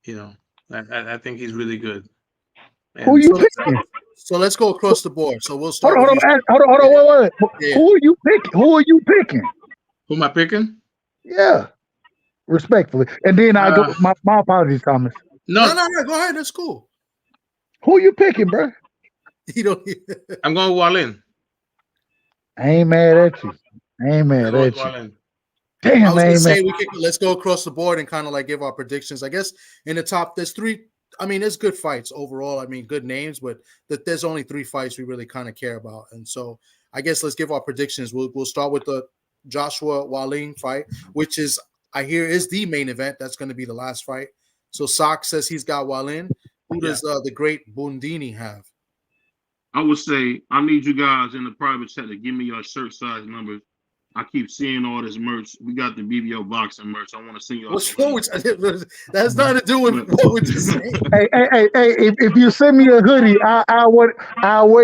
You know, I think he's really good. Who And you So let's picking? so let's go across the board. So we'll Hold start on, with hold you. on, hold on, wait. Yeah. Who are you picking? Who are you picking? who am I picking? Yeah, respectfully. And then I go. Uh, My apologies, Thomas. No, no, no, no. Go ahead. That's cool. Who you picking, bro? You don't. I'm going Wallin. I ain't mad at you. I ain't I mad go with at you. Wallin. I Damn, was I gonna ain't mad. say let's go across the board and kind of like give our predictions. I guess in the top, there's three. I mean, there's good fights overall. I mean, good names, but there's only three fights we really kind of care about. And so I guess let's give our predictions. We'll start with the Joshua Wallin fight, which is I hear is the main event. That's going to be the last fight. So Sock says he's got Wallin. Who does the great Bundini have? I would say I need you guys in the private chat to give me your shirt size numbers. I keep seeing all this merch. We got the BBO boxing merch. I want to see y'all. What's wrong with that? Has nothing to do with what we're just saying. Hey, if you send me a hoodie, I'll wear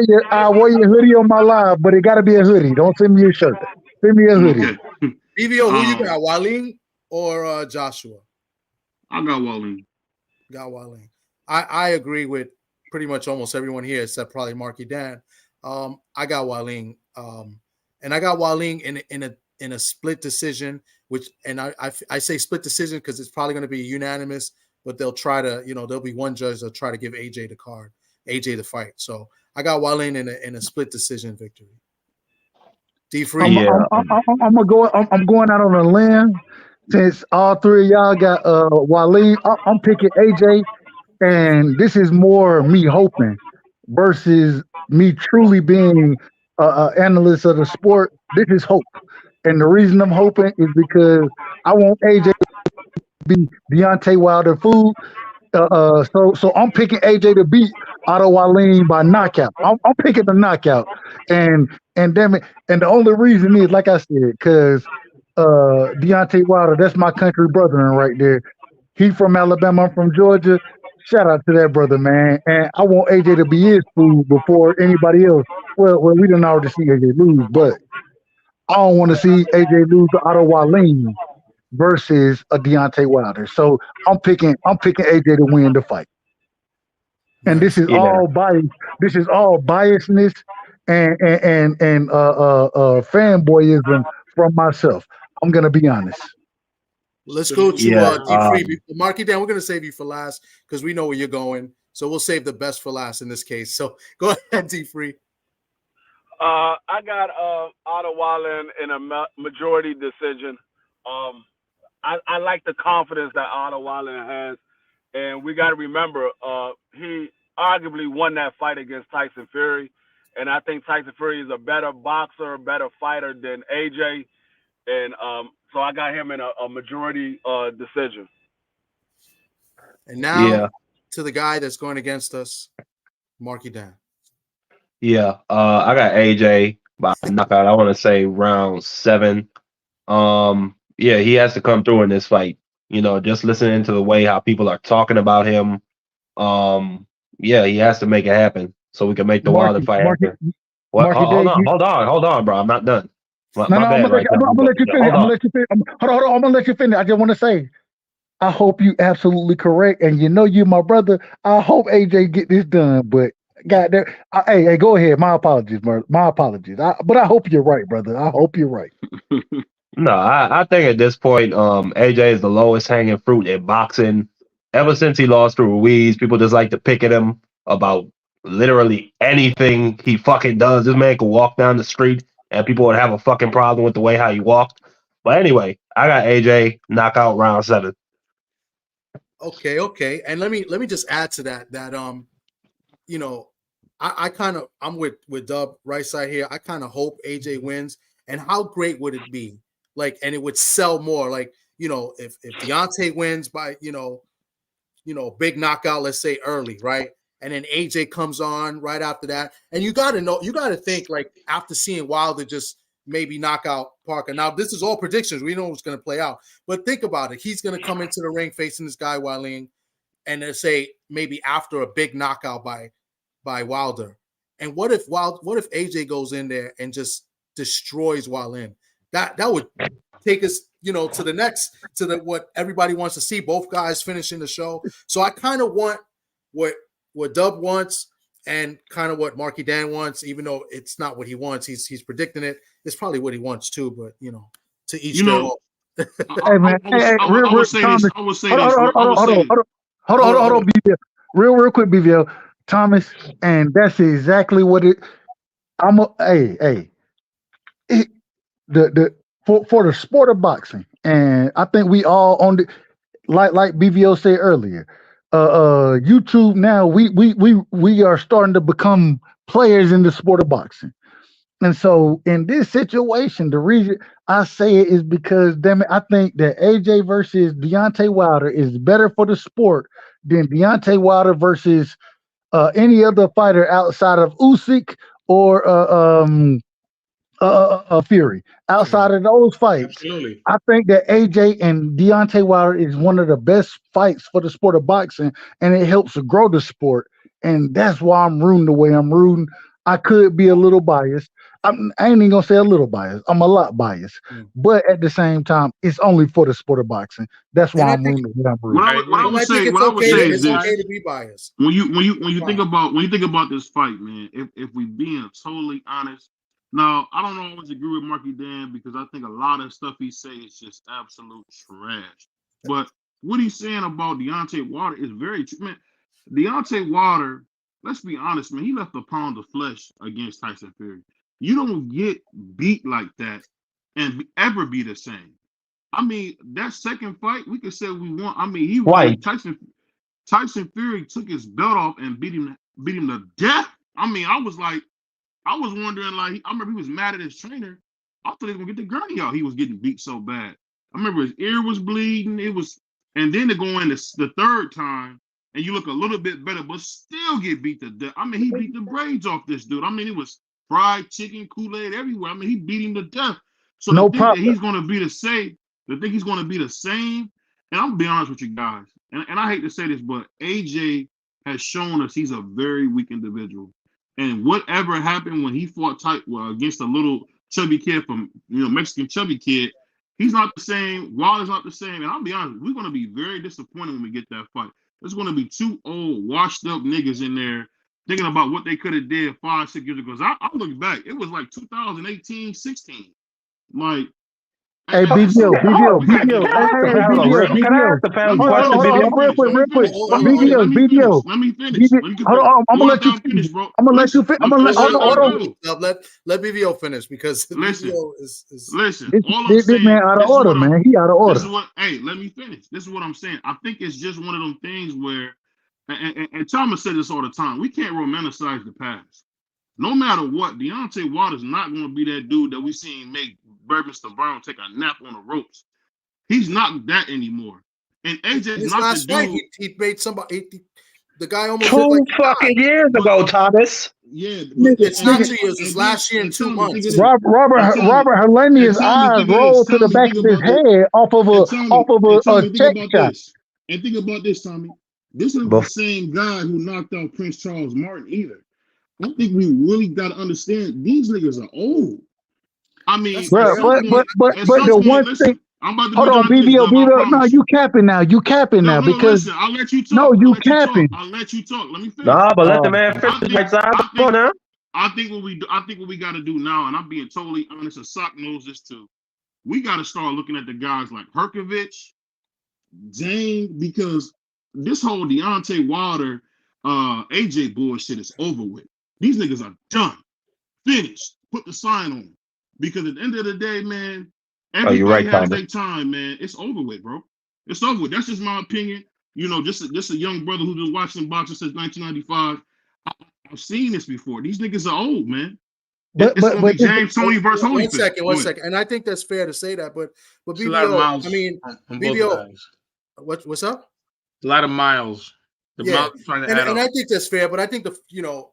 your hoodie on my live, but it got to be a hoodie. Don't send me a shirt. Send me a hoodie. Okay. BBO, who you got, Wallin or Joshua? I got Wallin. Got Wallin. I agree with pretty much almost everyone here except probably Marky Dan. I got Wallin. And I got Wallin in a split decision, which and I say split decision because it's probably going to be unanimous, but they'll try to, there'll be one judge that'll try to give AJ the fight. So I got Wallin in a split decision victory. D Free. I'm going out on a limb since all three of y'all got Wallin. I'm picking AJ, and this is more me hoping versus me truly being an analyst of the sport. This is hope, and the reason I'm hoping is because I want AJ to be Deontay Wilder food. So I'm picking AJ to beat Otto Wallin by knockout. I'm picking the knockout, and damn it, and the only reason is like I said, because Deontay Wilder, that's my country brother right there. He from Alabama, I'm from Georgia. Shout out to that brother, man. And I want AJ to be his food before anybody else. Well, we didn't already see AJ lose, but I don't want to see AJ lose to Otto Wallin versus a Deontay Wilder. So I'm picking AJ to win the fight. And this is all bias. This is all biasness and fanboyism from myself. I'm gonna be honest. Let's go to D3. Marky Dan, we're going to save you for last because we know where you're going. So we'll save the best for last in this case. So go ahead, D3. I got Otto Wallin in a majority decision. I like the confidence that Otto Wallin has. And we got to remember, he arguably won that fight against Tyson Fury. And I think Tyson Fury is a better boxer, a better fighter than AJ. And so I got him in a majority decision. And now to the guy that's going against us, Marky Dan. Yeah, I got AJ by knockout. I want to say round 7. Yeah, he has to come through in this fight. Just listening to the way how people are talking about him. Yeah, he has to make it happen so we can make the Wilder fight happen. What? Hold on, bro. I'm not done. I'm gonna let you finish. I'm gonna let you finish. I just want to say, I hope you absolutely correct, and you my brother. I hope AJ get this done, but God, hey, go ahead. My apologies, my apologies. But I hope you're right, brother. I hope you're right. No, I think at this point, AJ is the lowest hanging fruit in boxing. Ever since he lost to Ruiz, people just like to pick at him about literally anything he fucking does. This man could walk down the street and people would have a fucking problem with the way how he walked. But anyway, I got AJ knockout round 7. Okay. And let me just add to that I'm with Dub right side here. I kind of hope AJ wins. And how great would it be? And it would sell more. If Deontay wins by, big knockout, let's say early, right? And then AJ comes on right after that. And you got to think after seeing Wilder just maybe knock out Parker. Now, this is all predictions. We know what's going to play out. But think about it. He's going to come into the ring facing this guy, Wallin, and they say maybe after a big knockout by Wilder. And what if AJ goes in there and just destroys while in. That would take us, to the next, what everybody wants to see, both guys finishing the show. So I kind of want what Dub wants and kind of what Marky Dan wants, even though it's not what he wants. He's predicting it. It's probably what he wants too, but to each their own. Hey man, I would say this. Hold on, BVL. Real quick, BVL. Thomas, and that's exactly what it. For the sport of boxing, and I think we all on the like BVO said earlier. YouTube now we are starting to become players in the sport of boxing. And so in this situation, the reason I say it is because, damn it, I think that AJ versus Deontay Wilder is better for the sport than Deontay Wilder versus any other fighter outside of Usyk or Fury. Outside of those fights, Absolutely. I think that AJ and Deontay Wilder is one of the best fights for the sport of boxing, and it helps to grow the sport. And that's why I'm rooting the way I'm rooting. I could be a little biased. I ain't even gonna say a little biased. I'm a lot biased, but at the same time, it's only for the sport of boxing. That's why I'm rooting. What I would say is this: okay to be biased. When you think about this fight, man, if we being totally honest, now I don't always agree with Marky Dan because I think a lot of stuff he say is just absolute trash. But what he's saying about Deontay Wilder is very true, man. Deontay Wilder, let's be honest, man, he left a pound of flesh against Tyson Fury. You don't get beat like that and ever be the same. I mean, that second fight, we could say we won. I mean, he Right. Tyson Fury took his belt off and beat him to death. I mean, I was wondering, like, I remember he was mad at his trainer. I thought he was gonna get the gurney out. He was getting beat so bad. I remember his ear was bleeding. And then to go in the third time, and you look a little bit better, but still get beat to death. I mean, he beat the braids off this dude. I mean, it was fried chicken, Kool-Aid everywhere. I mean, he beat him to death. So No the thing that problem. he's going to be the same, and I'm going to be honest with you guys, and I hate to say this, but AJ has shown us he's a very weak individual. And whatever happened when he fought against a little chubby kid from, Mexican chubby kid, he's not the same. Wilder's not the same. And I'll be honest, we're going to be very disappointed when we get that fight. There's going to be two old, washed up niggas in there thinking about what they could have did 5-6 years ago. I look back, it was like 2018, 16. Like, Hey, BVO. Can I ask the panel question, BVO? Let me finish. Hold on, I'm gonna let you finish, bro. I'm gonna let you finish. Hold on. Let BVO finish because listen, BVO is listen. This man out of order, man. He out of order. Let me finish. This is what I'm saying. I think it's just one of them things where, and Thomas said this all the time, we can't romanticize the past. No matter what, Deontay Wilder's not going to be that dude that we seen make Mr. Brown take a nap on the ropes. He's not that anymore. And AJ's not the dude. He made somebody. The guy almost 2 fucking years ago, Thomas. Yeah, it's not 2 years. It's last year in 2 months. Robert Helenius' eyes rolled to the back of his head off of a check shot. And think about this, Tommy. This is the same guy who knocked out Prince Charles Martin either. I think we really got to understand these niggas are old. I mean, but the one thing. Hold on, BVO. No, you capping now. Because listen, I'll let you talk. No, you capping. I'll let you talk. Let me finish. Nah, but let the man finish. I think what we got to do now, and I'm being totally honest, and Sock knows this too. We got to start looking at the guys like Herkovich, Zane, because this whole Deontay Wilder, AJ bullshit is over with. These niggas are done, finished. Put the sign on, because at the end of the day, man, everybody has their time, man. It's over with, bro. It's over with. That's just my opinion. Just a young brother who's been watching boxing since 1995. I've seen this before. These niggas are old, man. It's gonna be James Toney versus Holyfield. One second. And I think that's fair to say that, but BVO, I mean, BVO, what's up? A lot of miles. And I think that's fair, but I think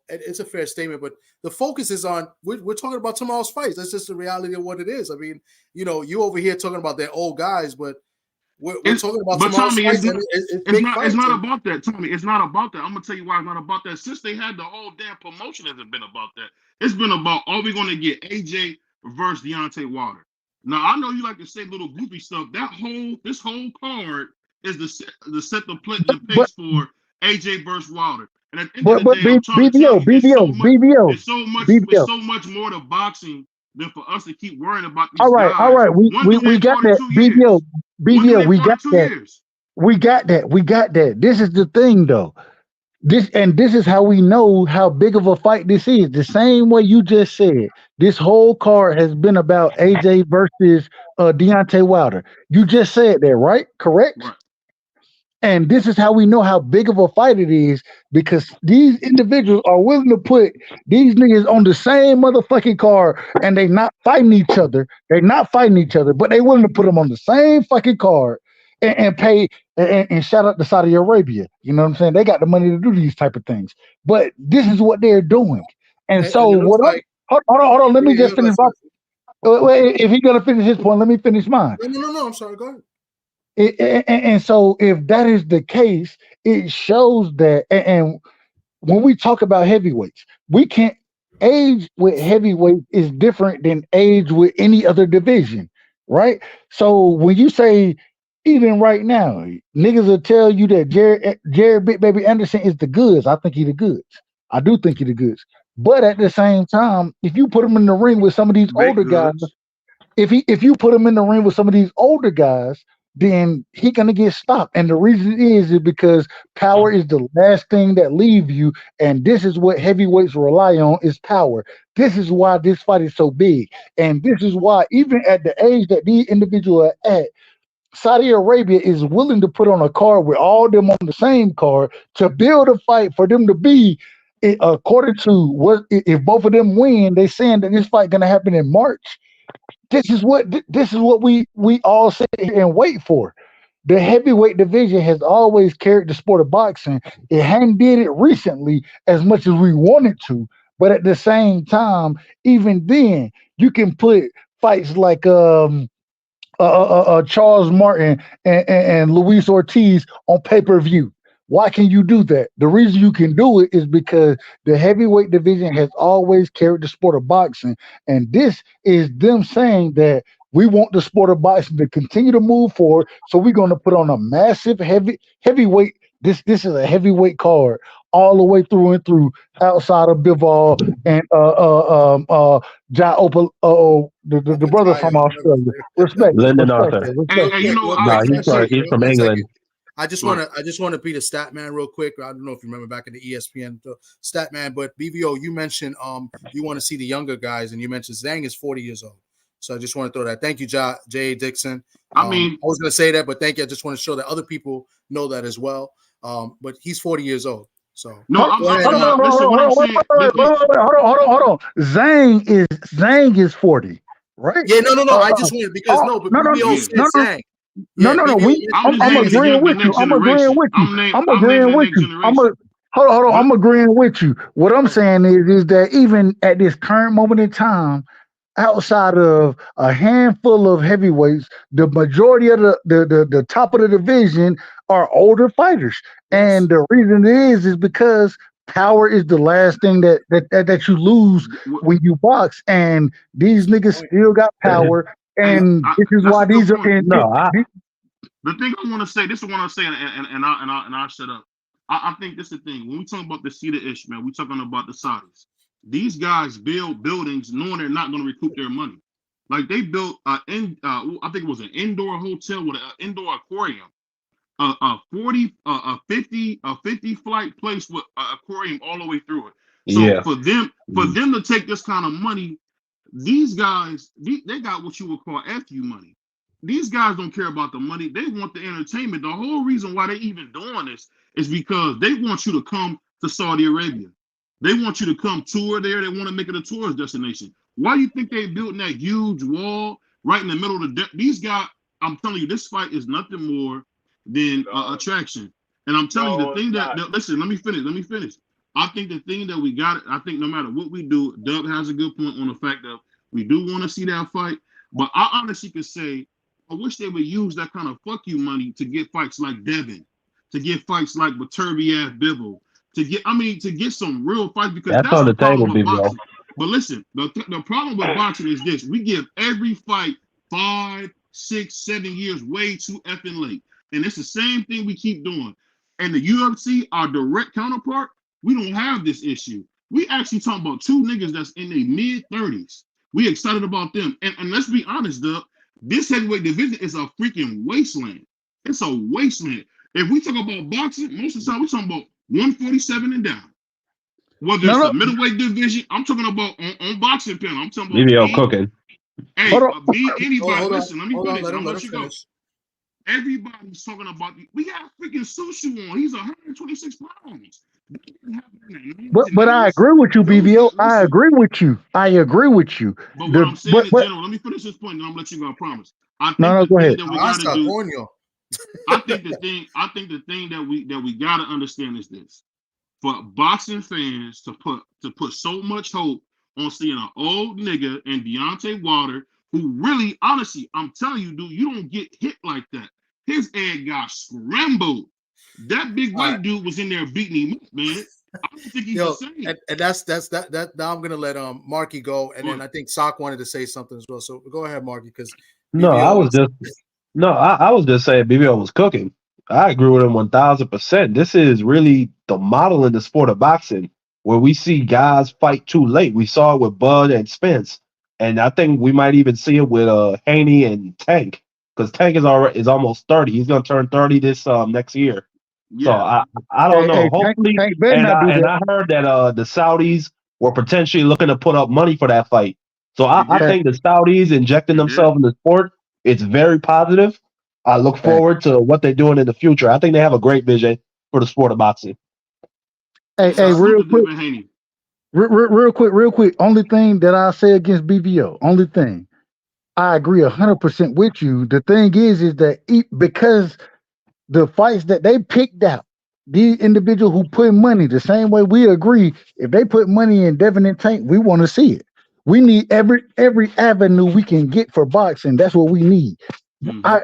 it's a fair statement. But the focus is on we're talking about tomorrow's fights. That's just the reality of what it is. I mean, you over here talking about their old guys, but we're talking about tomorrow's fights. It's not about that, Tommy. It's not about that. I'm gonna tell you why it's not about that. Since they had the whole damn promotion, hasn't been about that. It's been about, are we gonna get AJ versus Deontay Wilder. Now I know you like to say little goofy stuff. This whole card is the set the pace for AJ versus Wilder. And at the end of the day, I'm trying to tell you, it's so much more to boxing than for us to keep worrying about these guys. All right. We got that. BBO, we got that. We got that. This is the thing, though. This is how we know how big of a fight this is. The same way you just said, this whole card has been about AJ versus Deontay Wilder. You just said that, right? Correct? Right. And this is how we know how big of a fight it is, because these individuals are willing to put these niggas on the same motherfucking card, and they not fighting each other. They're not fighting each other, but they willing to put them on the same fucking card and pay and shout out to Saudi Arabia. You know what I'm saying? They got the money to do these type of things. But this is what they're doing. And so what? Hold on. Let me just finish. If he's gonna finish his point, let me finish mine. No. I'm sorry. Go ahead. And so if that is the case, it shows that, and when we talk about heavyweights, we can't age with heavyweight is different than age with any other division, right? So when you say, even right now, niggas will tell you that Jared Big Baby Anderson is the goods. I think he the goods. I do think he the goods. But at the same time, if you put him in the ring with some of these older guys, if you put him in the ring with some of these older guys, then he gonna get stopped. And the reason is because power is the last thing that leave you, and this is what heavyweights rely on, is power. This is why this fight is so big, and this is why even at the age that these individuals are at, Saudi Arabia is willing to put on a card with all them on the same card to build a fight for them to be, according to what, if both of them win, they saying that this fight gonna happen in March. This is what we all sit here and wait for. The heavyweight division has always carried the sport of boxing. It hadn't did it recently as much as we wanted to, but at the same time, even then, you can put fights like Charles Martin and Luis Ortiz on pay-per-view. Why can you do that? The reason you can do it is because the heavyweight division has always carried the sport of boxing. And this is them saying that we want the sport of boxing to continue to move forward. So we're going to put on a massive heavyweight. This is a heavyweight card all the way through and through, outside of Bivol and Ja Opal, the brother from Australia. Respect. Lyndon Arthur. He's from England. I just want to be the stat man real quick. I don't know if you remember back in the ESPN stat man, but BBO, you mentioned you want to see the younger guys, and you mentioned Zhang is 40 years old. So I just want to throw that. Thank you, J.A. Dixon. I was going to say that, but thank you. I just want to show that other people know that as well. But he's 40 years old. So hold on. Zhang is 40, right? Yeah, no. I just wanted because BBO said Zhang. No. I'm agreeing with you. I'm agreeing with you. What I'm saying is that even at this current moment in time, outside of a handful of heavyweights, the majority of the top of the division are older fighters. And the reason is because power is the last thing that you lose when you box. And these niggas still got power. And this is why these are in. The thing I want to say, this is what I say, and I'll shut up. I think this is the thing. When we talk about the Cedar Ish, man, we're talking about the Saudis. These guys build buildings knowing they're not going to recoup their money. Like they built I think it was an indoor hotel with an indoor aquarium, a 50 flight place with an aquarium all the way through it. So for them to take this kind of money, these guys, they got what you would call FU money. These guys don't care about the money. They want the entertainment. The whole reason why they even doing this is because they want you to come to Saudi Arabia. They want you to come tour there. They want to make it a tourist destination. Why do you think they built that huge wall right in the middle of these guys? I'm telling you, this fight is nothing more than attraction. And I'm telling you, the thing that listen, let me finish. I think the thing that we got, I think no matter what we do, Dub has a good point on the fact that we do want to see that fight. But I honestly could say, I wish they would use that kind of fuck you money to get fights like Devin, to get fights like Baturbiev Bivol, to get some real fights, because that's on the table, BBO. But listen, the problem with boxing is this: we give every fight 5, 6, 7 years way too effing late, and it's the same thing we keep doing. And the UFC, our direct counterpart, we don't have this issue. We actually talking about two niggas that's in their mid-30s. We excited about them, and let's be honest, Doug. This heavyweight division is a freaking wasteland. It's a wasteland. If we talk about boxing, most of the time we talking about 147 and down. Whether it's a middleweight division, I'm talking about on boxing panel. I'm talking about BBO cooking. Hey, me, anybody. Listen, let me finish. Let I'll him let you go. Everybody's talking about. We got freaking Shu Shu on. He's 126 pounds. But I agree with you, BBO. I agree with you. I agree with you. But what I'm saying in general, let me finish this point, and I'm gonna let you go. I promise. I think go ahead. that we gotta do. I think the thing that we gotta understand is this: for boxing fans to put so much hope on seeing an old nigga in Deontay Wilder, who really, honestly, I'm telling you, dude, you don't get hit like that. His egg got scrambled. That big white dude was in there beating him up, man. I don't think he's the same. And that's that. Now I'm gonna let Marky go, and then I think Sock wanted to say something as well. So go ahead, Marky, because I was just saying BBO was cooking. I agree with him 1000%. This is really the model in the sport of boxing where we see guys fight too late. We saw it with Bud and Spence, and I think we might even see it with Haney and Tank, because Tank is almost 30. He's gonna turn 30 this next year. Yeah. So I don't know. Hopefully, Tank I heard that the Saudis were potentially looking to put up money for that fight. So I think the Saudis injecting themselves in the sport, it's very positive. I look forward to what they're doing in the future. I think they have a great vision for the sport of boxing. Hey, real quick. Only thing that I say against BBO, only thing, I agree 100% with you. The thing is that because the fights that they picked out, these individuals who put money, the same way we agree, if they put money in Devin and Tank, we want to see it. We need every avenue we can get for boxing. That's what we need. Mm-hmm. I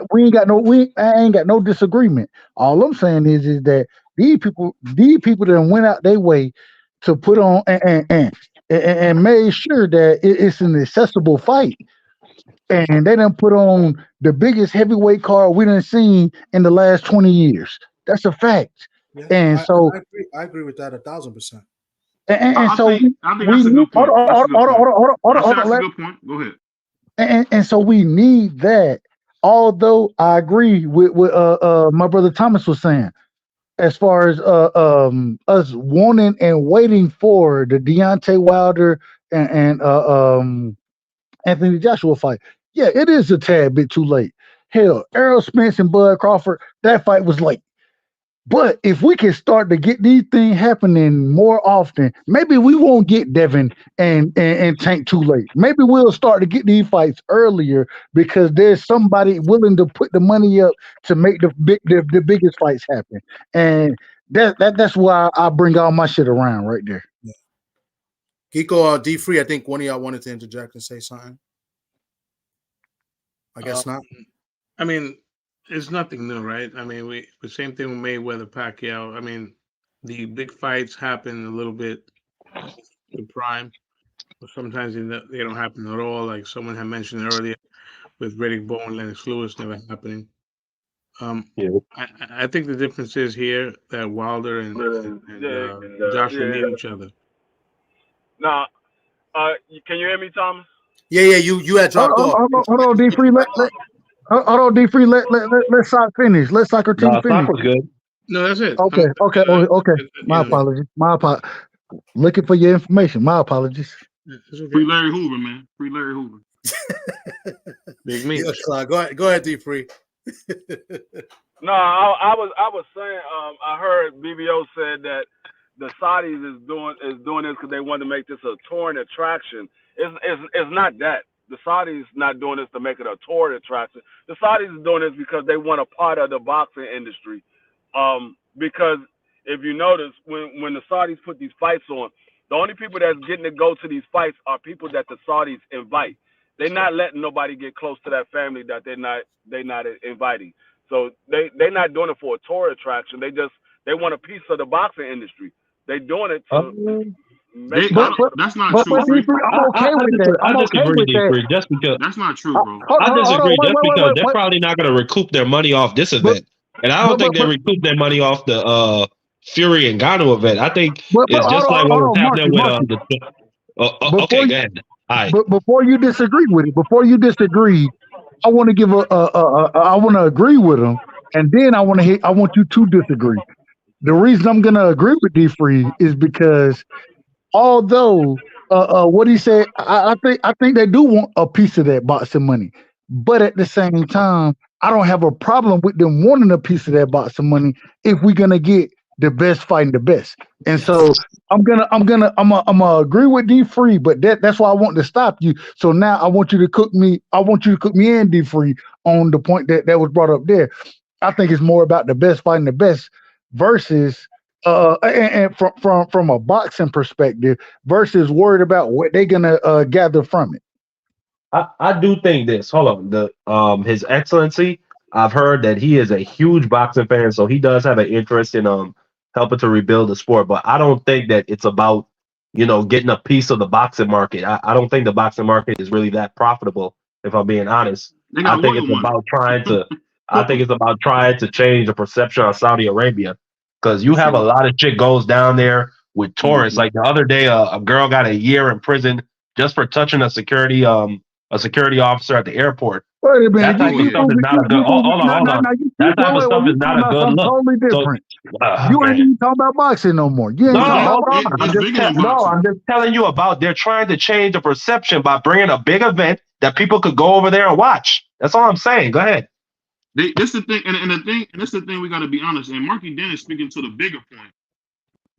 ain't got no disagreement. All I'm saying is that these people that went out their way to put on and made sure that it's an accessible fight. And they done put on the biggest heavyweight card we done seen in the last 20 years. That's a fact. Yeah, and I agree with that 1000%. I think that's a good point. That's a good point. Go ahead. And so we need that. Although I agree with my brother Thomas was saying, as far as us wanting and waiting for the Deontay Wilder and Anthony Joshua fight. Yeah, it is a tad bit too late. Hell, Errol Spence and Bud Crawford, that fight was late. But if we can start to get these things happening more often, maybe we won't get Devin and Tank too late. Maybe we'll start to get these fights earlier because there's somebody willing to put the money up to make the biggest fights happen. And that's why I bring all my shit around right there. Yeah. Geeko, D-Free, I think one of y'all wanted to interject and say something. I guess not. I mean, it's nothing new, right? I mean, the same thing with Mayweather, Pacquiao. I mean, the big fights happen a little bit in prime, but sometimes they don't happen at all. Like someone had mentioned earlier, with Riddick Bowe and Lennox Lewis never happening. I think the difference is here that Wilder and Joshua need each other. Now, can you hear me, Thomas? Yeah, you had dropped off. Hold on, D-Free. Hold on, D-Free. Let Sock finish. Let Socrates finish. Sock was good. No, that's it. Okay. My apologies. Looking for your information. My apologies. Okay. Free Larry Hoover, man. Free Larry Hoover. Big me. Go ahead, D-Free. No, I was saying. I heard BBO said that the Saudis is doing this because they want to make this a touring attraction. It's not that. The Saudis not doing this to make it a touring attraction. The Saudis is doing this because they want a part of the boxing industry. Because if you notice, when the Saudis put these fights on, the only people that's getting to go to these fights are people that the Saudis invite. They're not letting nobody get close to that family that they're not inviting. So they're not doing it for a tour attraction. They want a piece of the boxing industry. They're doing it That's not true. I'm okay with that. I'm okay with that. Just because that's not true, bro. I disagree. Just because they're probably not going to recoup their money off this event, and I don't think they recoup their money off the Fury and Gano event. I think it's just like what was happening with okay, go ahead. All right. But before you disagree with it, I want to give I want to agree with him, and then I want you to disagree. The reason I'm going to agree with D Free is because although what he said, I think they do want a piece of that boxing money, but at the same time, I don't have a problem with them wanting a piece of that boxing money if we're gonna get the best fighting the best. And so I'm gonna agree with D Free, but that's why I want to stop you. So now I want you to cook me in, D Free, on the point that was brought up there. I think it's more about the best fighting the best versus and from a boxing perspective versus worried about what they're gonna gather from it. I do think this. Hold on. His Excellency, I've heard that he is a huge boxing fan, so he does have an interest in helping to rebuild the sport. But I don't think that it's about getting a piece of the boxing market. I don't think the boxing market is really that profitable. If I'm being honest, I think it's about trying to. I think it's about trying to change the perception of Saudi Arabia, because you have a lot of shit goes down there with tourists. Like the other day, a girl got a year in prison just for touching a security officer at the airport. Wait a minute. That type of stuff is not a good. Hold on. That type of stuff is not a good look. Totally different. You ain't even talking about boxing no more. You ain't I'm just telling you about they're trying to change the perception by bringing a big event that people could go over there and watch. That's all I'm saying. Go ahead. This is the thing, and this is the thing we got to be honest. And Marky Dennis speaking to the bigger point.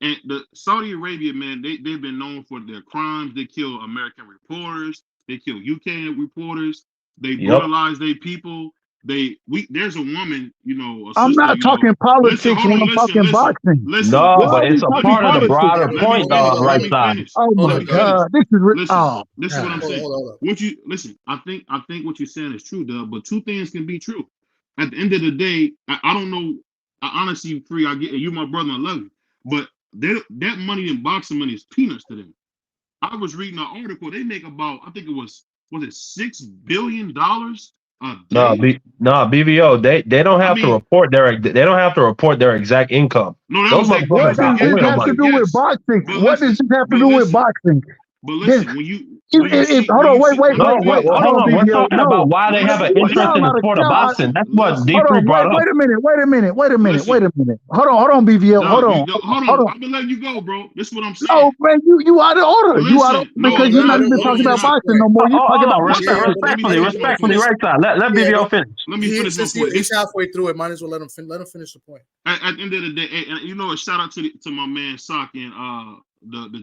And the Saudi Arabia, man, they've been known for their crimes. They kill American reporters. They kill UK reporters. They brutalize their people. There's a woman, I'm not talking politics when I'm talking boxing. But it's a part of the broader point, right side. Oh my God, this is this is what I'm saying. I think what you're saying is true, Doug. But two things can be true. At the end of the day, I don't know. I honestly, Free, I get you, my brother, I love you, but that money in boxing money is peanuts to them. I was reading an article. They make about, I think it was it $6 billion a day? No, BVO. They don't have to report their exact income. No, what does it have to do with boxing? What does it have to do with boxing? But listen, when you hold on, wait. Hold on. We're talking about why they have an interest in the sport of boxing. That's what D3 brought up. Wait a minute. Hold on, BVO. Hold on. I'm gonna let you go, bro. This is what I'm saying. Oh man, you out of order. Because you're not even talking about boxing no more. You're talking about respectfully, right side. Let BVO finish. Let me finish my point. He's halfway through it. Might as well let him finish the point. At the end of the day, and shout out to my man Sock and the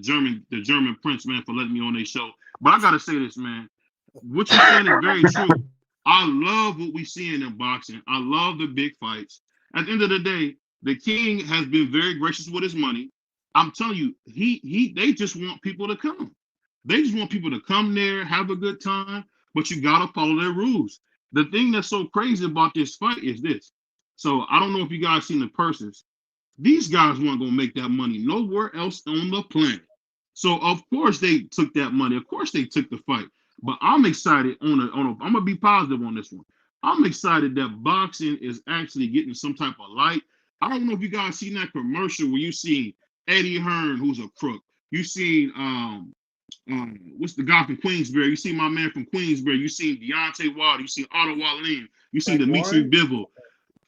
German Prince, man, for letting me on their show. But I gotta say this, man. What you're saying is very true. I love what we seeing in boxing. I love the big fights. At the end of the day, the king has been very gracious with his money. I'm telling you, they just want people to come. They just want people to come there, have a good time, but you gotta follow their rules. The thing that's so crazy about this fight is this. So I don't know if you guys seen the purses. These guys weren't gonna make that money nowhere else on the planet. So of course they took that money. Of course they took the fight. But I'm excited I'm gonna be positive on this one. I'm excited that boxing is actually getting some type of light. I don't know if you guys seen that commercial where you see Eddie Hearn, who's a crook. You seen what's the guy from Queensbury? You see my man from Queensbury. You seen Deontay Wilder. You seen Otto Wallin. You seen Dimitri Bivol,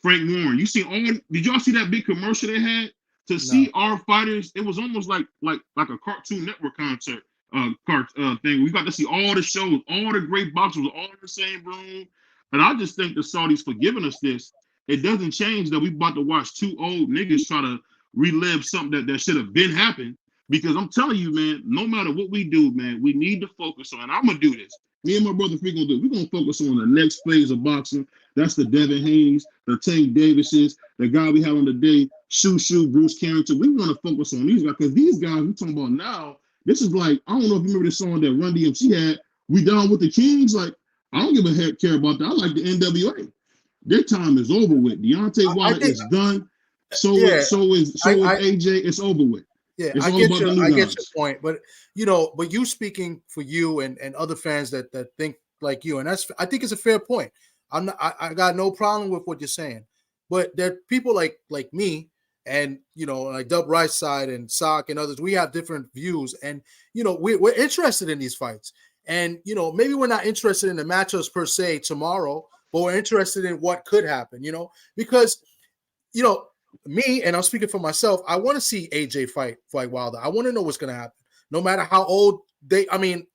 Frank Warren. You seen all? Did y'all see that big commercial they had to see our fighters? It was almost like a Cartoon Network concert thing. We got to see all the shows, all the great boxers, all in the same room. And I just think the Saudis for giving us this. It doesn't change that we about to watch two old niggas try to relive something that should have been happened. Because I'm telling you, man, no matter what we do, man, we need to focus on. And I'm gonna do this. Me and my brother Free gonna do it. We're gonna focus on the next phase of boxing. That's the Devin Haney's, the Tank Davises, the guy we had on the day, Shu Shu, Bruce Carrington. We want to focus on these guys because these guys we're talking about now. This is like, I don't know if you remember the song that Run DMC had. We down with the Kings. Like, I don't give a heck care about that. I like the NWA. Their time is over with. Deontay Wilder is done. So is AJ. It's over with. Yeah, It's I all get about your the I get your nuance. point, but but you speaking for you and other fans that think like you, and I think it's a fair point. I got no problem with what you're saying, but there are people like me and like Dub Rice side and Sock and others. We have different views, and we're interested in these fights, and maybe we're not interested in the matchups per se tomorrow, but we're interested in what could happen. Because me, and I'm speaking for myself, I want to see AJ fight Wilder. I want to know what's going to happen, no matter how old they. I mean,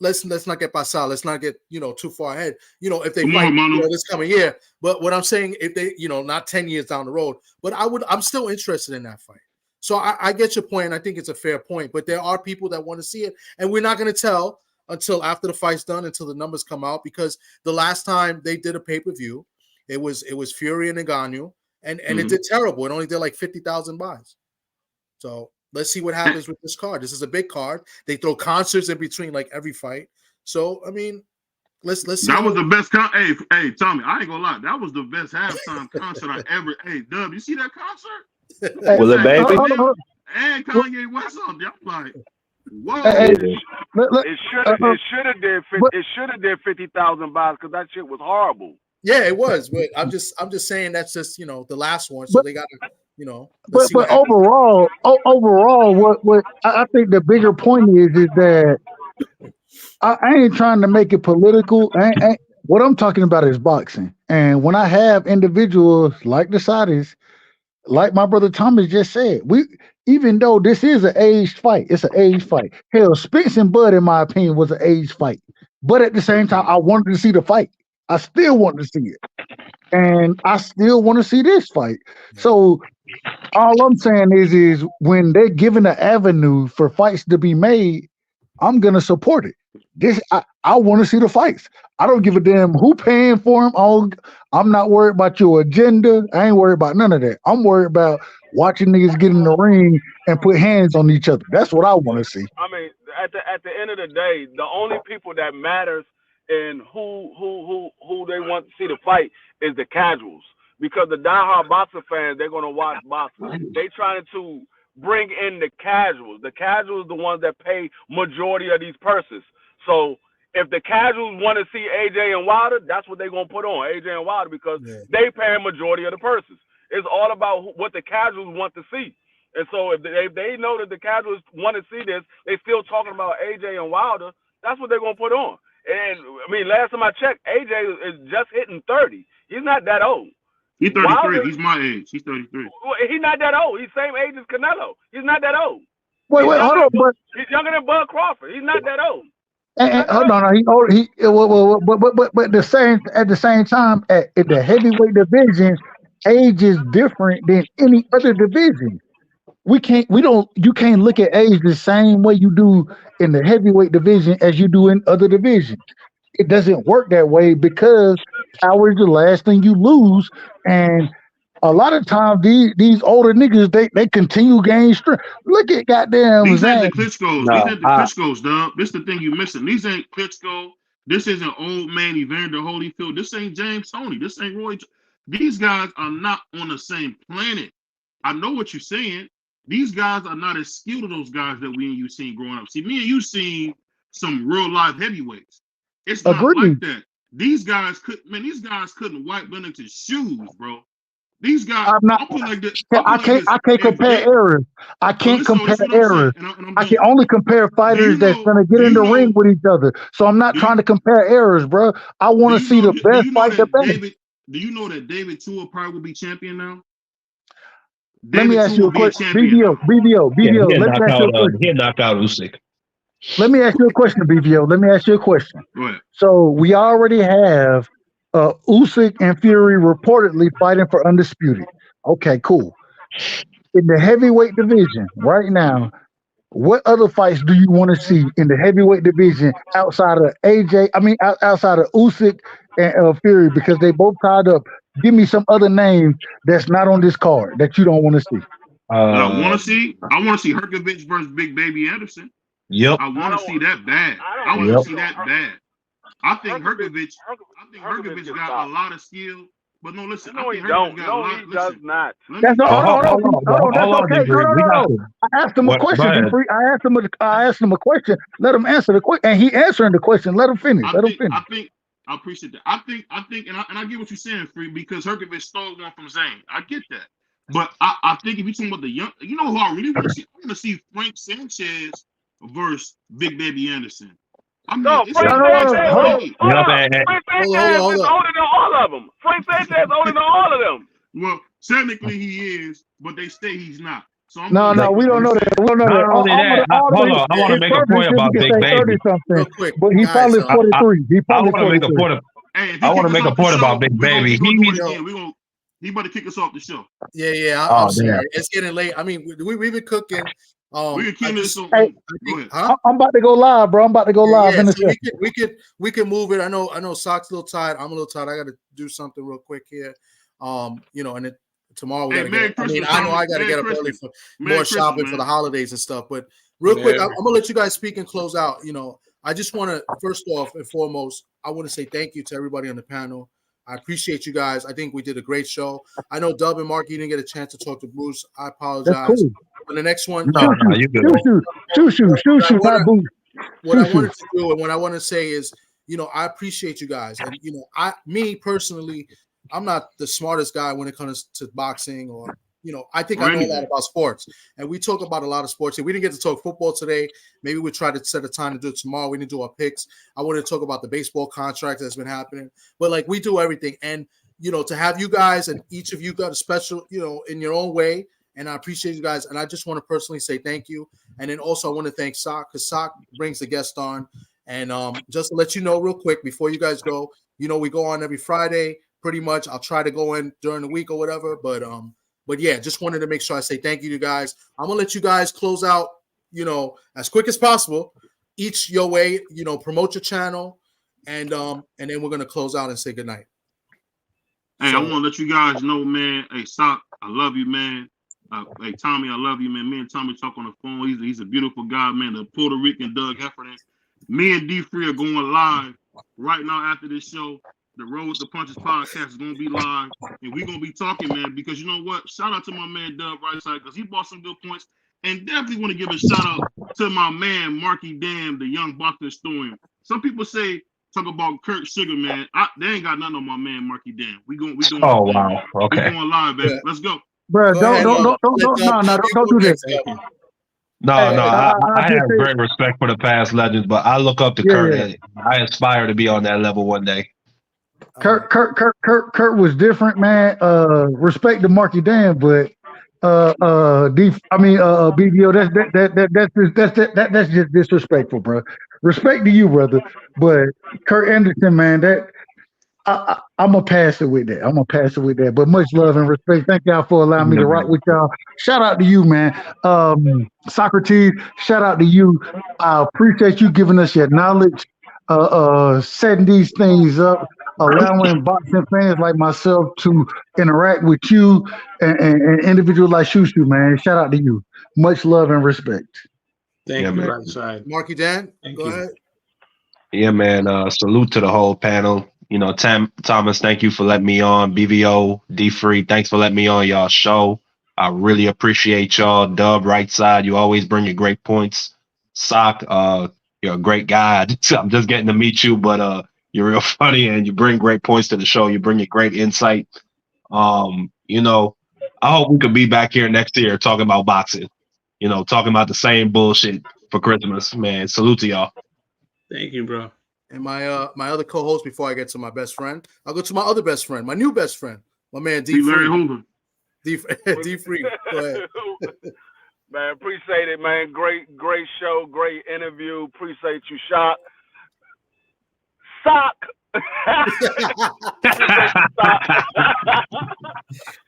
let's not get pasado. Let's not get too far ahead. If they Come fight on, Manu. this coming year, but what I'm saying, if they not 10 years down the road, but I'm still interested in that fight. So I get your point. And I think it's a fair point, but there are people that want to see it, and we're not going to tell until after the fight's done, until the numbers come out, because the last time they did a pay-per-view, it was Fury and Ngannou. And it did terrible. It only did like 50,000 buys. So let's see what happens with this card. This is a big card. They throw concerts in between like every fight. So I mean, let's see. That was the best hey, Tommy, I ain't gonna lie. That was the best halftime concert I ever. Hey, Dub, you see that concert? Was it baby? And Kanye West on there. I'm like, whoa. It should have did 50,000 buys because that shit was horrible. Yeah, it was, but I'm just saying that's just the last one, so they got to But overall, what I think the bigger point is that I ain't trying to make it political. What I'm talking about is boxing, and when I have individuals like the Saudis, like my brother Thomas just said, even though this is an aged fight, it's an aged fight. Hell, Spence and Bud, in my opinion, was an aged fight, but at the same time, I wanted to see the fight. I still want to see it. And I still want to see this fight. So all I'm saying is when they're given an avenue for fights to be made, I'm going to support it. I want to see the fights. I don't give a damn who paying for them. I'm not worried about your agenda. I ain't worried about none of that. I'm worried about watching niggas get in the ring and put hands on each other. That's what I want to see. I mean, at the end of the day, the only people that matters and who they want to see the fight is the casuals, because the diehard boxer fans, they're gonna watch boxing. They trying to bring in the casuals. The casuals, the ones that pay majority of these purses. So if the casuals want to see AJ and Wilder, that's what they're gonna put on AJ and Wilder, because they pay a majority of the purses. It's all about what the casuals want to see. And so if they know that the casuals want to see this, they still talking about AJ and Wilder. That's what they're gonna put on. And I mean, last time I checked, AJ is just hitting 30. He's not that old. He's 33. Wilder, he's my age. He's 33. He's not that old. He's same age as Canelo. He's not that old. Wait, hold on. He's younger than Bud Crawford. He's not that old. Hold on. But at the same time, at the heavyweight division, age is different than any other division. You can't look at age the same way you do in the heavyweight division as you do in other divisions. It doesn't work that way, because power is the last thing you lose. And a lot of times these older niggas, they continue gaining strength. Look at goddamn these Zane. ain't the Klitschko's. These ain't the Klitschko's, dog. This is the thing you missing. These ain't Klitschko. This isn't old man Evander Holyfield. This ain't James Toney. This ain't Roy. These guys are not on the same planet. I know what you're saying. These guys are not as skilled as those guys that we and you seen growing up. See, me and you seen some real live heavyweights. It's not like that. These guys couldn't wipe Benedict's shoes, bro. These guys, I can't compare errors. I can't compare errors. I can only compare fighters that's gonna get in the ring with each other. So I'm not trying to compare errors, bro. I want to see the best fight the best. Do you know that David Tua probably will be champion now? Let me ask you a question. BBO. He'll knock out Usyk. Let me ask you a question, BBO. Let me ask you a question. Go ahead. So we already have Usyk and Fury reportedly fighting for undisputed. Okay, cool. In the heavyweight division right now, what other fights do you want to see in the heavyweight division outside of outside of Usyk and Fury, because they both tied up? Give me some other names that's not on this card that you don't want to see. I want to see Herkovich versus Big Baby Anderson. Yep. I want to see that bad. I want to see that bad. I think Herkovich got a lot of skill. But no, listen. No, he don't. No, he does not. That's hold on. That's okay. No. I asked him a question. I asked him a question. Let him answer the question, and he answering the question. Let him finish. I appreciate that. I think, and I get what you're saying, Free, because Herkovich stole one from Zane. I get that. But I think if you're talking about the young, you know who I really want to see? I want to see Frank Sanchez versus Big Baby Anderson. I mean, no, Frank Sanchez is older than all of them. Frank Sanchez is older than all of them. Well, technically he is, but they say he's not. So we don't know that. We don't know that. Hold on. I want to make a point about Big Baby. Real quick, but he probably 43. I want to make a point about Big Baby. He about to kick us off the show. Yeah. I'm sorry. It's getting late. I mean, we've been cooking. I'm about to go live, bro. I'm about to go live. So we can move it. I know Sock's a little tired. I'm a little tired. I got to do something real quick here. And then tomorrow we got to get. I got to get up early for more shopping for the holidays and stuff. But real quick, I'm gonna let you guys speak and close out. I just want to first off and foremost, I want to say thank you to everybody on the panel. I appreciate you guys. I think we did a great show. I know Dub and Mark, you didn't get a chance to talk to Bruce. I apologize. That's cool. On the next one, you good. Shushu, what I wanted to do and what I want to say is, I appreciate you guys. And, me personally, I'm not the smartest guy when it comes to boxing or, I think I know a lot about sports. And we talk about a lot of sports. And we didn't get to talk football today. Maybe we try to set a time to do it tomorrow. We didn't do our picks. I wanted to talk about the baseball contract that's been happening. But, we do everything. And, to have you guys and each of you got a special, in your own way. And I appreciate you guys. And I just want to personally say thank you. And then also I want to thank Sock because Sock brings the guest on. And just to let you know real quick before you guys go, we go on every Friday pretty much. I'll try to go in during the week or whatever. But yeah, just wanted to make sure I say thank you to you guys. I'm going to let you guys close out, as quick as possible. Each your way, promote your channel. And then we're going to close out and say goodnight. Hey, I want to let you guys know, man. Hey, Sock, I love you, man. Hey, Tommy, I love you, man. Me and Tommy talk on the phone. He's a beautiful guy, man. The Puerto Rican Doug Heffernan. Me and D3 are going live right now after this show. The Road with the Punches podcast is going to be live. And we're going to be talking, man, because you know what? Shout out to my man, Doug Rightside, because he bought some good points. And definitely want to give a shout out to my man, Marky Dam, the young boxing historian. Some people talk about Kurt Sugar, man. They ain't got nothing on my man, Marky Dam. We doing wow. Okay. We going live, baby. Let's go. Bro, don't do that. No, I have great respect for the past legends, but I look up to Kurt. And I aspire to be on that level one day. Kurt was different, man. Respect to Marky Dan, but BBO, that's just disrespectful, bro. Respect to you, brother, but Kurt Anderson, man, I'm gonna pass it with that. But much love and respect. Thank y'all for allowing me to rock with y'all. Shout out to you, man. Socrates, shout out to you. I appreciate you giving us your knowledge, setting these things up, allowing boxing fans like myself to interact with you and individuals like Shushu, man. Shout out to you. Much love and respect. Thank you, Rightside. Marky Dan, go ahead. Yeah, man. Salute to the whole panel. Thomas, thank you for letting me on. BVO, D3, thanks for letting me on y'all show. I really appreciate y'all. Dub, Rightside, you always bring your great points. Sock, you're a great guy. I'm just getting to meet you, but you're real funny and you bring great points to the show. You bring your great insight. I hope we could be back here next year talking about boxing. Talking about the same bullshit for Christmas, man. Salute to y'all. Thank you, bro. And my other co-host, before I get to my best friend, I'll go to my other best friend, my new best friend, my man D. Larry Hoover. D. Free. Go ahead. Man, appreciate it, man. Great show, great interview. Appreciate you, Sock.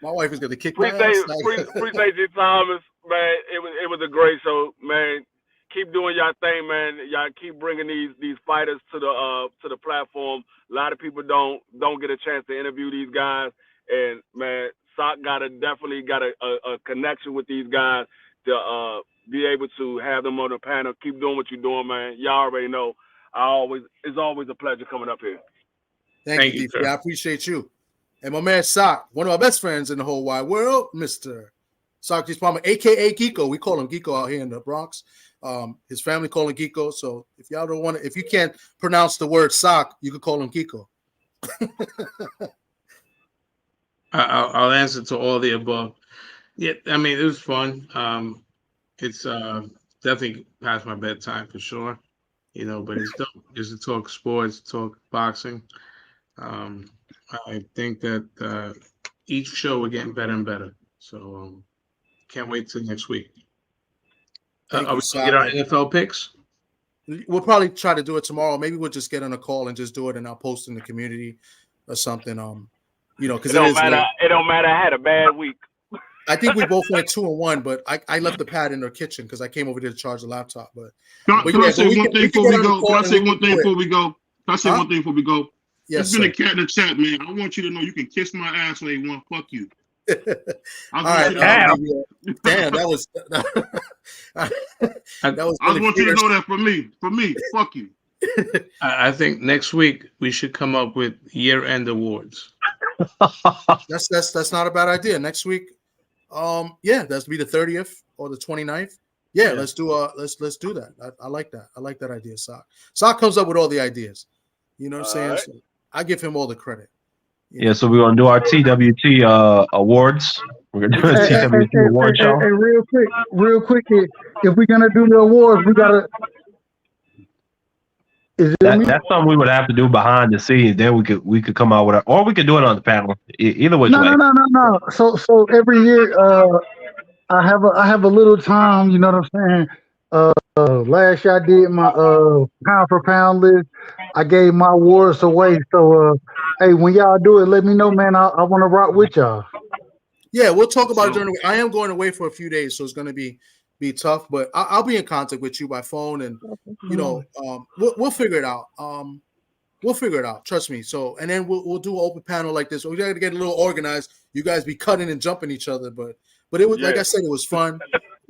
My wife is gonna kick my ass. Appreciate you, Thomas. Man, it was a great show, man. Keep doing y'all thing, man. Y'all keep bringing these fighters to the platform. A lot of people don't get a chance to interview these guys, and man, Sock definitely got a connection with these guys to be able to have them on the panel. Keep doing what you're doing, man. Y'all already know. It's always a pleasure coming up here. Thank you, D3. I appreciate you. And my man Sock, one of my best friends in the whole wide world, Mr. Socrates Palmer, aka Geeko. We call him Geeko out here in the Bronx. His family call him Geeko. So if y'all don't want to, if you can't pronounce the word sock, you could call him Geeko. I'll answer to all the above. Yeah, I mean, it was fun. It's definitely past my bedtime for sure, but it's dope just to talk sports, talk boxing. I think that each show we're getting better and better. So can't wait till next week. Are we going to get our NFL picks? We'll probably try to do it tomorrow. Maybe we'll just get on a call and just do it, and I'll post in the community or something. Because it don't matter. It don't matter. I had a bad week. I think we both went 2-1, but I left the pad in the kitchen because I came over there to charge the laptop. Can I say one thing before we go? Can I say one thing before we go? Yes, there's been a cat in the chat, man. I want you to know you can kiss my ass when they want. Fuck you. All right, damn, that was I just want you to know that for me, fuck you. I think next week we should come up with year-end awards. That's not a bad idea. Next week, that's be the 30th or the 29th. Yeah, let's do let's do that. I like that. I like that idea. Sock comes up with all the ideas. You know what I'm saying? Right. So I give him all the credit. Yeah, so we're gonna do our TWT awards. We're gonna do a TWT award show. Hey, real quick, if we're gonna do the awards, we gotta. That's something we would have to do behind the scenes. Then we could come out with or we could do it on the panel. Either way. No. So every year, I have a little time. You know what I'm saying? Last year I did my pound for pound list. I gave my awards away. So hey, when y'all do it, let me know, man. I want to rock with y'all. Yeah, we'll talk about it during the week. I am going away for a few days, so it's going to be tough. But I'll be in contact with you by phone, and we'll figure it out. We'll figure it out. Trust me. So, and then we'll do an open panel like this. We got to get a little organized. You guys be cutting and jumping each other, but it was like I said, it was fun.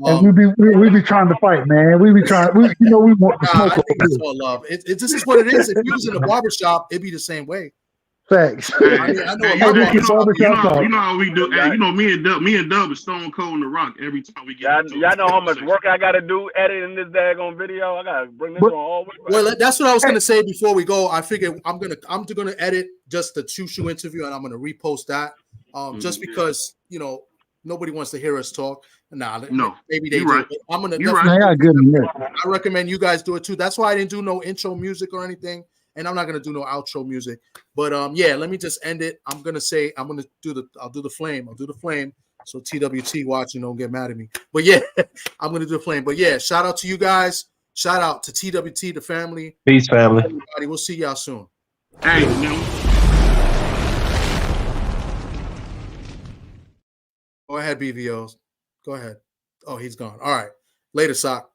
And we be trying to fight, man. We want the smoke. I think that's all love. This is what it is. If you was in a barbershop, it'd be the same way. Facts. I mean, I know you know how we do. Hey, me and Dub is Stone Cold in the Rock every time we get. Y'all know how much work I got to do editing this daggone video. I got to bring this on all the way back. Well, that's what I was going to say before we go. I figured I'm gonna edit just the Shu Shu interview, and I'm gonna repost that. Just because nobody wants to hear us talk. No, maybe they do. Right. But I'm gonna. I recommend you guys do it too. That's why I didn't do no intro music or anything, and I'm not gonna do no outro music. But let me just end it. I'll do the flame. I'll do the flame. So TWT watching, don't get mad at me. But yeah, I'm gonna do the flame. But yeah, shout out to you guys. Shout out to TWT, the family. Peace, family. Everybody, we'll see y'all soon. Hey, Go ahead, BVOs. Go ahead. Oh, he's gone. All right. Later, Sock.